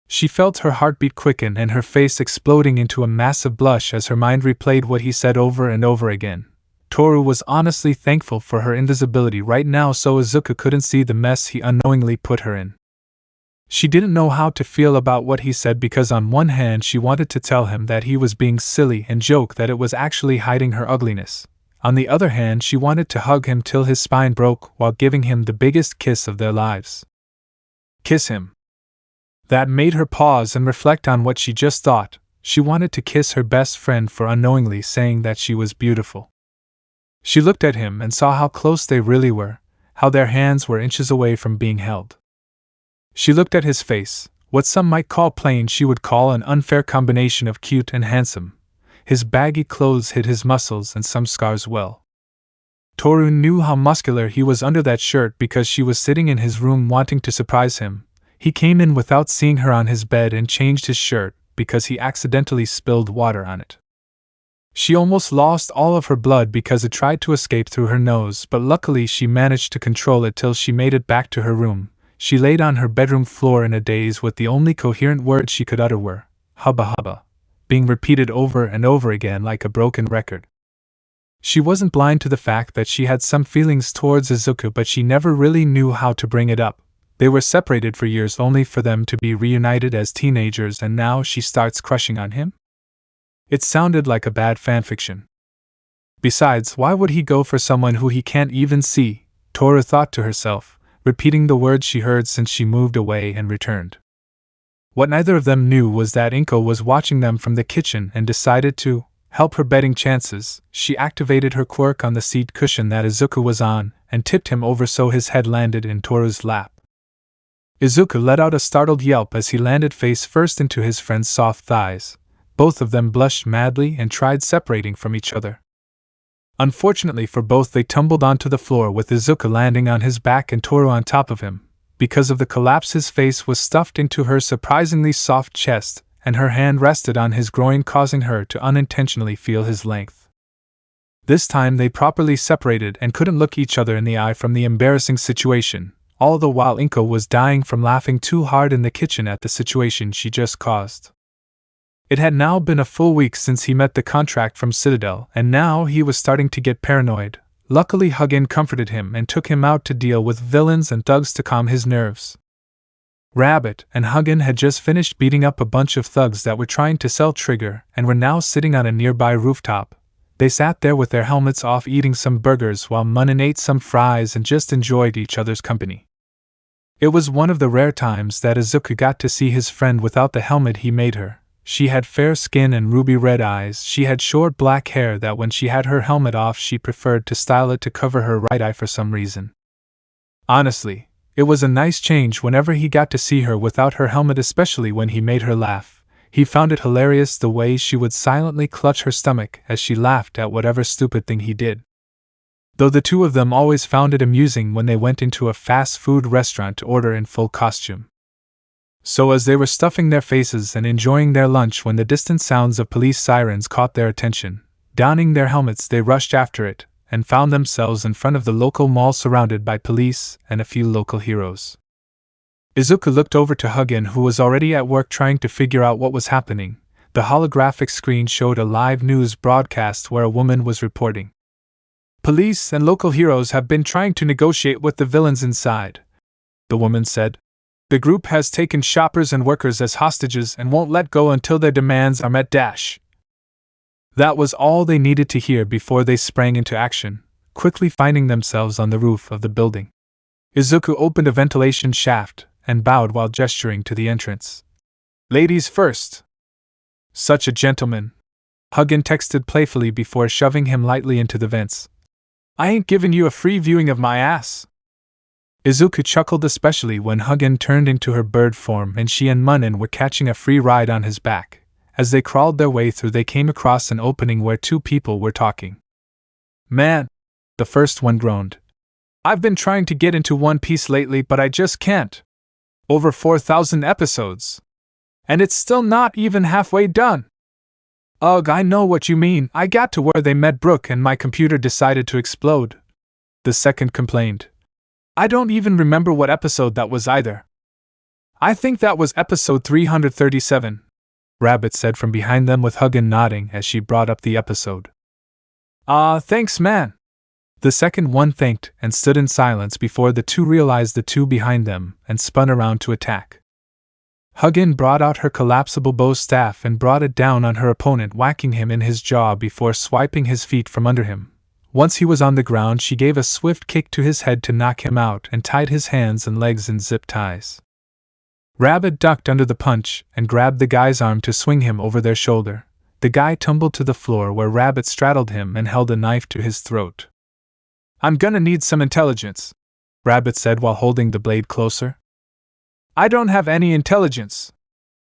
She felt her heartbeat quicken and her face exploding into a massive blush as her mind replayed what he said over and over again. Toru was honestly thankful for her invisibility right now so Izuku couldn't see the mess he unknowingly put her in. She didn't know how to feel about what he said because on one hand she wanted to tell him that he was being silly and joke that it was actually hiding her ugliness. On the other hand, she wanted to hug him till his spine broke while giving him the biggest kiss of their lives. Kiss him. That made her pause and reflect on what she just thought. She wanted to kiss her best friend for unknowingly saying that she was beautiful. She looked at him and saw how close they really were, how their hands were inches away from being held. She looked at his face. What some might call plain she would call an unfair combination of cute and handsome. His baggy clothes hid his muscles and some scars well. Toru knew how muscular he was under that shirt because she was sitting in his room wanting to surprise him. He came in without seeing her on his bed and changed his shirt because he accidentally spilled water on it. She almost lost all of her blood because it tried to escape through her nose, but luckily she managed to control it till she made it back to her room. She laid on her bedroom floor in a daze with the only coherent words she could utter were, "Hubba hubba," being repeated over and over again like a broken record. She wasn't blind to the fact that she had some feelings towards Izuku, but she never really knew how to bring it up. They were separated for years only for them to be reunited as teenagers, and now she starts crushing on him? It sounded like a bad fanfiction. Besides, why would he go for someone who he can't even see? Toru thought to herself, repeating the words she heard since she moved away and returned. What neither of them knew was that Inko was watching them from the kitchen and decided to help her betting chances. She activated her quirk on the seat cushion that Izuku was on and tipped him over so his head landed in Toru's lap. Izuku let out a startled yelp as he landed face first into his friend's soft thighs. Both of them blushed madly and tried separating from each other. Unfortunately for both, they tumbled onto the floor with Izuku landing on his back and Toru on top of him. Because of the collapse, his face was stuffed into her surprisingly soft chest, and her hand rested on his groin, causing her to unintentionally feel his length. This time they properly separated and couldn't look each other in the eye from the embarrassing situation, all the while Inko was dying from laughing too hard in the kitchen at the situation she just caused. It had now been a full week since he met the contract from Citadel, and now he was starting to get paranoid. Luckily, Hugin comforted him and took him out to deal with villains and thugs to calm his nerves. Rabbit and Hugin had just finished beating up a bunch of thugs that were trying to sell Trigger and were now sitting on a nearby rooftop. They sat there with their helmets off eating some burgers while Munin ate some fries and just enjoyed each other's company. It was one of the rare times that Izuku got to see his friend without the helmet he made her. She had fair skin and ruby red eyes. She had short black hair that when she had her helmet off she preferred to style it to cover her right eye for some reason. Honestly, it was a nice change whenever he got to see her without her helmet, especially when he made her laugh. He found it hilarious the way she would silently clutch her stomach as she laughed at whatever stupid thing he did. Though the two of them always found it amusing when they went into a fast food restaurant to order in full costume. So as they were stuffing their faces and enjoying their lunch when the distant sounds of police sirens caught their attention, donning their helmets they rushed after it, and found themselves in front of the local mall surrounded by police and a few local heroes. Izuku looked over to Hugin, who was already at work trying to figure out what was happening. The holographic screen showed a live news broadcast where a woman was reporting. Police and local heroes have been trying to negotiate with the villains inside, the woman said. The group has taken shoppers and workers as hostages and won't let go until their demands are met. That was all they needed to hear before they sprang into action, quickly finding themselves on the roof of the building. Izuku opened a ventilation shaft and bowed while gesturing to the entrance. Ladies first. Such a gentleman, Hugin texted playfully before shoving him lightly into the vents. I ain't giving you a free viewing of my ass. Izuku chuckled, especially when Hugin turned into her bird form and she and Munin were catching a free ride on his back. As they crawled their way through, they came across an opening where two people were talking. Man, the first one groaned. I've been trying to get into One Piece lately, but I just can't. Over 4,000 episodes. And it's still not even halfway done. Ugh, I know what you mean. I got to where they met Brook and my computer decided to explode. The second complained. I don't even remember what episode that was either. I think that was episode 337, Rabbit said from behind them, with Hugin nodding as she brought up the episode. Thanks, man. The second one thanked and stood in silence before the two realized the two behind them and spun around to attack. Hugin brought out her collapsible bow staff and brought it down on her opponent, whacking him in his jaw before swiping his feet from under him. Once he was on the ground, she gave a swift kick to his head to knock him out and tied his hands and legs in zip ties. Rabbit ducked under the punch and grabbed the guy's arm to swing him over their shoulder. The guy tumbled to the floor where Rabbit straddled him and held a knife to his throat. I'm gonna need some intelligence, Rabbit said while holding the blade closer. I don't have any intelligence,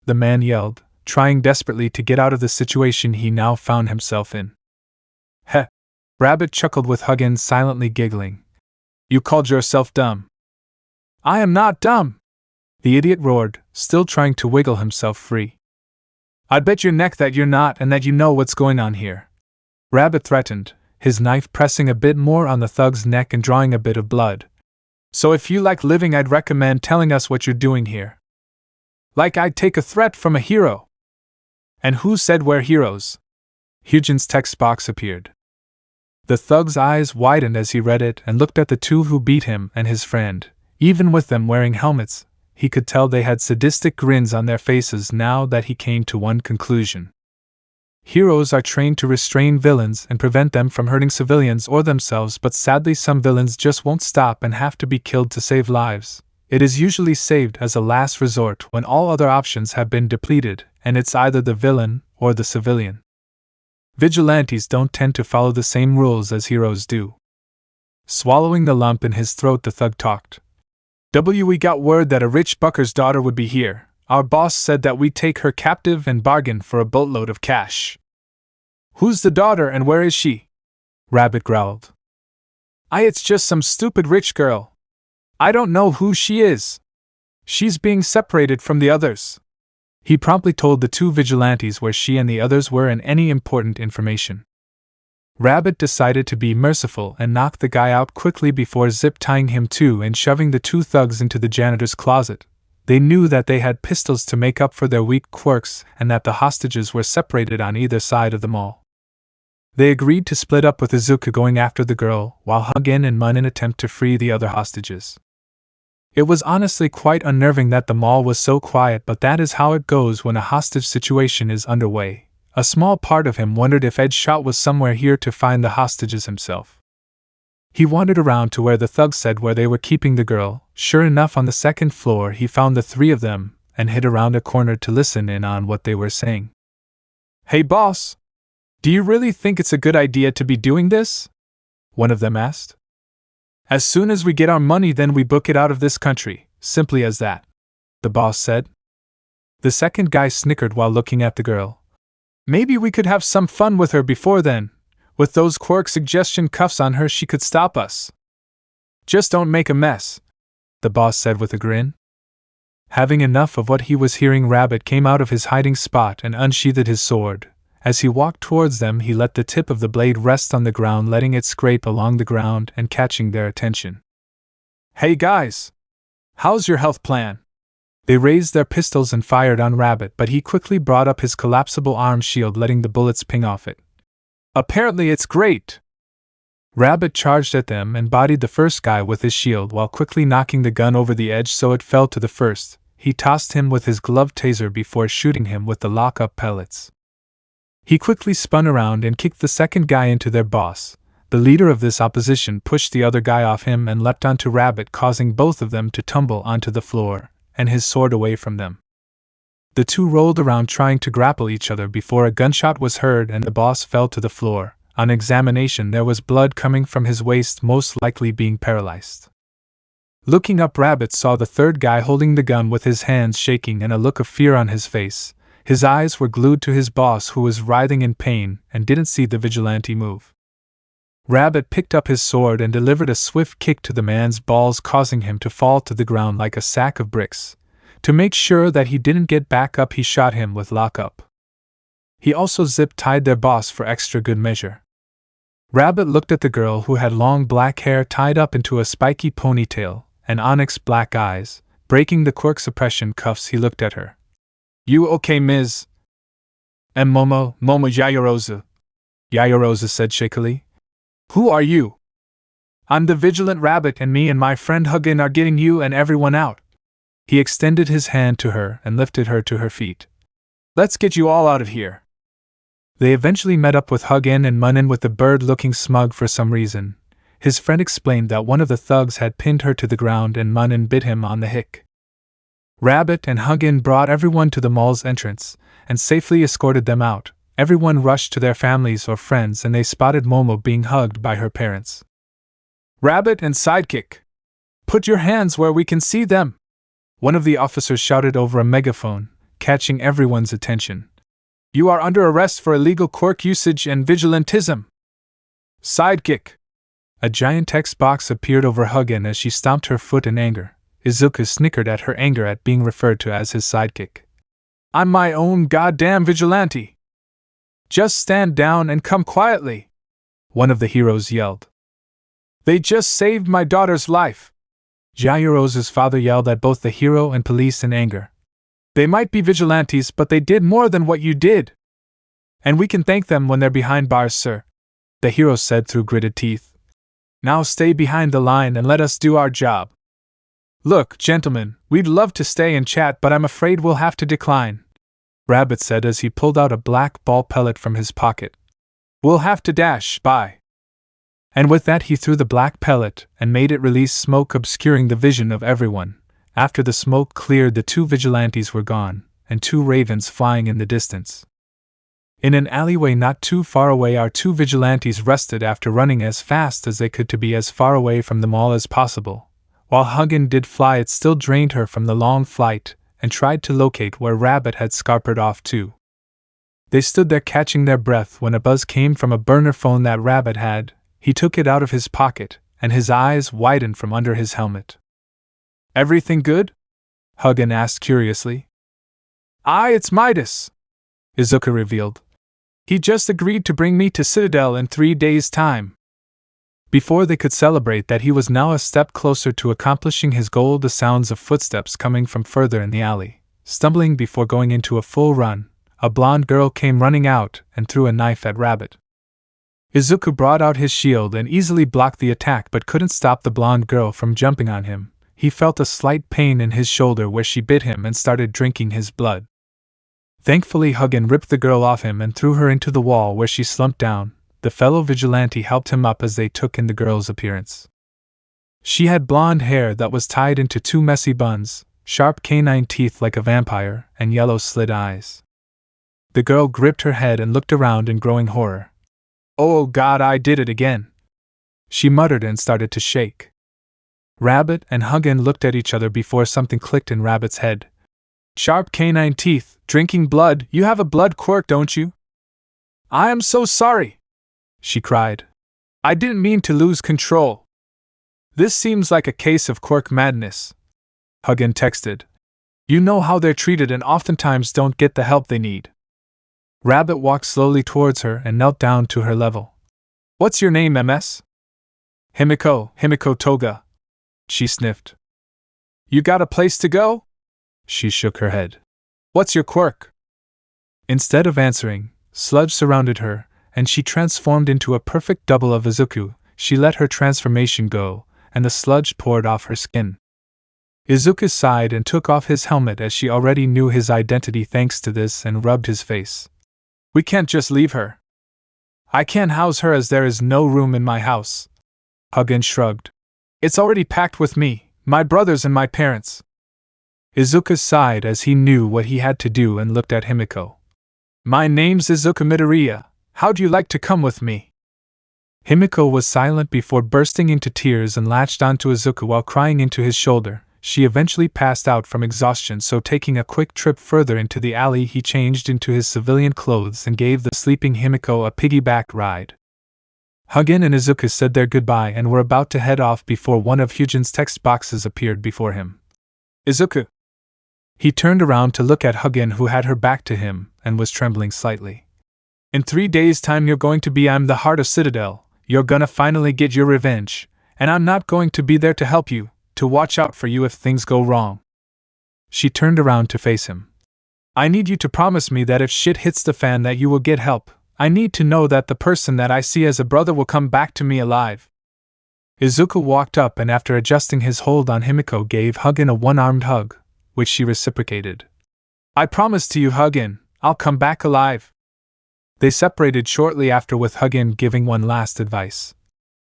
the man yelled, trying desperately to get out of the situation he now found himself in. Heh, Rabbit chuckled with Hugin silently giggling. You called yourself dumb. I am not dumb, the idiot roared, still trying to wiggle himself free. I'd bet your neck that you're not and that you know what's going on here, Rabbit threatened, his knife pressing a bit more on the thug's neck and drawing a bit of blood. So if you like living, I'd recommend telling us what you're doing here. Like I'd take a threat from a hero. And who said we're heroes? Hugin's text box appeared. The thug's eyes widened as he read it and looked at the two who beat him and his friend. Even with them wearing helmets, he could tell they had sadistic grins on their faces now that he came to one conclusion. Heroes are trained to restrain villains and prevent them from hurting civilians or themselves, but sadly some villains just won't stop and have to be killed to save lives. It is usually saved as a last resort when all other options have been depleted, and it's either the villain or the civilian. Vigilantes don't tend to follow the same rules as heroes do. Swallowing the lump in his throat, the thug talked. We got word that a rich bucker's daughter would be here. Our boss said that we'd take her captive and bargain for a boatload of cash. Who's the daughter and where is she? Rabbit growled. It's just some stupid rich girl. I don't know who she is. She's being separated from the others. He promptly told the two vigilantes where she and the others were and any important information. Rabbit decided to be merciful and knocked the guy out quickly before zip-tying him to and shoving the two thugs into the janitor's closet. They knew that they had pistols to make up for their weak quirks and that the hostages were separated on either side of the mall. They agreed to split up with Izuku going after the girl, while Hugin and Munin attempt to free the other hostages. It was honestly quite unnerving that the mall was so quiet, but that is how it goes when a hostage situation is underway. A small part of him wondered if ONESHOT was somewhere here to find the hostages himself. He wandered around to where the thugs said where they were keeping the girl. Sure enough, on the second floor he found the three of them, and hid around a corner to listen in on what they were saying. "Hey boss! Do you really think it's a good idea to be doing this?" one of them asked. "As soon as we get our money, then we book it out of this country, simply as that," the boss said. The second guy snickered while looking at the girl. "Maybe we could have some fun with her before then. With those Quirk suggestion cuffs on her, she could stop us. Just don't make a mess," the boss said with a grin. Having enough of what he was hearing, Rabbit came out of his hiding spot and unsheathed his sword. As he walked towards them, he let the tip of the blade rest on the ground, letting it scrape along the ground and catching their attention. "Hey guys! How's your health plan?" They raised their pistols and fired on Rabbit, but he quickly brought up his collapsible arm shield, letting the bullets ping off it. "Apparently it's great!" Rabbit charged at them and bodied the first guy with his shield while quickly knocking the gun over the edge so it fell to the first. He tossed him with his gloved taser before shooting him with the lock-up pellets. He quickly spun around and kicked the second guy into their boss. The leader of this opposition pushed the other guy off him and leapt onto Rabbit, causing both of them to tumble onto the floor, and his sword away from them. The two rolled around trying to grapple each other before a gunshot was heard and the boss fell to the floor. On examination, there was blood coming from his waist, most likely being paralyzed. Looking up, Rabbit saw the third guy holding the gun with his hands shaking and a look of fear on his face. His eyes were glued to his boss, who was writhing in pain and didn't see the vigilante move. Rabbit picked up his sword and delivered a swift kick to the man's balls, causing him to fall to the ground like a sack of bricks. To make sure that he didn't get back up, he shot him with lockup. He also zip-tied their boss for extra good measure. Rabbit looked at the girl, who had long black hair tied up into a spiky ponytail and onyx black eyes. Breaking the Quirk suppression cuffs, he looked at her. "You okay, Ms. M. Momo Yayarosa?" Yayarosa said shakily. "Who are you?" "I'm the Vigilant Rabbit, and me and my friend Hugin are getting you and everyone out." He extended his hand to her and lifted her to her feet. "Let's get you all out of here." They eventually met up with Hugin and Munin, with the bird looking smug for some reason. His friend explained that one of the thugs had pinned her to the ground and Munin bit him on the hick. Rabbit and Hugin brought everyone to the mall's entrance and safely escorted them out. Everyone rushed to their families or friends, and they spotted Momo being hugged by her parents. "Rabbit and Sidekick! Put your hands where we can see them!" one of the officers shouted over a megaphone, catching everyone's attention. "You are under arrest for illegal Quirk usage and vigilantism." "Sidekick!" A giant text box appeared over Hugin as she stomped her foot in anger. Izuku snickered at her anger at being referred to as his sidekick. "I'm my own goddamn vigilante! Just stand down and come quietly!" one of the heroes yelled. "They just saved my daughter's life!" Yayarosa's father yelled at both the hero and police in anger. "They might be vigilantes, but they did more than what you did! And we can thank them when they're behind bars, sir," the hero said through gritted teeth. "Now stay behind the line and let us do our job." "Look, gentlemen, we'd love to stay and chat, but I'm afraid we'll have to decline," Rabbit said as he pulled out a black ball pellet from his pocket. "We'll have to dash, bye." And with that he threw the black pellet and made it release smoke, obscuring the vision of everyone. After the smoke cleared, the two vigilantes were gone, and two ravens flying in the distance. In an alleyway not too far away, our two vigilantes rested after running as fast as they could to be as far away from the mall as possible. While Hugin did fly, it still drained her from the long flight, and tried to locate where Rabbit had scarpered off to. They stood there catching their breath when a buzz came from a burner phone that Rabbit had. He took it out of his pocket, and his eyes widened from under his helmet. "Everything good?" Hugin asked curiously. "Aye, it's Midas," Izuku revealed. "He just agreed to bring me to Citadel in 3 days' time." Before they could celebrate that he was now a step closer to accomplishing his goal, the sounds of footsteps coming from further in the alley. Stumbling before going into a full run, a blonde girl came running out and threw a knife at Rabbit. Izuku brought out his shield and easily blocked the attack, but couldn't stop the blonde girl from jumping on him. he felt a slight pain in his shoulder where she bit him and started drinking his blood. Thankfully, Hugin ripped the girl off him and threw her into the wall where she slumped down. The fellow vigilante helped him up as they took in the girl's appearance. She had blonde hair that was tied into two messy buns, sharp canine teeth like a vampire, and yellow slit eyes. The girl gripped her head and looked around in growing horror. "Oh God, I did it again!" she muttered and started to shake. Rabbit and Hugin looked at each other before something clicked in Rabbit's head. "Sharp canine teeth, drinking blood, you have a blood quirk, don't you?" "I am so sorry!" she cried. "I didn't mean to lose control." "This seems like a case of quirk madness," Hugin texted. "You know how they're treated and oftentimes don't get the help they need." Rabbit walked slowly towards her and knelt down to her level. "What's your name, MS?" Himiko Toga," she sniffed. "You got a place to go?" She shook her head. "What's your quirk?" Instead of answering, sludge surrounded her, and she transformed into a perfect double of Izuku. She let her transformation go, and the sludge poured off her skin. Izuku sighed and took off his helmet as she already knew his identity thanks to this and rubbed his face. "We can't just leave her. I can't house her as there is no room in my house." Hugin shrugged. "It's already packed with me, my brothers and my parents." Izuku sighed as he knew what he had to do and looked at Himiko. "My name's Izuku Midoriya. How'd you like to come with me?" Himiko was silent before bursting into tears and latched onto Izuku while crying into his shoulder. She eventually passed out from exhaustion, so taking a quick trip further into the alley, he changed into his civilian clothes and gave the sleeping Himiko a piggyback ride. Hugin and Izuku said their goodbye and were about to head off before one of Hugin's text boxes appeared before him. "Izuku!" He turned around to look at Hugin, who had her back to him and was trembling slightly. "In 3 days' time you're going to be I'm the heart of Citadel. You're gonna finally get your revenge, and I'm not going to be there to help you, to watch out for you if things go wrong." She turned around to face him. "I need you to promise me that if shit hits the fan that you will get help. I need to know that the person that I see as a brother will come back to me alive." Izuku walked up and after adjusting his hold on Himiko gave Hugin a one-armed hug, which she reciprocated. "I promise to you, Hugin, I'll come back alive." They separated shortly after with Hugin giving one last advice.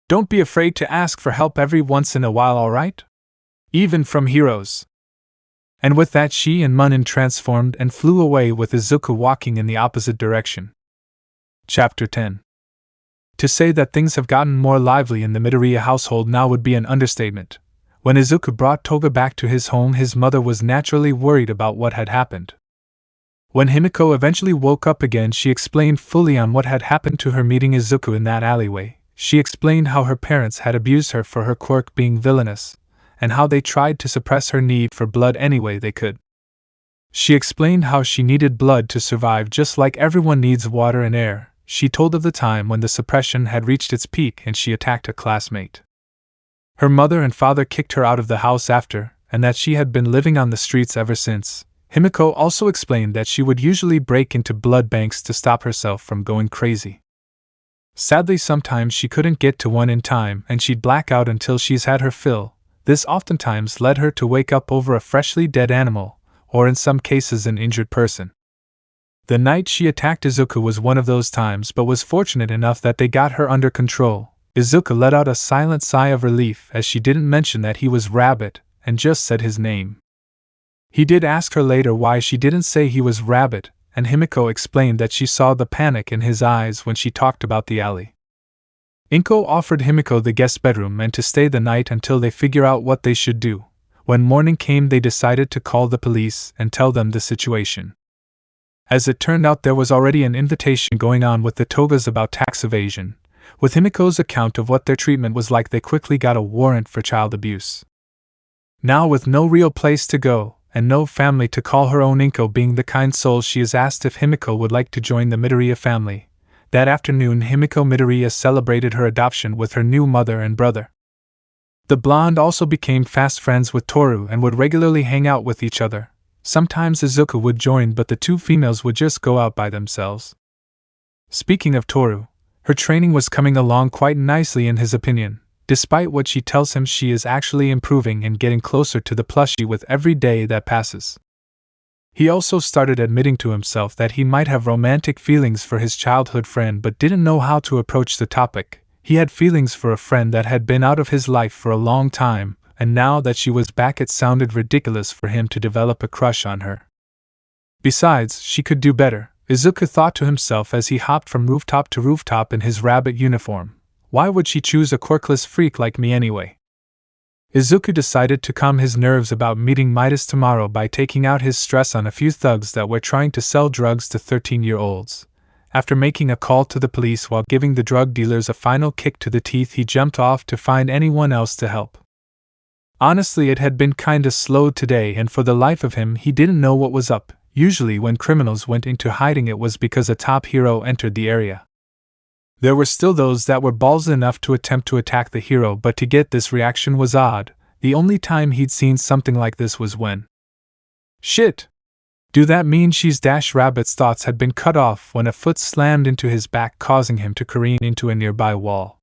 "Don't be afraid to ask for help every once in a while, alright? Even from heroes." And with that she and Munin transformed and flew away with Izuku walking in the opposite direction. Chapter 10. To say that things have gotten more lively in the Midoriya household now would be an understatement. When Izuku brought Toga back to his home, his mother was naturally worried about what had happened. When Himiko eventually woke up again, she explained fully on what had happened to her meeting Izuku in that alleyway. She explained how her parents had abused her for her quirk being villainous, and how they tried to suppress her need for blood any way they could. She explained how she needed blood to survive just like everyone needs water and air. She told of the time when the suppression had reached its peak and she attacked a classmate. Her mother and father kicked her out of the house after, and that she had been living on the streets ever since. Himiko also explained that she would usually break into blood banks to stop herself from going crazy. Sadly, sometimes she couldn't get to one in time and she'd black out until she's had her fill. This oftentimes led her to wake up over a freshly dead animal, or in some cases an injured person. The night she attacked Izuku was one of those times, but was fortunate enough that they got her under control. Izuku let out a silent sigh of relief as she didn't mention that he was Rabbit, and just said his name. He did ask her later why she didn't say he was Rabbit, and Himiko explained that she saw the panic in his eyes when she talked about the alley. Inko offered Himiko the guest bedroom and to stay the night until they figure out what they should do. When morning came, they decided to call the police and tell them the situation. As it turned out, there was already an invitation going on with the Togas about tax evasion. With Himiko's account of what their treatment was like, they quickly got a warrant for child abuse. Now, with no real place to go, and no family to call her own, Inko being the kind soul she is, asked if Himiko would like to join the Midoriya family. That afternoon, Himiko Midoriya celebrated her adoption with her new mother and brother. The blonde also became fast friends with Toru and would regularly hang out with each other. Sometimes Izuku would join, but the two females would just go out by themselves. Speaking of Toru, her training was coming along quite nicely in his opinion. Despite what she tells him, she is actually improving and getting closer to the plushie with every day that passes. He also started admitting to himself that he might have romantic feelings for his childhood friend but didn't know how to approach the topic. He had feelings for a friend that had been out of his life for a long time, and now that she was back it sounded ridiculous for him to develop a crush on her. Besides, she could do better, Izuku thought to himself as he hopped from rooftop to rooftop in his rabbit uniform. Why would she choose a quirkless freak like me anyway? Izuku decided to calm his nerves about meeting Midas tomorrow by taking out his stress on a few thugs that were trying to sell drugs to 13-year-olds. After making a call to the police while giving the drug dealers a final kick to the teeth, he jumped off to find anyone else to help. Honestly, it had been kinda slow today, and for the life of him he didn't know what was up. Usually when criminals went into hiding it was because a top hero entered the area. There were still those that were ballsy enough to attempt to attack the hero, but to get this reaction was odd. The only time he'd seen something like this was when... Shit! Do that mean she's Dash Rabbit's thoughts had been cut off when a foot slammed into his back, causing him to careen into a nearby wall.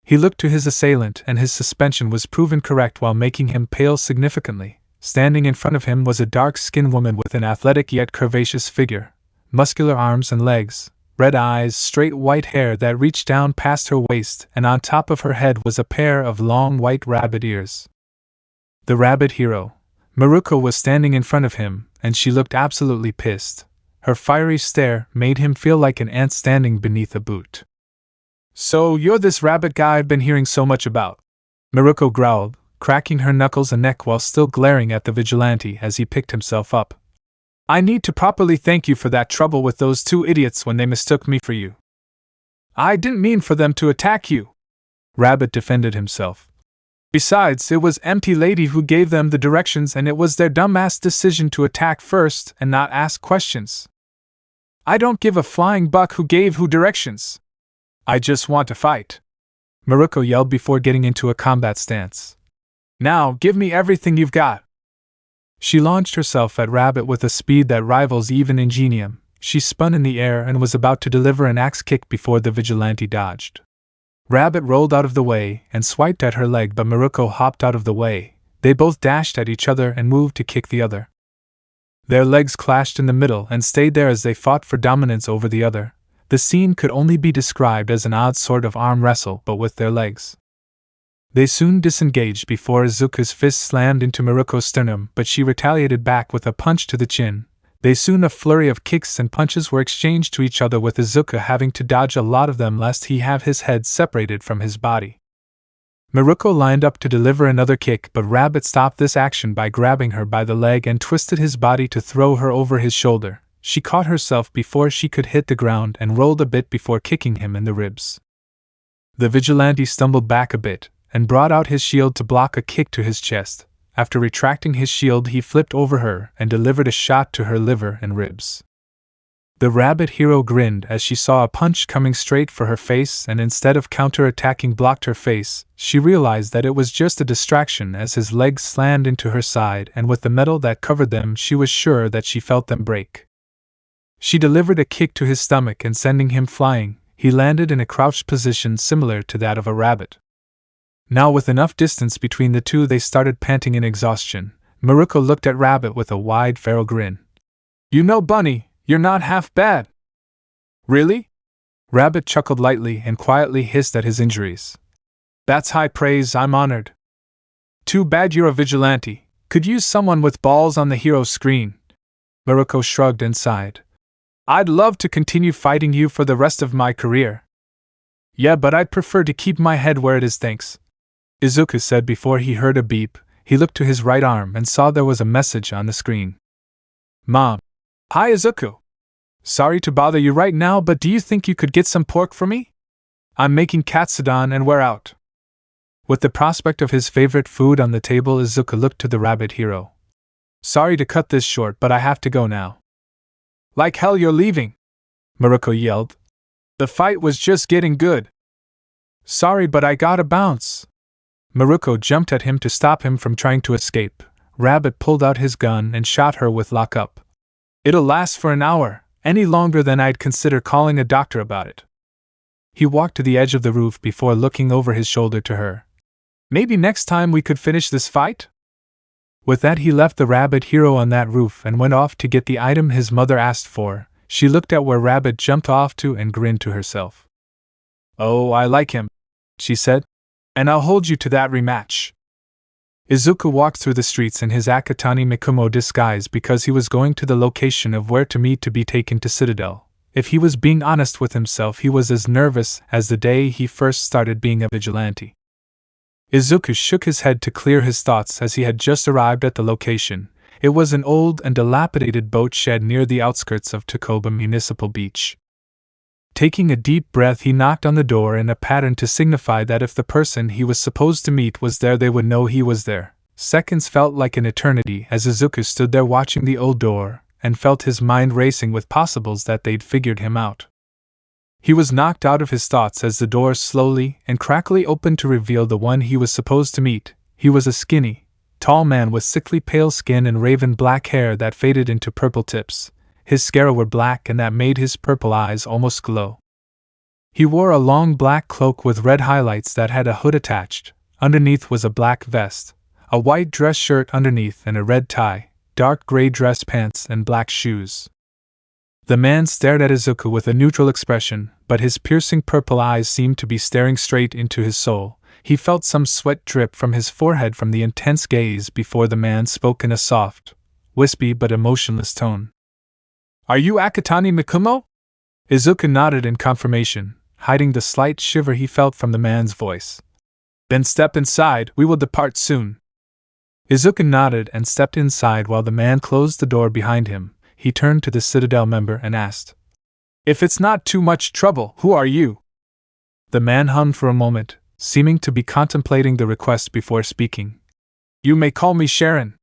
He looked to his assailant, and his suspension was proven correct while making him pale significantly. Standing in front of him was a dark-skinned woman with an athletic yet curvaceous figure, muscular arms and legs, red eyes, straight white hair that reached down past her waist, and on top of her head was a pair of long white rabbit ears. The rabbit hero, Mirko, was standing in front of him, and she looked absolutely pissed. Her fiery stare made him feel like an ant standing beneath a boot. "So you're this rabbit guy I've been hearing so much about," Mirko growled, cracking her knuckles and neck while still glaring at the vigilante as he picked himself up. "I need to properly thank you for that trouble with those two idiots when they mistook me for you." "I didn't mean for them to attack you," Rabbit defended himself. "Besides, it was Empty Lady who gave them the directions, and it was their dumbass decision to attack first and not ask questions. I don't give a flying buck who gave who directions. I just want to fight," Mirko yelled before getting into a combat stance. "Now, give me everything you've got." She launched herself at Rabbit with a speed that rivals even Ingenium. She spun in the air and was about to deliver an axe kick before the vigilante dodged. Rabbit rolled out of the way and swiped at her leg, but Mirko hopped out of the way. They both dashed at each other and moved to kick the other. Their legs clashed in the middle and stayed there as they fought for dominance over the other. The scene could only be described as an odd sort of arm wrestle, but with their legs. They soon disengaged before Izuku's fist slammed into Miruko's sternum, but she retaliated back with a punch to the chin. Soon a flurry of kicks and punches were exchanged to each other, with Izuku having to dodge a lot of them lest he have his head separated from his body. Mirko lined up to deliver another kick, but Rabbit stopped this action by grabbing her by the leg and twisted his body to throw her over his shoulder. She caught herself before she could hit the ground and rolled a bit before kicking him in the ribs. The vigilante stumbled back a bit and brought out his shield to block a kick to his chest. After retracting his shield, he flipped over her and delivered a shot to her liver and ribs. The rabbit hero grinned as she saw a punch coming straight for her face, and instead of counter-attacking blocked her face. She realized that it was just a distraction as his legs slammed into her side, and with the metal that covered them she was sure that she felt them break. She delivered a kick to his stomach and sending him flying, he landed in a crouched position similar to that of a rabbit. Now with enough distance between the two, they started panting in exhaustion. Mirko looked at Rabbit with a wide feral grin. "You know, Bunny, you're not half bad." "Really?" Rabbit chuckled lightly and quietly hissed at his injuries. "That's high praise, I'm honored." "Too bad you're a vigilante. Could use someone with balls on the hero screen." Mirko shrugged and sighed. "I'd love to continue fighting you for the rest of my career." "Yeah, but I'd prefer to keep my head where it is, thanks," Izuku said before he heard a beep. He looked to his right arm and saw there was a message on the screen. "Mom." "Hi, Izuku. Sorry to bother you right now, but do you think you could get some pork for me? I'm making katsudon and we're out." With the prospect of his favorite food on the table, Izuku looked to the rabbit hero. "Sorry to cut this short, but I have to go now." "Like hell you're leaving!" Mirko yelled. "The fight was just getting good." "Sorry, but I gotta bounce." Mirko jumped at him to stop him from trying to escape. Rabbit pulled out his gun and shot her with lockup. "It'll last for an hour, any longer than I'd consider calling a doctor about it." He walked to the edge of the roof before looking over his shoulder to her. Maybe next time we could finish this fight? With that, he left the rabbit hero on that roof and went off to get the item his mother asked for. She looked at where Rabbit jumped off to and grinned to herself. "Oh, I like him," she said. "And I'll hold you to that rematch." Izuku walked through the streets in his Akatani Mikumo disguise because he was going to the location of where to meet to be taken to Citadel. If he was being honest with himself, he was as nervous as the day he first started being a vigilante. Izuku shook his head to clear his thoughts as he had just arrived at the location. It was an old and dilapidated boat shed near the outskirts of Takoba Municipal Beach. Taking a deep breath, he knocked on the door in a pattern to signify that if the person he was supposed to meet was there, they would know he was there. Seconds felt like an eternity as Izuku stood there watching the old door, and felt his mind racing with possibles that they'd figured him out. He was knocked out of his thoughts as the door slowly and crackly opened to reveal the one he was supposed to meet. He was a skinny, tall man with sickly pale skin and raven black hair that faded into purple tips. His scara were black and that made his purple eyes almost glow. He wore a long black cloak with red highlights that had a hood attached. Underneath was a black vest, a white dress shirt underneath and a red tie, dark gray dress pants and black shoes. The man stared at Izuku with a neutral expression, but his piercing purple eyes seemed to be staring straight into his soul. He felt some sweat drip from his forehead from the intense gaze before the man spoke in a soft, wispy but emotionless tone. "Are you Akatani Mikumo?" Izuku nodded in confirmation, hiding the slight shiver he felt from the man's voice. "Then step inside, we will depart soon." Izuku nodded and stepped inside while the man closed the door behind him. He turned to the Citadel member and asked, "If it's not too much trouble, who are you?" The man hummed for a moment, seeming to be contemplating the request before speaking. "You may call me Sharon."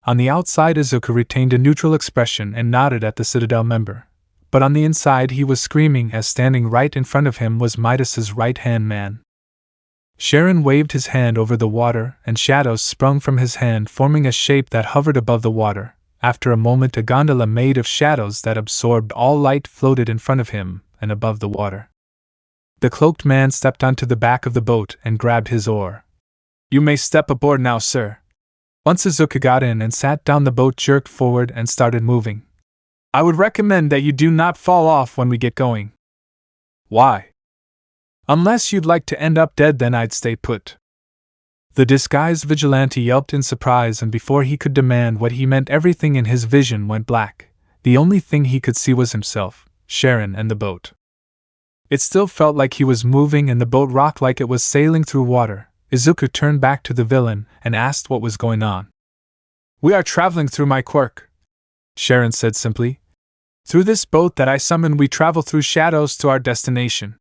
On the outside, Izuku retained a neutral expression and nodded at the Citadel member. But on the inside he was screaming as standing right in front of him was Midas's right-hand man. Sharon waved his hand over the water and shadows sprung from his hand, forming a shape that hovered above the water. After a moment, a gondola made of shadows that absorbed all light floated in front of him and above the water. The cloaked man stepped onto the back of the boat and grabbed his oar. "You may step aboard now, sir." Once Izuku got in and sat down, the boat jerked forward and started moving. "I would recommend that you do not fall off when we get going." "Why?" "Unless you'd like to end up dead, then I'd stay put." The disguised vigilante yelped in surprise, and before he could demand what he meant, everything in his vision went black. The only thing he could see was himself, Sharon, and the boat. It still felt like he was moving and the boat rocked like it was sailing through water. Izuku turned back to the villain and asked what was going on. "We are traveling through my quirk," Sharon said simply. "Through this boat that I summoned, we travel through shadows to our destination."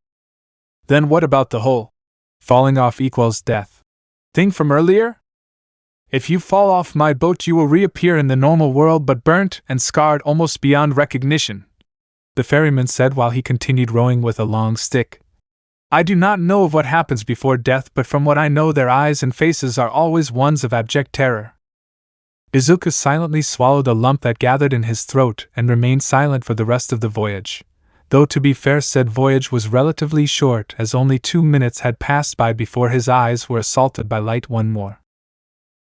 "Then what about the whole falling off equals death thing from earlier? If you fall off my boat, you will reappear in the normal world, but burnt and scarred almost beyond recognition," the ferryman said while he continued rowing with a long stick. "I do not know of what happens before death, but from what I know, their eyes and faces are always ones of abject terror." Izuku silently swallowed a lump that gathered in his throat and remained silent for the rest of the voyage. Though to be fair, said voyage was relatively short, as only 2 minutes had passed by before his eyes were assaulted by light one more.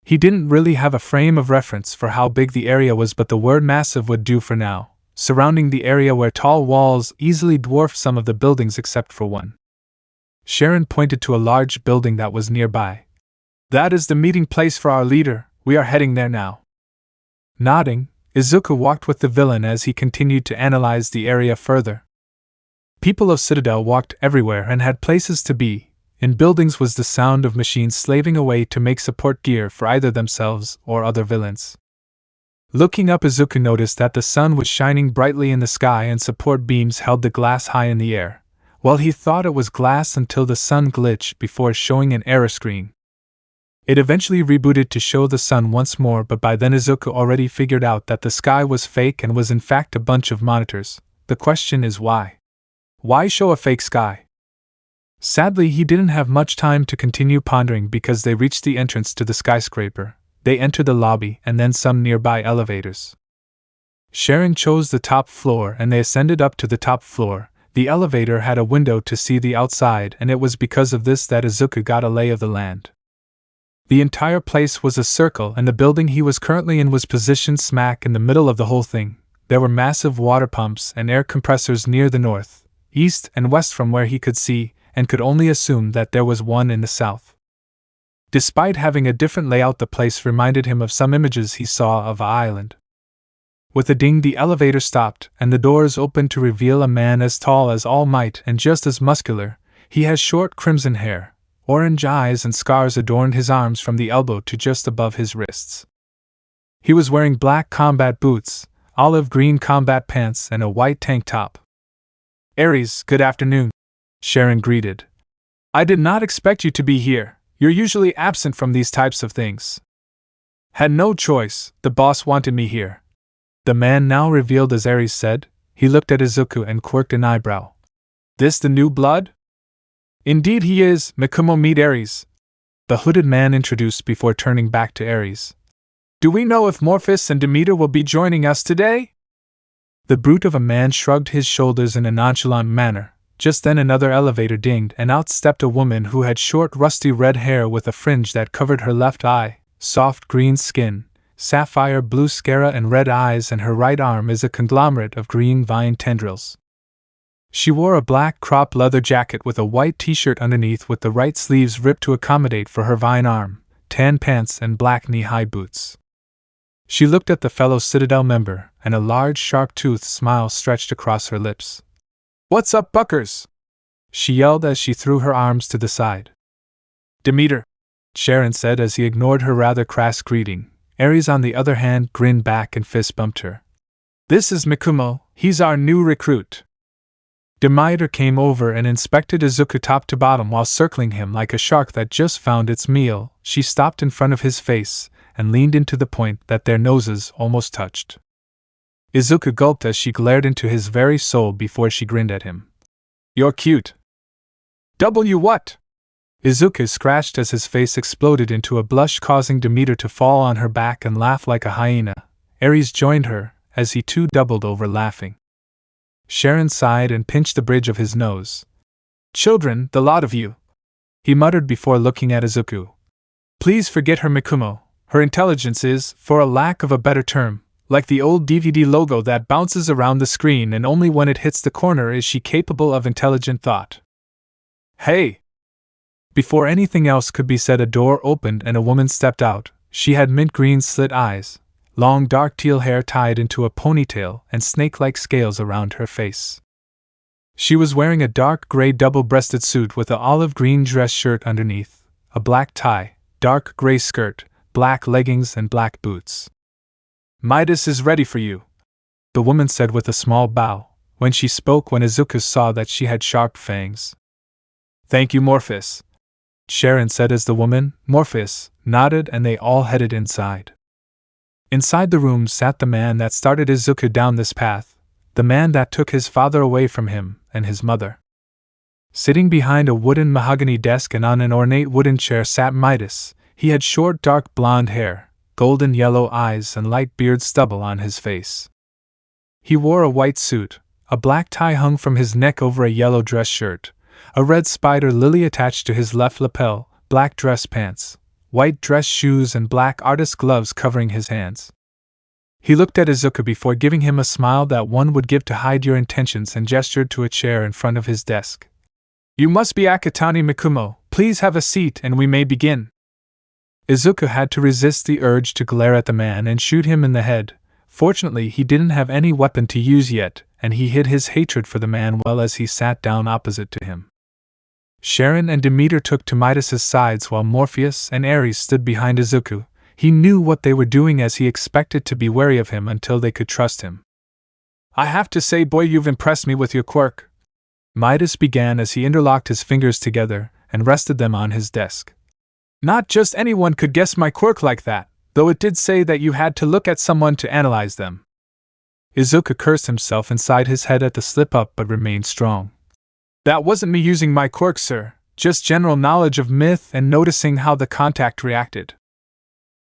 He didn't really have a frame of reference for how big the area was, but the word massive would do for now, surrounding the area where tall walls easily dwarfed some of the buildings except for one. Sharon pointed to a large building that was nearby. "That is the meeting place for our leader. We are heading there now." Nodding, Izuku walked with the villain as he continued to analyze the area further. People of Citadel walked everywhere and had places to be. In buildings was the sound of machines slaving away to make support gear for either themselves or other villains. Looking up, Izuku noticed that the sun was shining brightly in the sky and support beams held the glass high in the air. Well, he thought it was glass until the sun glitched before showing an error screen. It eventually rebooted to show the sun once more, but by then Izuku already figured out that the sky was fake and was in fact a bunch of monitors. The question is why? Why show a fake sky? Sadly, he didn't have much time to continue pondering because they reached the entrance to the skyscraper. They entered the lobby and then some nearby elevators. Sharon chose the top floor and they ascended up to the top floor. The elevator had a window to see the outside, and it was because of this that Izuku got a lay of the land. The entire place was a circle, and the building he was currently in was positioned smack in the middle of the whole thing. There were massive water pumps and air compressors near the north, east, and west from where he could see, and could only assume that there was one in the south. Despite having a different layout, the place reminded him of some images he saw of an island. With a ding, the elevator stopped, and the doors opened to reveal a man as tall as Almight and just as muscular. He has short crimson hair, orange eyes, and scars adorned his arms from the elbow to just above his wrists. He was wearing black combat boots, olive green combat pants, and a white tank top. "Ares, good afternoon," Sharon greeted. "I did not expect you to be here. You're usually absent from these types of things." "Had no choice, the boss wanted me here," the man now revealed as Ares said. He looked at Izuku and quirked an eyebrow. "This the new blood?" "Indeed he is, Mikumo, meet Ares," the hooded man introduced before turning back to Ares. "Do we know if Morphus and Demeter will be joining us today?" The brute of a man shrugged his shoulders in a nonchalant manner. Just then another elevator dinged, and out stepped a woman who had short rusty red hair with a fringe that covered her left eye, soft green skin, sapphire blue sclera and red eyes, and her right arm is a conglomerate of green vine tendrils. She wore a black crop leather jacket with a white t-shirt underneath with the right sleeves ripped to accommodate for her vine arm, tan pants and black knee-high boots. She looked at the fellow Citadel member, and a large sharp-toothed smile stretched across her lips. "What's up, buckers?" she yelled as she threw her arms to the side. "Demeter," Sharon said as he ignored her rather crass greeting. Ares, on the other hand, grinned back and fist-bumped her. "This is Mikumo, he's our new recruit." Demeter came over and inspected Izuku top to bottom while circling him like a shark that just found its meal. She stopped in front of his face and leaned in to the point that their noses almost touched. Izuku gulped as she glared into his very soul before she grinned at him. "You're cute." "W what?" Izuku scratched as his face exploded into a blush, causing Demeter to fall on her back and laugh like a hyena. Ares joined her, as he too doubled over laughing. Sharon sighed and pinched the bridge of his nose. "Children, the lot of you," he muttered before looking at Izuku. "Please forget her, Mikumo. Her intelligence is, for a lack of a better term, like the old DVD logo that bounces around the screen, and only when it hits the corner is she capable of intelligent thought." "Hey!" Before anything else could be said, a door opened and a woman stepped out. She had mint green slit eyes, long dark teal hair tied into a ponytail, and snake-like scales around her face. She was wearing a dark gray double-breasted suit with an olive green dress shirt underneath, a black tie, dark gray skirt, black leggings, and black boots. "Midas is ready for you," the woman said with a small bow. When she spoke, when Izuku saw that she had sharp fangs. "Thank you, Morphus," Sharon said as the woman, Morphus, nodded, and they all headed inside. Inside the room sat the man that started Izuku down this path, the man that took his father away from him and his mother. Sitting behind a wooden mahogany desk and on an ornate wooden chair sat Midas. He had short dark blonde hair, golden yellow eyes, and light beard stubble on his face. He wore a white suit, a black tie hung from his neck over a yellow dress shirt, a red spider lily attached to his left lapel, black dress pants, white dress shoes, and black artist gloves covering his hands. He looked at Izuku before giving him a smile that one would give to hide your intentions and gestured to a chair in front of his desk. "You must be Akatani Mikumo, please have a seat and we may begin." Izuku had to resist the urge to glare at the man and shoot him in the head. Fortunately, he didn't have any weapon to use yet, and he hid his hatred for the man well as he sat down opposite to him. Sharon and Demeter took to Midas's sides while Morpheus and Ares stood behind Izuku. He knew what they were doing as he expected to be wary of him until they could trust him. "I have to say, boy, you've impressed me with your quirk," Midas began as he interlocked his fingers together and rested them on his desk. "Not just anyone could guess my quirk like that, though it did say that you had to look at someone to analyze them." Izuku cursed himself inside his head at the slip-up but remained strong. "That wasn't me using my quirk, sir, just general knowledge of myth and noticing how the contact reacted."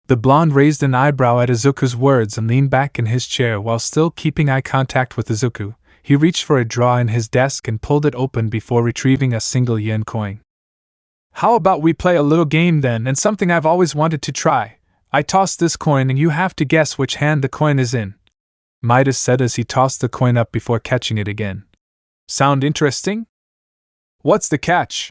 The blonde raised an eyebrow at Izuku's words and leaned back in his chair while still keeping eye contact with Izuku. He reached for a drawer in his desk and pulled it open before retrieving a single yen coin. How about we play a little game then, and something I've always wanted to try. I toss this coin and you have to guess which hand the coin is in, Midas said as he tossed the coin up before catching it again. Sound interesting? What's the catch?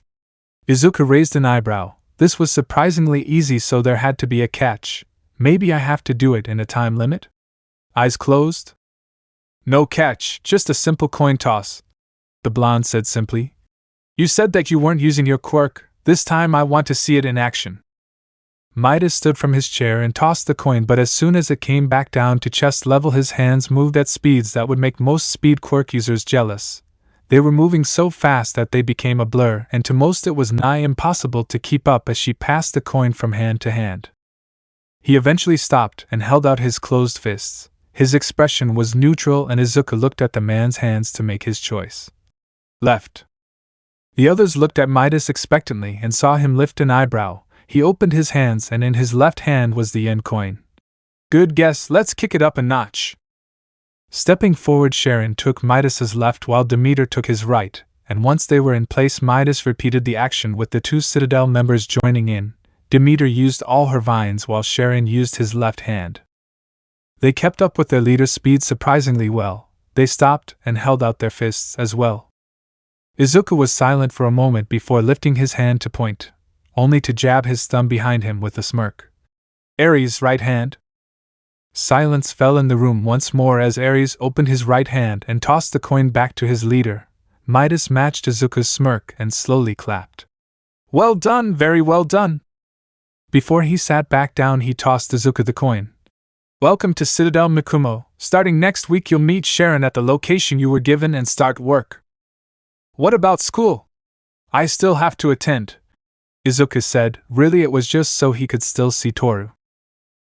Izuku raised an eyebrow. This was surprisingly easy, so there had to be a catch. Maybe I have to do it in a time limit? Eyes closed? No catch, just a simple coin toss, the blonde said simply. You said that you weren't using your quirk. This time I want to see it in action. Midas stood from his chair and tossed the coin, but as soon as it came back down to chest level, his hands moved at speeds that would make most speed quirk users jealous. They were moving so fast that they became a blur, and to most it was nigh impossible to keep up as she passed the coin from hand to hand. He eventually stopped and held out his closed fists. His expression was neutral, and Izuku looked at the man's hands to make his choice. Left. The others looked at Midas expectantly and saw him lift an eyebrow. He opened his hands, and in his left hand was the yen coin. Good guess, let's kick it up a notch. Stepping forward, Sharon took Midas's left while Demeter took his right, and once they were in place, Midas repeated the action with the two Citadel members joining in. Demeter used all her vines while Sharon used his left hand. They kept up with their leader's speed surprisingly well. They stopped and held out their fists as well. Izuku was silent for a moment before lifting his hand to point, only to jab his thumb behind him with a smirk. Ares' right hand? Silence fell in the room once more as Ares opened his right hand and tossed the coin back to his leader. Midas matched Izuku's smirk and slowly clapped. Well done, very well done. Before he sat back down, he tossed Izuku the coin. Welcome to Citadel Mikumo. Starting next week you'll meet Sharon at the location you were given and start work. What about school? I still have to attend, Izuku said. Really, it was just so he could still see Toru.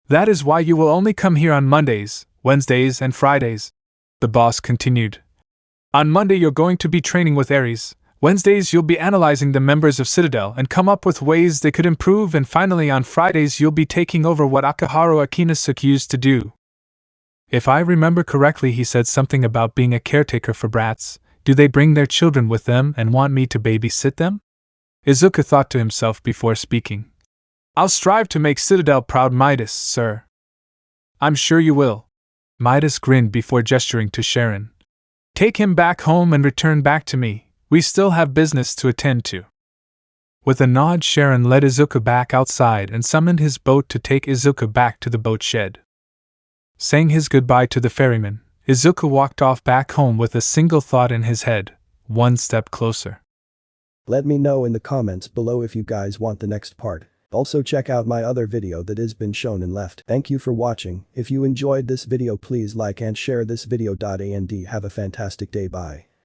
That is why you will only come here on Mondays, Wednesdays, and Fridays, the boss continued. On Monday you're going to be training with Ares. Wednesdays you'll be analyzing the members of Citadel and come up with ways they could improve, and finally on Fridays you'll be taking over what Akaharu Akinasuke used to do. If I remember correctly, he said something about being a caretaker for brats. Do they bring their children with them and want me to babysit them? Izuku thought to himself before speaking. I'll strive to make Citadel proud, Midas, sir. I'm sure you will. Midas grinned before gesturing to Sharon. Take him back home and return back to me. We still have business to attend to. With a nod, Sharon led Izuku back outside and summoned his boat to take Izuku back to the boat shed. Saying his goodbye to the ferryman, Izuku walked off back home with a single thought in his head: one step closer. Let me know in the comments below if you guys want the next part. Also check out my other video that has been shown and left. Thank you for watching. If you enjoyed this video, please like and share this video. And have a fantastic day. Bye.